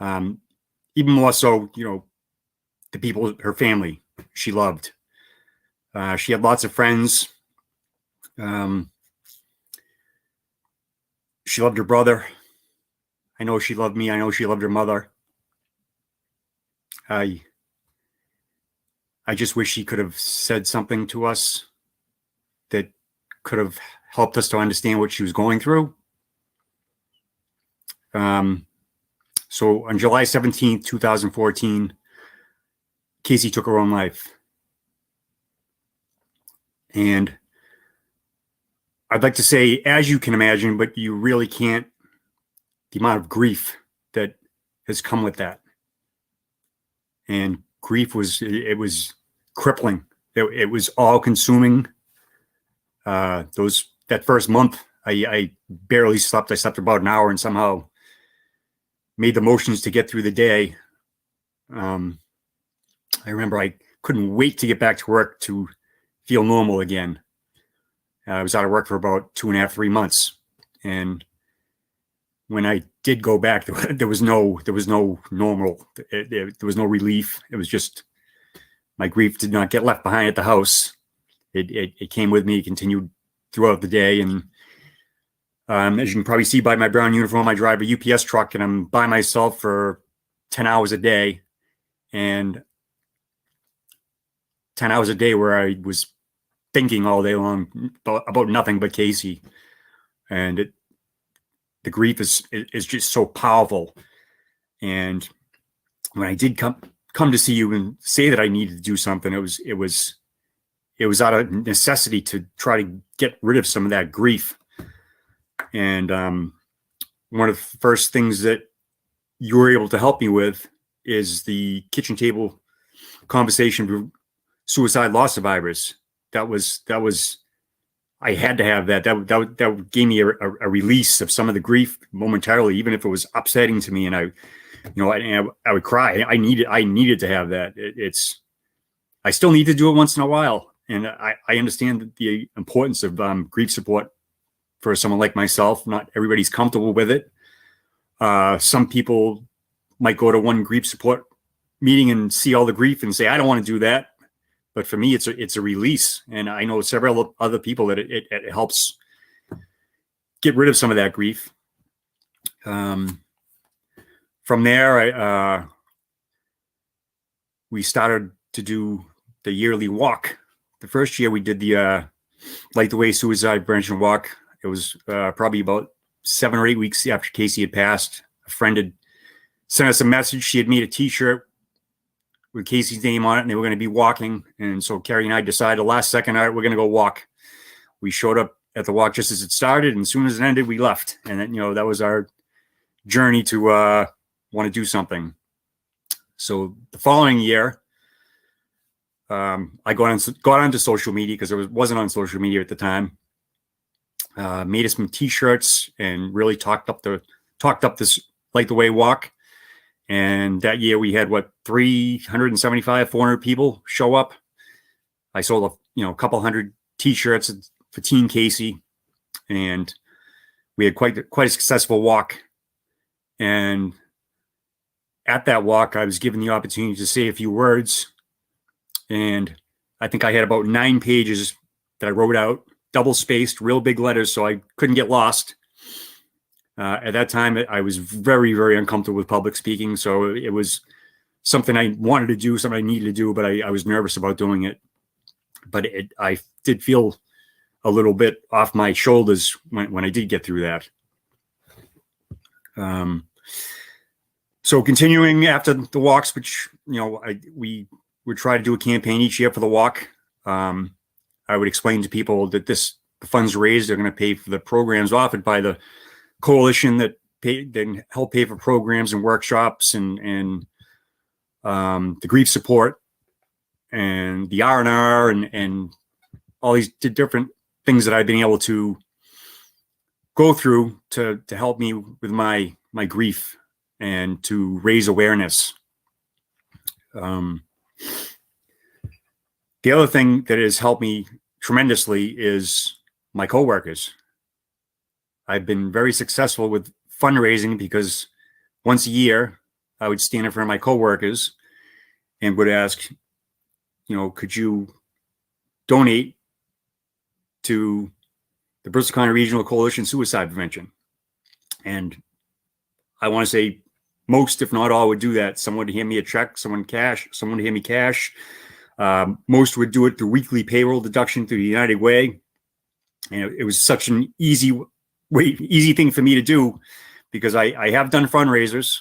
Even more so, the people, her family, she loved. She had lots of friends. She loved her brother. I know she loved me. I know she loved her mother. I just wish she could have said something to us that could have helped us to understand what she was going through. So on July 17th, 2014, Casey took her own life. And I'd like to say, as you can imagine, but you really can't, the amount of grief that has come with that. And grief was crippling. It was all consuming. That first month, I barely slept. I slept about an hour and somehow made the motions to get through the day. I remember I couldn't wait to get back to work to feel normal again. I was out of work for about 2.5, 3 months. And when I did go back, there was no normal. There was no relief. It was just, my grief did not get left behind at the house. It came with me. It continued throughout the day. And as you can probably see by my brown uniform, I drive a UPS truck and I'm by myself for 10 hours a day. And 10 hours a day where I was thinking all day long about nothing but Casey. And the grief is just so powerful. And when I did come to see you and say that I needed to do something, it was out of necessity to try to get rid of some of that grief. And one of the first things that you were able to help me with is the kitchen table conversation with suicide loss survivors. That was I had to have that. That gave me a release of some of the grief momentarily, even if it was upsetting to me, and I would cry. I needed to have that. I still need to do it once in a while, and I understand the importance of grief support for someone like myself. Not everybody's comfortable with it. Some people might go to one grief support meeting and see all the grief and say, I don't want to do that. But for me, it's a release. And I know several other people that it helps get rid of some of that grief. From there, we started to do the yearly walk. The first year we did the Light the Way Suicide Prevention Walk. It was probably about 7 or 8 weeks after Casey had passed. A friend had sent us a message. She had made a T-shirt with Casey's name on it, and they were going to be walking. And so Carrie and I decided last second, all right, we're going to go walk. We showed up at the walk just as it started, and as soon as it ended, we left. And then, that was our journey to want to do something. So the following year, I got onto social media because I wasn't on social media at the time. Made us some T-shirts and really talked up this Light the Way walk. And that year we had 375, 400 people show up. I sold a couple hundred T-shirts for Team Casey, and we had quite a successful walk. And at that walk, I was given the opportunity to say a few words, and I think I had about 9 pages that I wrote out, double spaced, real big letters, so I couldn't get lost. At that time, I was very, very uncomfortable with public speaking, so it was something I wanted to do, something I needed to do, but I was nervous about doing it. But I did feel a little bit off my shoulders when I did get through that. So continuing after the walks, which we would try to do a campaign each year for the walk. I would explain to people that the funds raised are going to pay for the programs offered by the coalition that help pay for programs and workshops and the grief support and the R&R and all these different things that I've been able to go through to help me with my grief and to raise awareness. The other thing that has helped me tremendously is my coworkers. I've been very successful with fundraising because once a year I would stand in front of my coworkers and would ask, could you donate to the Bristol County Regional Coalition Suicide Prevention? And I want to say most, if not all, would do that. Someone would hand me a check, someone would hand me cash. Most would do it through weekly payroll deduction through the United Way. And it was such an easy thing for me to do because I have done fundraisers,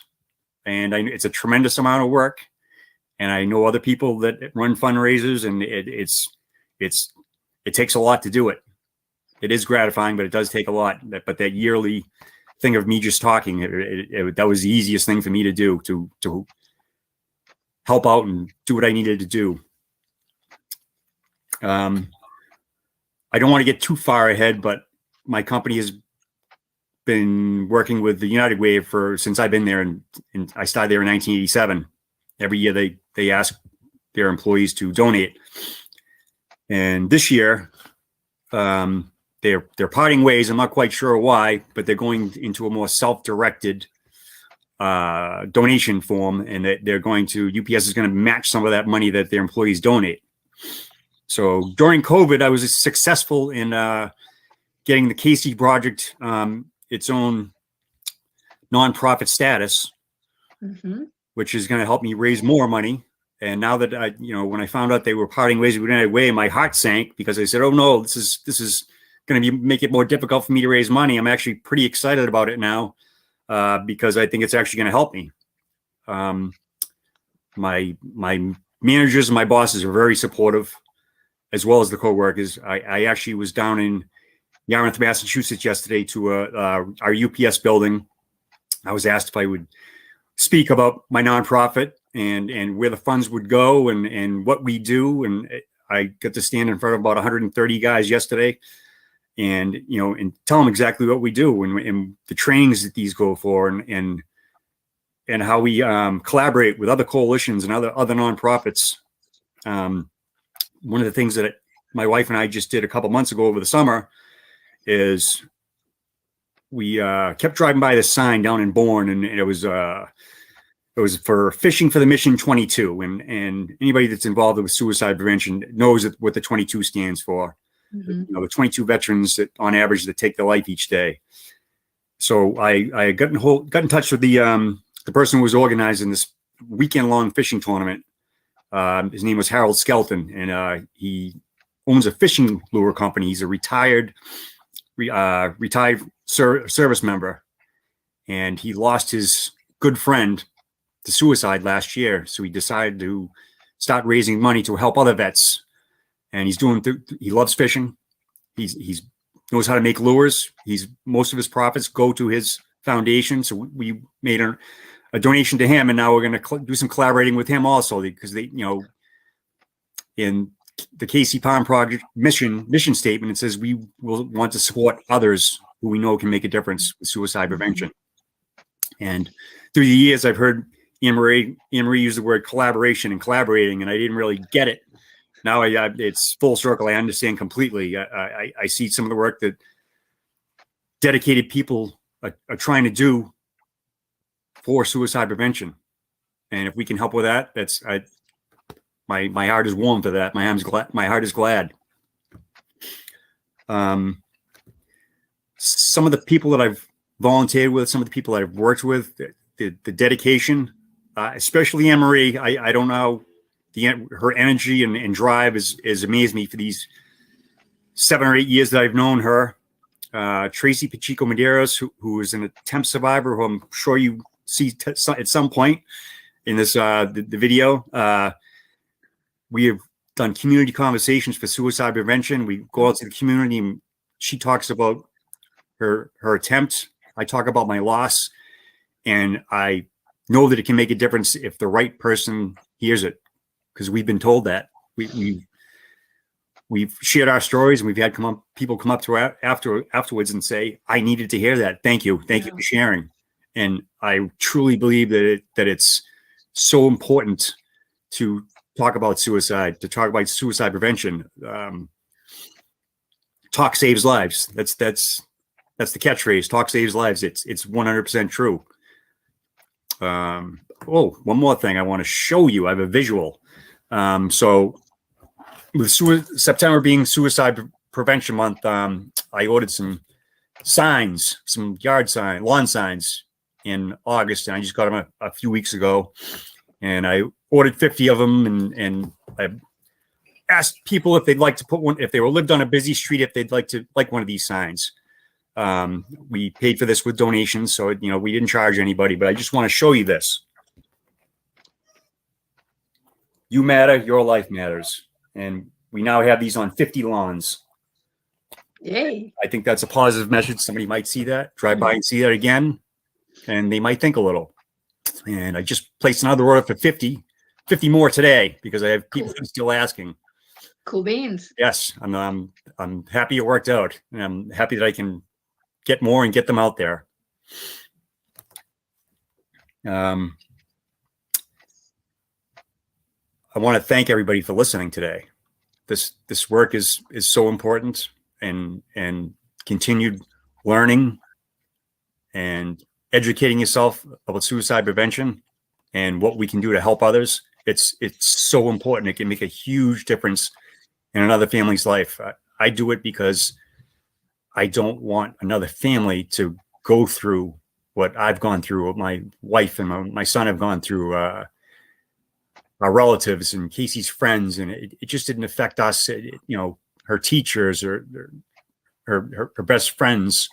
and it's a tremendous amount of work. And I know other people that run fundraisers, and it takes a lot to do it. It is gratifying, but it does take a lot. But that yearly thing of me just talking, that was the easiest thing for me to do, to help out and do what I needed to do. I don't want to get too far ahead, but my company has been working with the United Way since I've been there, and I started there in 1987. Every year they ask their employees to donate, and this year they're parting ways. I'm not quite sure why, but they're going into a more self-directed donation form, and that UPS is going to match some of that money that their employees donate. So during COVID, I was successful in getting the Casey Project its own nonprofit status, which is going to help me raise more money. And now that when I found out they were parting ways with United Way, my heart sank because I said, "Oh no, this is going to make it more difficult for me to raise money." I'm actually pretty excited about it now because I think it's actually going to help me. My managers and my bosses are very supportive, as well as the coworkers. I actually was down in Yarmouth, Massachusetts yesterday to our UPS building. I was asked if I would speak about my nonprofit and where the funds would go and what we do. And I got to stand in front of about 130 guys yesterday and tell them exactly what we do and the trainings that these go for and how we collaborate with other coalitions and other nonprofits. One of the things that my wife and I just did a couple months ago over the summer is we kept driving by this sign down in Bourne, and it was for Fishing for the Mission 22, and anybody that's involved with suicide prevention knows what the 22 stands for. The 22 veterans that, on average, that take their life each day. So I got in touch with the person who was organizing this weekend-long fishing tournament. His name was Harold Skelton, and he owns a fishing lure company. He's a retired service member, and he lost his good friend to suicide last year. So he decided to start raising money to help other vets. And he loves fishing. He's knows how to make lures. Most of his profits go to his foundation. So we made a donation to him, and now we're going to do some collaborating with him also, because in the Casey Pond Project mission statement, it says we will want to support others who we know can make a difference with suicide prevention. And through the years, I've heard Anne Marie used the word collaboration and collaborating, and I didn't really get it. Now it's full circle. I understand completely. I see some of the work that dedicated people are trying to do for suicide prevention, and if we can help with that, my heart is warm for that. My heart is glad. Some of the people that I've volunteered with, some of the people that I've worked with, the dedication, especially Anne Marie. I don't know, her energy and drive has amazed me for these 7 or 8 years that I've known her. Tracy Pacheco Medeiros, who is an attempt survivor, who I'm sure you see at some point in this the video. We have done community conversations for suicide prevention. We go out to the community and she talks about her attempt. I talk about my loss, and I know that it can make a difference if the right person hears it, because we've been told that. We've shared our stories, and we've had people come up to afterwards and say, "I needed to hear that. Thank you for sharing." And I truly believe that it's so important to talk about suicide, to talk about suicide prevention. Talk saves lives. That's the catchphrase. Talk saves lives. It's 100% true. One more thing I want to show you. I have a visual. So with September being Suicide Prevention Month, I ordered some signs, some lawn signs in August, and I just got them a few weeks ago. And I ordered 50 of them, and I asked people if they'd like to put one, if they were lived on a busy street, if they'd like one of these signs. We paid for this with donations, so we didn't charge anybody, but I just want to show you this. You matter, your life matters. And we now have these on 50 lawns. Yay. I think that's a positive message. Somebody might see that, drive by and see that again, and they might think a little. And I just placed another order for 50 more today, because I have people still asking. Cool beans. Yes, I'm happy it worked out, and I'm happy that I can get more and get them out there. I want to thank everybody for listening today. This work is so important, and continued learning and educating yourself about suicide prevention and what we can do to help others. It's so important. It can make a huge difference in another family's life. I do it because I don't want another family to go through what I've gone through, what my wife and my son have gone through, our relatives and Casey's friends. And it just didn't affect us, her teachers or her best friends.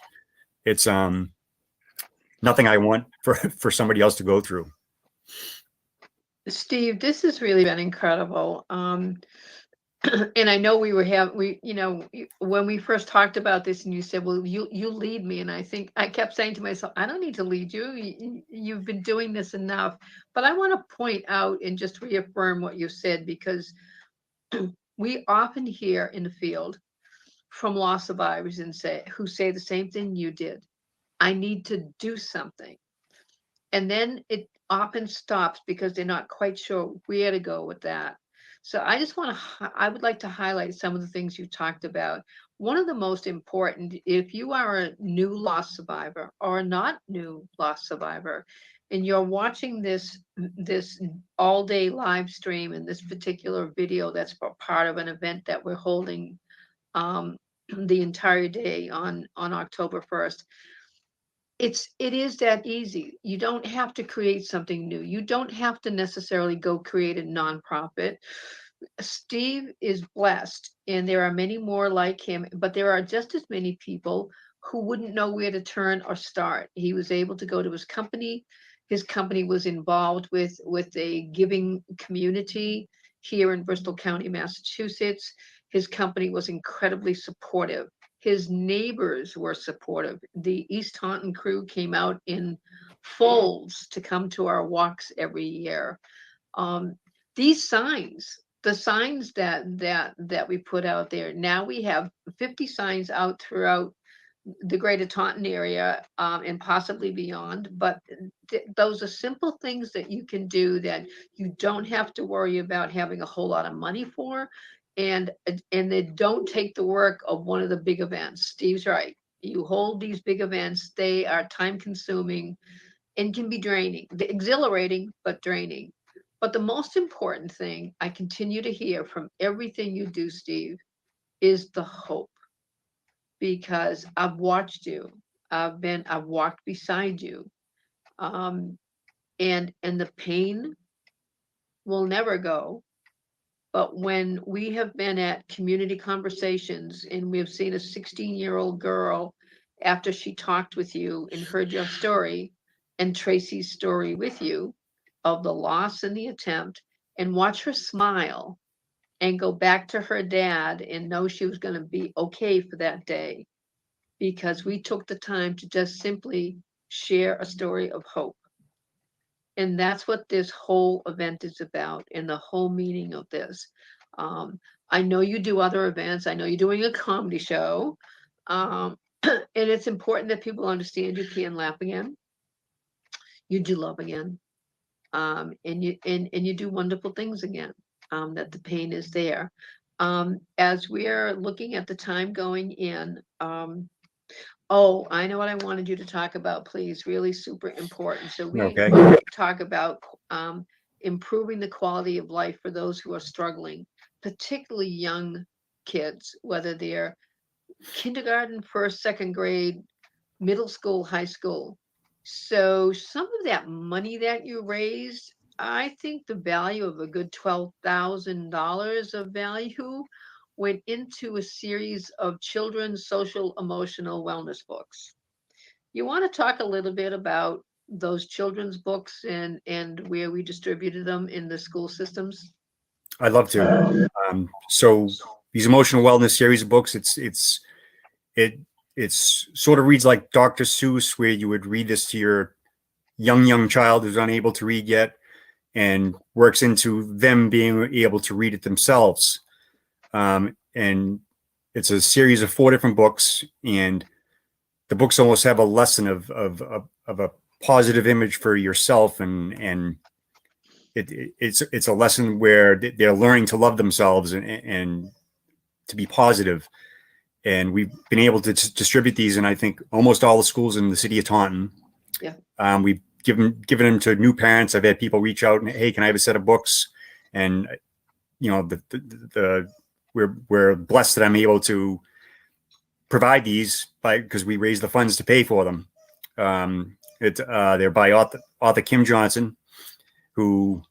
It's nothing I want for somebody else to go through. Steve, this has really been incredible. And I know when we first talked about this and you said, well, you lead me. And I kept saying to myself, I don't need to lead you. You've been doing this enough. But I want to point out and just reaffirm what you said, because we often hear in the field from loss survivors who say the same thing you did. I need to do something. And then it often stops because they're not quite sure where to go with that. So I would like to highlight some of the things you talked about. One of the most important, if you are a new loss survivor or not new loss survivor, and you're watching this all day live stream and this particular video that's part of an event that we're holding the entire day on October 1st. It is that easy. You don't have to create something new. You don't have to necessarily go create a nonprofit. Steve is blessed, and there are many more like him, but there are just as many people who wouldn't know where to turn or start. He was able to go to his company. His company was involved with a giving community here in Bristol County, Massachusetts. His company was incredibly supportive. His neighbors were supportive. The East Taunton crew came out in folds to come to our walks every year. These signs, the signs that we put out there, now we have 50 signs out throughout the greater Taunton area, and possibly beyond. But those are simple things that you can do that you don't have to worry about having a whole lot of money for. And they don't take the work of one of the big events. Steve's right. You hold these big events, they are time consuming and can be draining, exhilarating, but draining. But the most important thing I continue to hear from everything you do, Steve, is the hope. Because I've watched you, I've walked beside you, and the pain will never go. But when we have been at community conversations and we have seen a 16-year-old girl after she talked with you and heard your story and Tracy's story with you of the loss and the attempt, and watch her smile and go back to her dad and know she was going to be okay for that day, because we took the time to just simply share a story of hope. And that's what this whole event is about, and the whole meaning of this. I know you do other events. I know you're doing a comedy show. And it's important that people understand you can laugh again. You do love again. And you do wonderful things again. That the pain is there. As we're looking at the time going in, oh, I know what I wanted you to talk about, please. Really super important. So we Okay. talk about improving the quality of life for those who are struggling, particularly young kids, whether they're kindergarten, first, second grade, middle school, high school. So some of that money that you raised, I think the value of a good $12,000 of value went into a series of children's social emotional wellness books. You want to talk a little bit about those children's books and where we distributed them in the school systems? I'd love to. So these emotional wellness series of books, it's sort of reads like Dr. Seuss, where you would read this to your young child who's unable to read yet, and works into them being able to read it themselves. And it's a series of 4 different books, and the books almost have a lesson of a positive image for yourself, and it's a lesson where they're learning to love themselves and to be positive. And we've been able to distribute these in, I think, almost all the schools in the city of Taunton. Yeah. We've given them to new parents. I've had people reach out and, hey, can I have a set of books? And you know, we're blessed that I'm able to provide these because we raise the funds to pay for them. They're by author Kim Johnson, who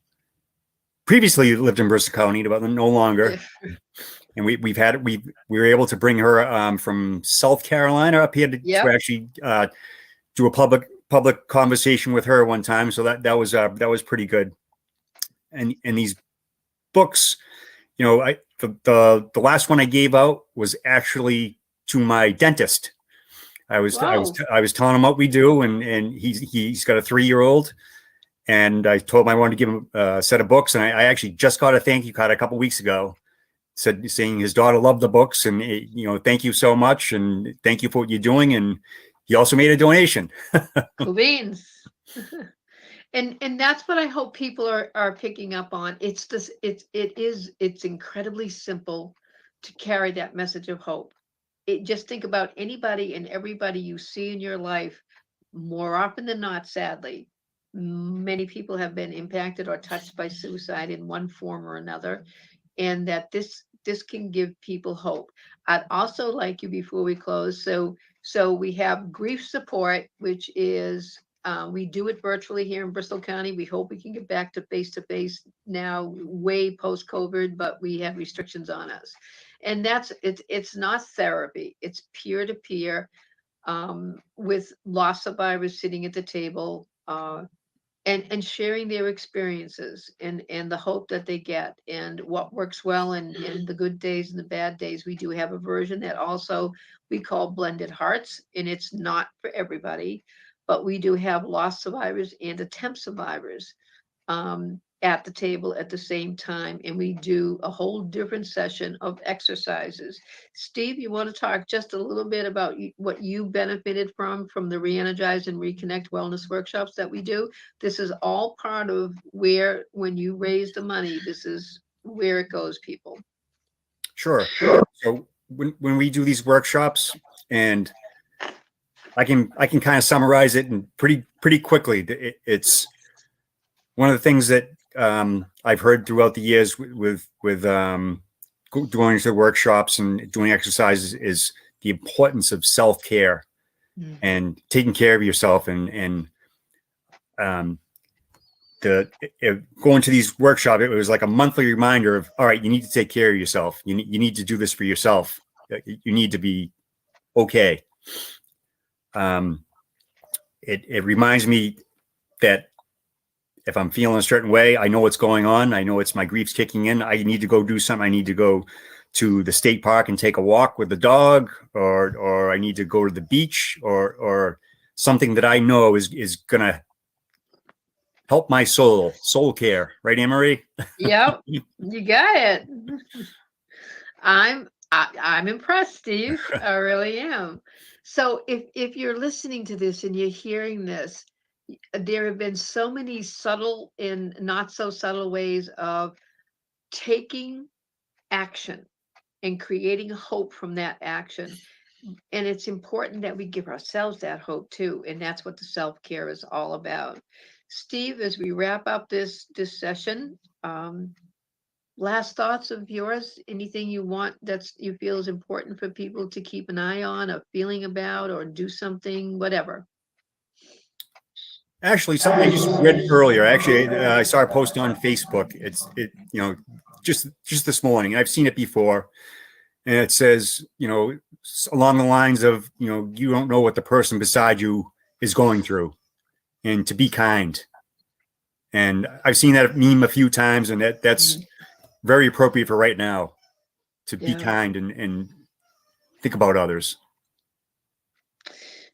previously lived in Bristol County, but no longer. Yeah. And we were able to bring her from South Carolina up here to actually do a public conversation with her one time. So that was pretty good. And these books, you know, the last one I gave out was actually to my dentist. I was telling him what we do, and he's got a 3-year-old, and I told him I wanted to give him a set of books, and I actually just got a thank you card a couple weeks ago, saying his daughter loved the books, and you know, thank you so much, and thank you for what you're doing, and he also made a donation. Cool beans. And that's what I hope people are picking up on. It's incredibly simple to carry that message of hope. Just think about anybody and everybody you see in your life. More often than not, sadly, many people have been impacted or touched by suicide in one form or another, and that this can give people hope. I'd also like you, before we close, so we have grief support, which is we do it virtually here in Bristol County. We hope we can get back to face-to-face now, way post-COVID, but we have restrictions on us. And it's not therapy, it's peer-to-peer, with loss survivors sitting at the table, and sharing their experiences and the hope that they get and what works well in the good days and the bad days. We do have a version that also we call Blended Hearts, and it's not for everybody, but we do have loss survivors and attempt survivors at the table at the same time, and we do a whole different session of exercises. Steve, you want to talk just a little bit about what you benefited from the Re-Energize and Reconnect Wellness workshops that we do? This is all part of where, when you raise the money, this is where it goes, people. Sure. So when we do these workshops, and I can kind of summarize it and pretty quickly. It's one of the things that I've heard throughout the years with going to workshops and doing exercises is the importance of self-care and taking care of yourself, and going to these workshops, it was like a monthly reminder of, all right, you need to take care of yourself. You need to do this for yourself. You need to be okay. It reminds me that if I'm feeling a certain way, I know what's going on. I know it's my grief's kicking in. I need to go do something. I need to go to the state park and take a walk with the dog, or I need to go to the beach, or something that I know is gonna help my soul care. Right, Anne-Marie? Yep, you got it. I'm impressed, Steve. I really am. So if you're listening to this and you're hearing this, there have been so many subtle and not so subtle ways of taking action and creating hope from that action. And it's important that we give ourselves that hope too. And that's what the self-care is all about. Steve, as we wrap up this session, last thoughts of yours, anything you want you feel is important for people to keep an eye on, or feeling about, or do something, whatever. Actually, something I just read earlier. Actually, I saw a post on Facebook. Just this morning. I've seen it before, and it says, along the lines of, you don't know what the person beside you is going through, and to be kind. And I've seen that meme a few times, and that's very appropriate for right now, to be kind and think about others.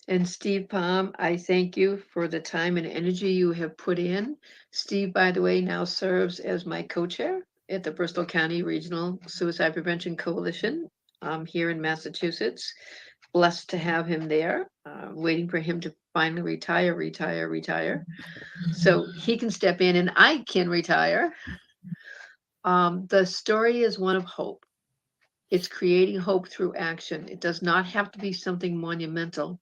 And Steve Palm, I thank you for the time and energy you have put in. Steve, by the way, now serves as my co-chair at the Bristol County Regional Suicide Prevention Coalition here in Massachusetts. Blessed to have him there, waiting for him to finally retire, so he can step in and I can retire. The story is one of hope. It's creating hope through action. It does not have to be something monumental.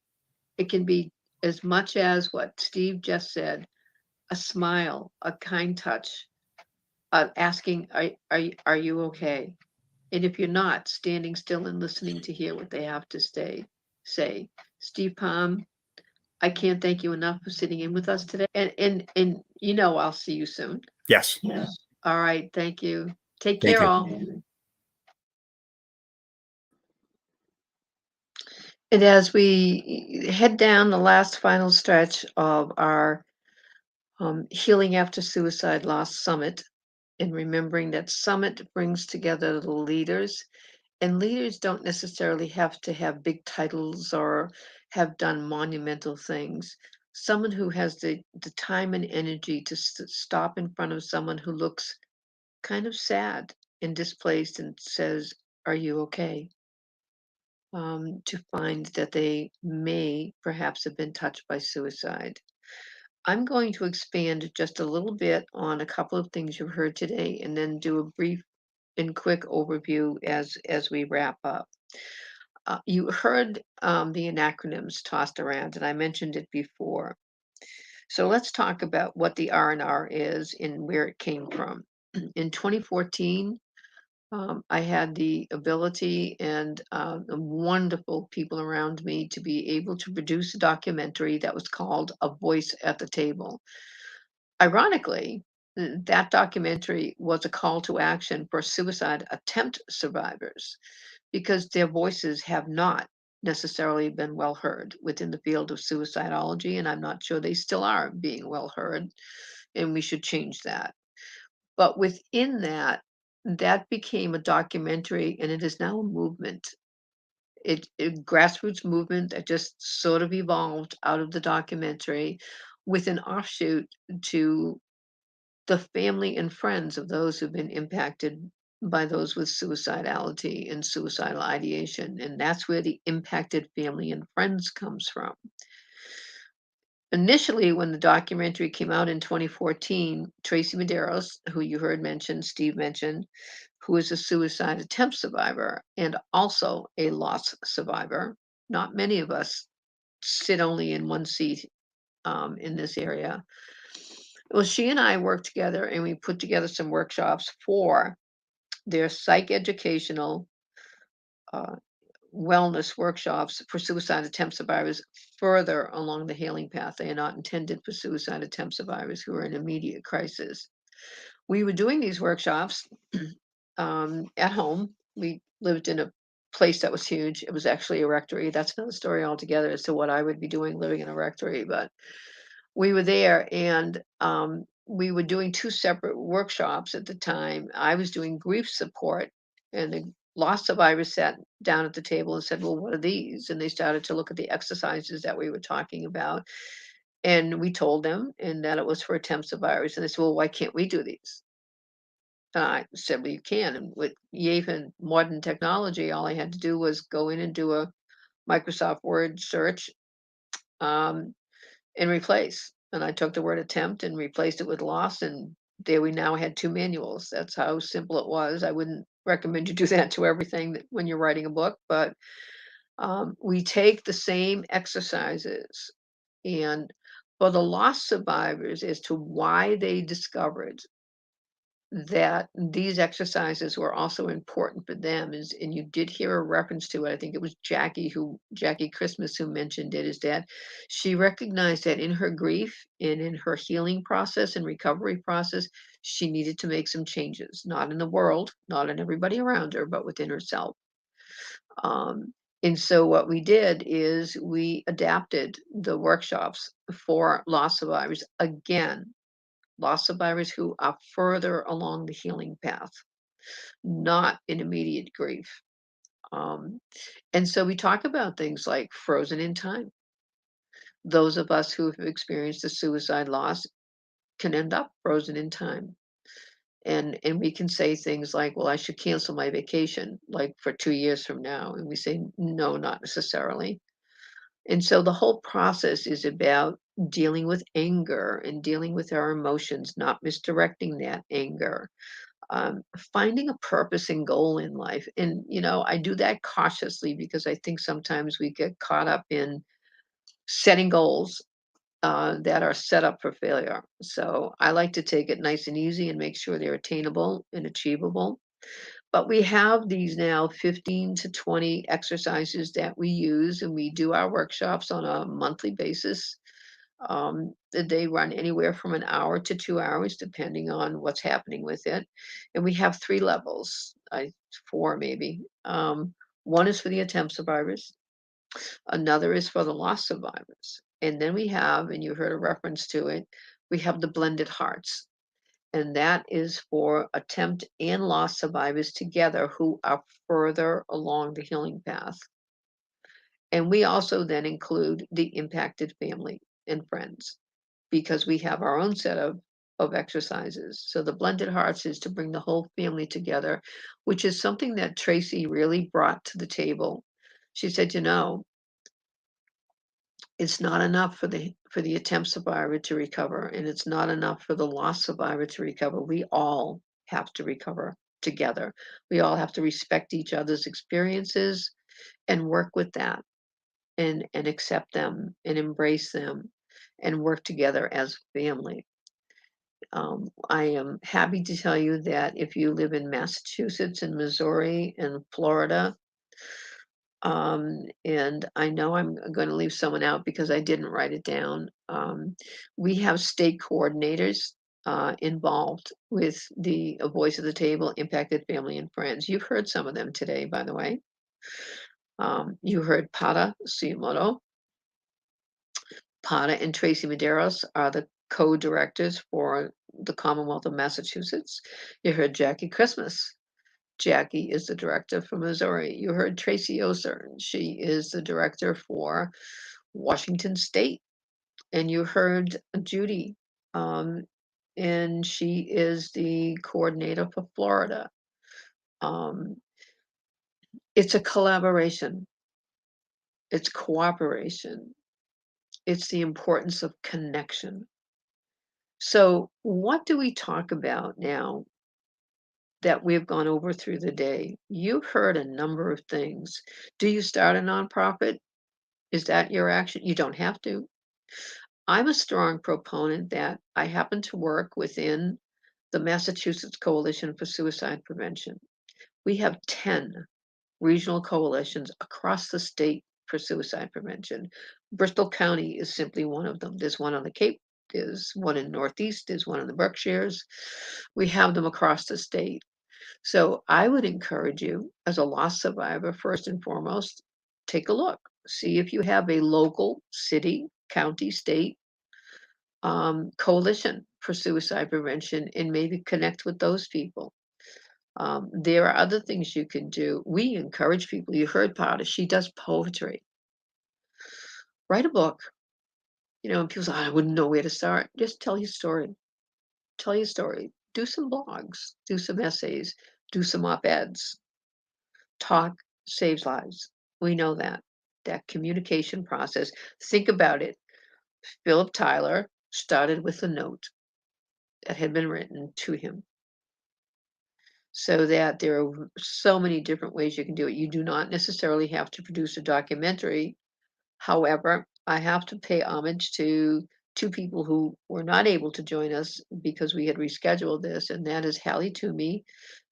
It can be as much as what Steve just said, a smile, a kind touch, asking, are you okay? And if you're not, standing still and listening to hear what they have to say. Steve Palm, I can't thank you enough for sitting in with us today. And I'll see you soon. Yes. All right. Thank you. Take Thank care, you. all. And as we head down the last final stretch of our Healing After Suicide Loss Summit, and remembering that summit brings together the leaders, and leaders don't necessarily have to have big titles or have done monumental things. Someone who has the time and energy to stop in front of someone who looks kind of sad and displaced and says, are you okay? To find that they may perhaps have been touched by suicide. I'm going to expand just a little bit on a couple of things you've heard today, and then do a brief and quick overview as we wrap up. You heard the acronyms tossed around, and I mentioned it before. So let's talk about what the R&R is and where it came from. In 2014, I had the ability and the wonderful people around me to be able to produce a documentary that was called A Voice at the Table. Ironically, that documentary was a call to action for suicide attempt survivors, because their voices have not necessarily been well heard within the field of suicidology, and I'm not sure they still are being well heard, and we should change that. But within that became a documentary, and it is now a movement. It grassroots movement that just sort of evolved out of the documentary, with an offshoot to the family and friends of those who've been impacted by those with suicidality and suicidal ideation. And that's where the impacted family and friends comes from. Initially, when the documentary came out in 2014, Tracy Medeiros, who you heard mentioned, Steve mentioned, who is a suicide attempt survivor and also a loss survivor. Not many of us sit only in one seat in this area. Well, she and I worked together and we put together some workshops for their psych educational wellness workshops for suicide attempt survivors further along the healing path. They are not intended for suicide attempt survivors who are in immediate crisis. We were doing these workshops at home. We lived in a place that was huge. It was actually a rectory. That's another story altogether as to what I would be doing living in a rectory. But we were there and we were doing two separate workshops at the time. I was doing grief support, and the loss survivors sat down at the table and said, well, what are these? And they started to look at the exercises that we were talking about. And we told them and that it was for attempt survivors. And they said, well, why can't we do these? And I said, well, you can. And with even modern technology, all I had to do was go in and do a Microsoft Word search and replace. And I took the word attempt and replaced it with loss. And there we now had two manuals. That's how simple it was. I wouldn't recommend you do that to everything that when you're writing a book, but we take the same exercises and for the loss survivors as to why they discovered that these exercises were also important for them is, and you did hear a reference to it. I think it was Jackie Christmas who mentioned it, is that she recognized that in her grief and in her healing process and recovery process, she needed to make some changes, not in the world, not in everybody around her, but within herself. And so what we did is we adapted the workshops for loss survivors, again, loss survivors who are further along the healing path, not in immediate grief. And so we talk about things like frozen in time. Those of us who have experienced a suicide loss can end up frozen in time. And we can say things like, well, I should cancel my vacation like for 2 years from now. And we say, no, not necessarily. And so the whole process is about dealing with anger and dealing with our emotions, not misdirecting that anger, finding a purpose and goal in life. And, I do that cautiously because I think sometimes we get caught up in setting goals that are set up for failure. So I like to take it nice and easy and make sure they're attainable and achievable. But we have these now 15 to 20 exercises that we use, and we do our workshops on a monthly basis. They run anywhere from an hour to 2 hours, depending on what's happening with it. And we have three levels, four maybe. One is for the attempt survivors. Another is for the loss survivors. And then we have, and you heard a reference to it, we have the blended hearts. And that is for attempt and loss survivors together who are further along the healing path. And we also then include the impacted family and friends because we have our own set of exercises. So the blended hearts is to bring the whole family together, which is something that Tracy really brought to the table. She said, it's not enough for the attempt survivor to recover, and it's not enough for the loss survivor to recover. We all have to recover together. We all have to respect each other's experiences and work with that and accept them and embrace them and work together as family. I am happy to tell you that if you live in Massachusetts and Missouri and Florida, and I know I'm going to leave someone out because I didn't write it down. We have state coordinators involved with the Voice of the Table, Impacted Family and Friends. You've heard some of them today, by the way. You heard Pada Suyamoto. Pada and Tracy Medeiros are the co-directors for the Commonwealth of Massachusetts. You heard Jackie Christmas. Jackie is the director for Missouri. You heard Tracy Oser. She is the director for Washington State. And you heard Judy and she is the coordinator for Florida. It's a collaboration. It's cooperation. It's the importance of connection. So, what do we talk about now that we've gone over through the day? You've heard a number of things. Do you start a nonprofit? Is that your action? You don't have to. I'm a strong proponent that I happen to work within the Massachusetts Coalition for Suicide Prevention. We have 10 regional coalitions across the state for suicide prevention. Bristol County is simply one of them. There's one on the Cape, there's one in Northeast, there's one in the Berkshires. We have them across the state. So I would encourage you, as a loss survivor, first and foremost, take a look. See if you have a local city, county, state coalition for suicide prevention and maybe connect with those people. There are other things you can do. We encourage people. You heard Powder, she does poetry. Write a book. And people say, I wouldn't know where to start. Just tell your story. Tell your story. Do some blogs, do some essays, do some op-eds. Talk saves lives. We know that communication process. Think about it. Philip Tyler started with a note that had been written to him. So that there are so many different ways you can do it. You do not necessarily have to produce a documentary. However, I have to pay homage to two people who were not able to join us because we had rescheduled this, and that is Hallie Toomey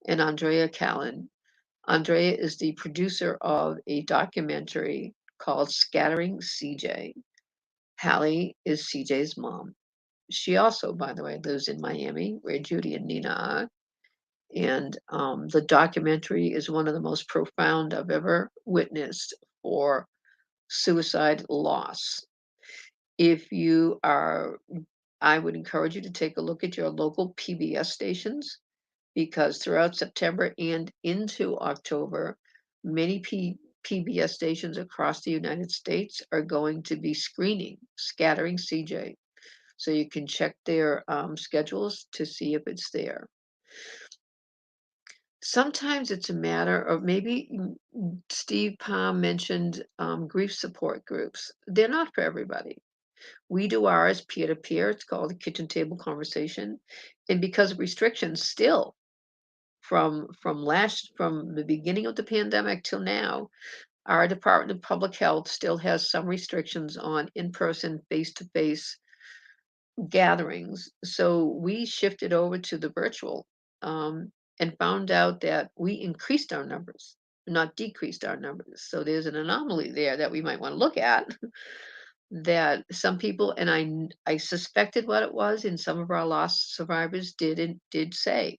and Andrea Callan. Andrea is the producer of a documentary called Scattering CJ. Hallie is CJ's mom. She also, by the way, lives in Miami, where Judy and Nina are. And the documentary is one of the most profound I've ever witnessed for suicide loss. If you are, I would encourage you to take a look at your local PBS stations, because throughout September and into October, many PBS stations across the United States are going to be screening Scattering CJ. So you can check their schedules to see if it's there. Sometimes it's a matter of maybe Steve Palm mentioned grief support groups. They're not for everybody. We do ours peer to peer. It's called the kitchen table conversation. And because of restrictions still from the beginning of the pandemic till now, our Department of Public Health still has some restrictions on in-person, face-to-face gatherings. So we shifted over to the virtual. And found out that we increased our numbers, not decreased our numbers. So there's an anomaly there that we might want to look at. That some people, and I suspected what it was, and some of our lost survivors did say.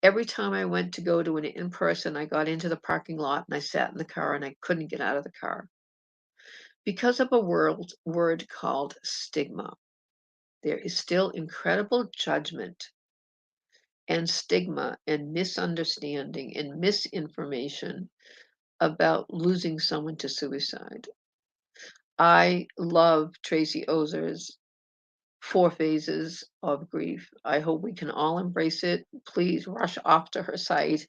Every time I went to go to an in-person, I got into the parking lot and I sat in the car and I couldn't get out of the car. Because of a word called stigma. There is still incredible judgment and stigma and misunderstanding and misinformation about losing someone to suicide. I love Tracy Ozer's 4 phases of grief. I hope we can all embrace it. Please rush off to her site,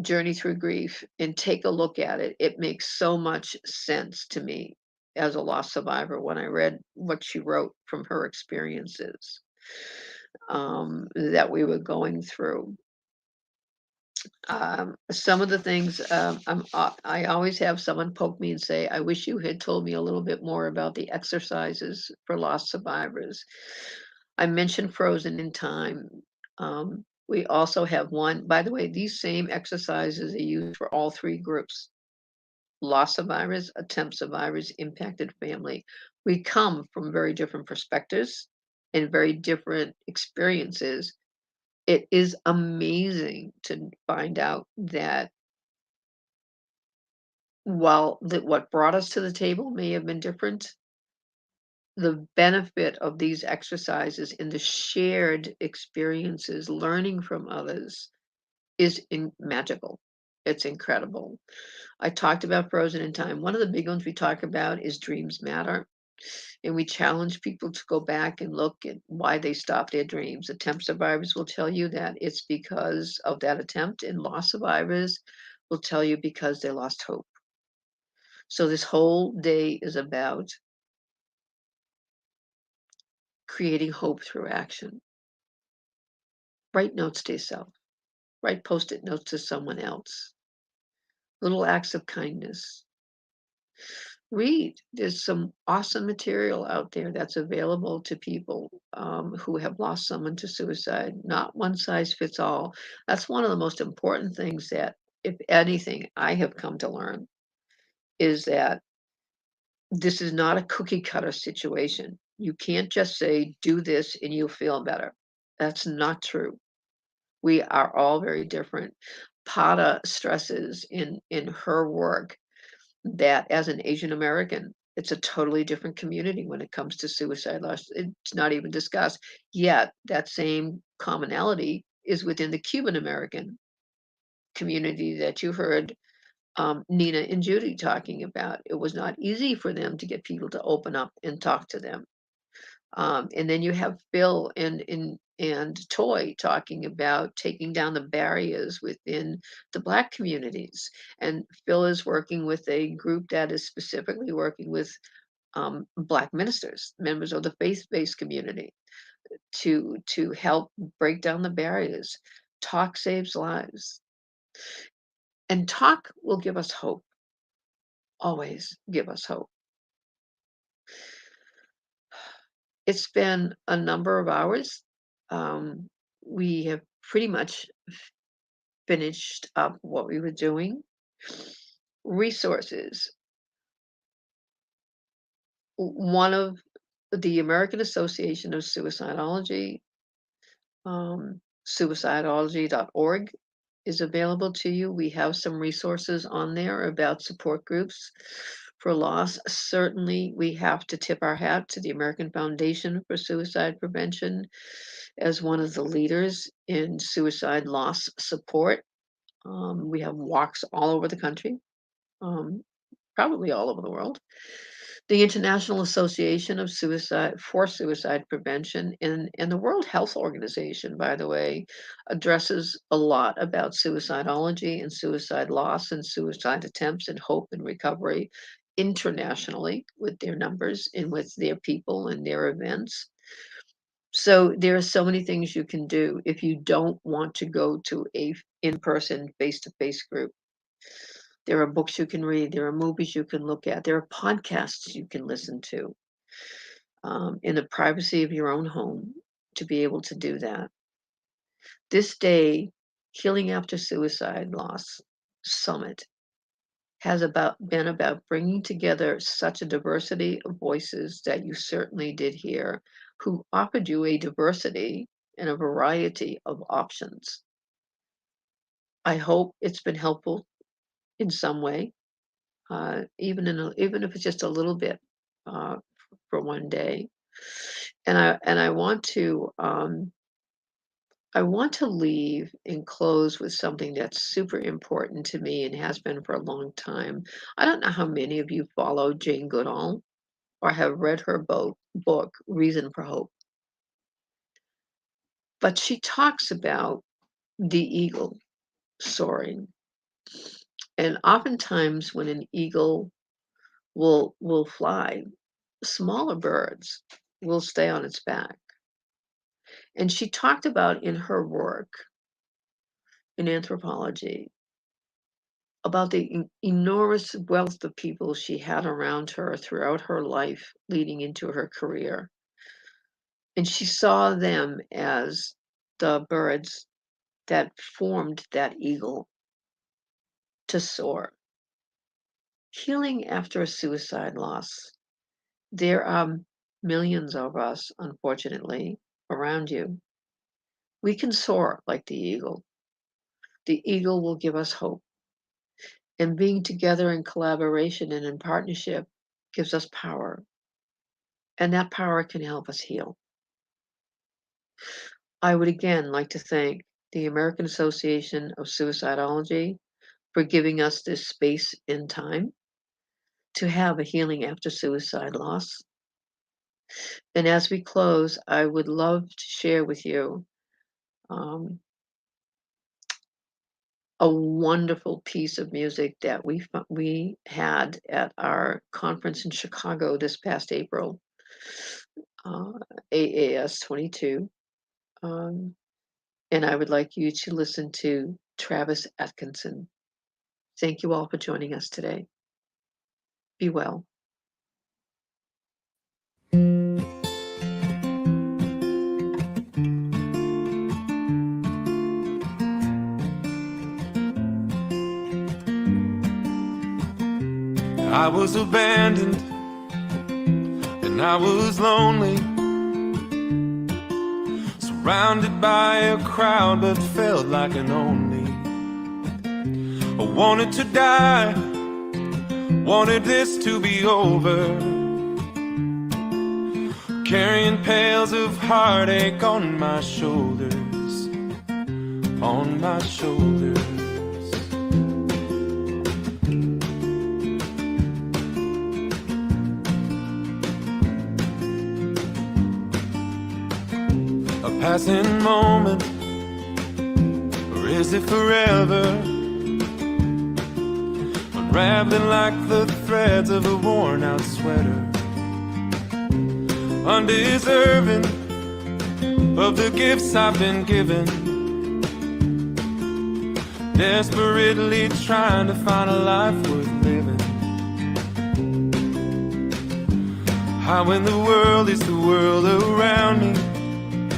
Journey Through Grief, and take a look at it. It makes so much sense to me as a loss survivor when I read what she wrote from her experiences that we were going through. Some of the things I always have someone poke me and say, I wish you had told me a little bit more about the exercises for lost survivors. I mentioned Frozen in Time. We also have one, by the way, these same exercises are used for all 3 groups: lost survivors, attempt survivors, impacted family. We come from very different perspectives and very different experiences. It is amazing to find out that while what brought us to the table may have been different, the benefit of these exercises and the shared experiences, learning from others, is magical. It's incredible. I talked about Frozen in Time. One of the big ones we talk about is Dreams Matter. And we challenge people to go back and look at why they stopped their dreams. Attempt survivors will tell you that it's because of that attempt, and loss survivors will tell you because they lost hope. So this whole day is about creating hope through action. Write notes to yourself. Write post-it notes to someone else. Little acts of kindness. Read. There's some awesome material out there that's available to people who have lost someone to suicide. Not one size fits all. That's one of the most important things that, if anything, I have come to learn is that this is not a cookie cutter situation. You can't just say, do this and you'll feel better. That's not true. We are all very different. Pada stresses in her work that as an Asian American, it's a totally different community when it comes to suicide loss. It's not even discussed. Yet that same commonality is within the Cuban American community that you heard Nina and Judy talking about. It was not easy for them to get people to open up and talk to them. And then you have Phil and Toy talking about taking down the barriers within the Black communities. And Phil is working with a group that is specifically working with Black ministers, members of the faith-based community, to help break down the barriers. Talk saves lives. And talk will give us hope. Always give us hope. It's been a number of hours. We have pretty much finished up what we were doing. Resources. One of the American Association of Suicidology, suicidology.org is available to you. We have some resources on there about support groups for loss. Certainly, we have to tip our hat to the American Foundation for Suicide Prevention as one of the leaders in suicide loss support. We have walks all over the country, probably all over the world. The International Association of Suicide Prevention and the World Health Organization, by the way, addresses a lot about suicidology and suicide loss and suicide attempts and hope and recovery internationally with their numbers and with their people and their events. So there are so many things you can do if you don't want to go to a in-person, face-to-face group. There are books you can read. There are movies you can look at. There are podcasts you can listen to in the privacy of your own home to be able to do that. This day, Healing After Suicide Loss Summit has been about bringing together such a diversity of voices that you certainly did hear, who offered you a diversity and a variety of options. I hope it's been helpful in some way. Even if it's just a little bit for one day. And I want to leave and close with something that's super important to me and has been for a long time. I don't know how many of you follow Jane Goodall or have read her book Reason for Hope, but she talks about the eagle soaring, and oftentimes when an eagle will fly, smaller birds will stay on its back. And she talked about in her work in anthropology about the enormous wealth of people she had around her throughout her life leading into her career. And she saw them as the birds that formed that eagle to soar. Healing after a suicide loss. There are millions of us, unfortunately, around you. We can soar like the eagle. The eagle will give us hope. And being together in collaboration and in partnership gives us power. And that power can help us heal. I would again like to thank the American Association of Suicidology for giving us this space and time to have a healing after suicide loss And as we close, I would love to share with you a wonderful piece of music that we had at our conference in Chicago this past April, AAS 22. And I would like you to listen to Travis Atkinson. Thank you all for joining us today. Be well. I was abandoned and I was lonely, surrounded by a crowd but felt like an only. I wanted to die, wanted this to be over, carrying pails of heartache on my shoulders, on my shoulders. Passing moment, or is it forever? Unraveling like the threads of a worn out sweater, undeserving of the gifts I've been given, desperately trying to find a life worth living. How in the world is the world around me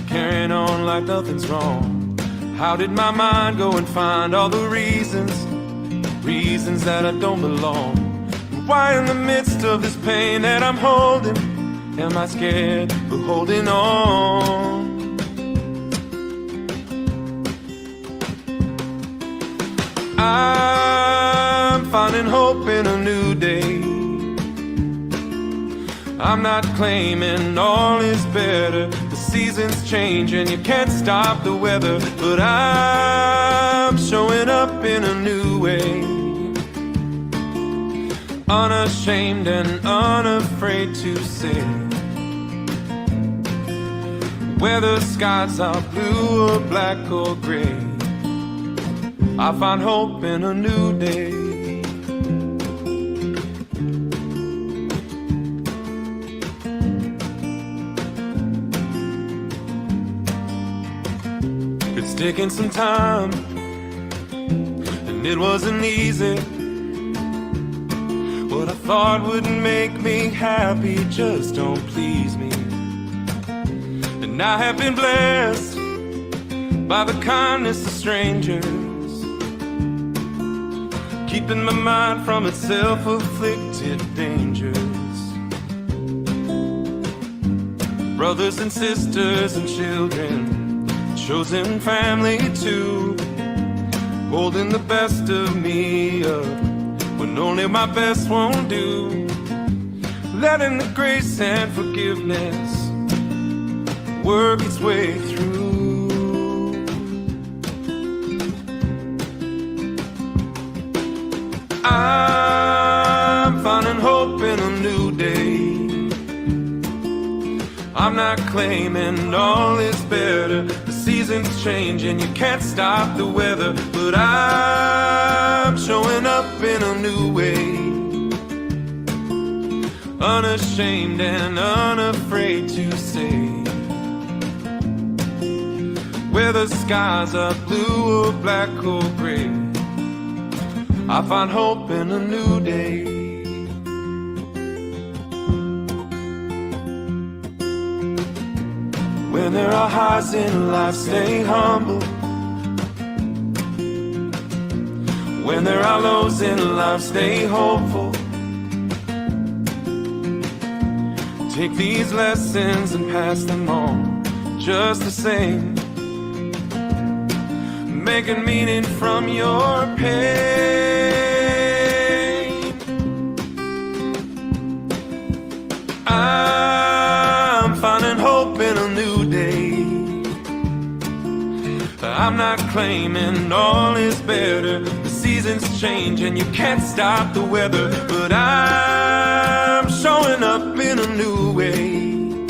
carrying on like nothing's wrong? How did my mind go and find all the reasons that I don't belong? And why in the midst of this pain that I'm holding, am I scared of holding on? I'm finding hope in a new day. I'm not claiming all is better. The seasons change and you can't stop the weather, but I'm showing up in a new way, unashamed and unafraid to say, whether skies are blue or black or gray, I find hope in a new day. It's taken some time, and it wasn't easy. What I thought wouldn't make me happy just don't please me. And I have been blessed by the kindness of strangers, keeping my mind from its self-afflicted dangers. Brothers and sisters and children, chosen family too, holding the best of me up when only my best won't do, letting the grace and forgiveness work its way through. I'm finding hope in a new day. I'm not claiming all is better. The seasons change and you can't stop the weather, but I'm showing up in a new way, unashamed and unafraid to say, whether skies are blue or black or gray, I find hope in a new day. When there are highs in life, stay humble. When there are lows in life, stay hopeful. Take these lessons and pass them on just the same, making meaning from your pain. I'm finding hope in a new day. I'm not claiming all is better. The seasons change and you can't stop the weather, but I'm showing up in a new way,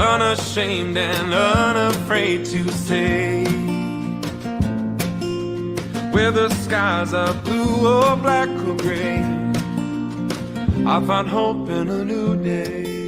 unashamed and unafraid to say, whether skies are blue or black or gray, I find hope in a new day.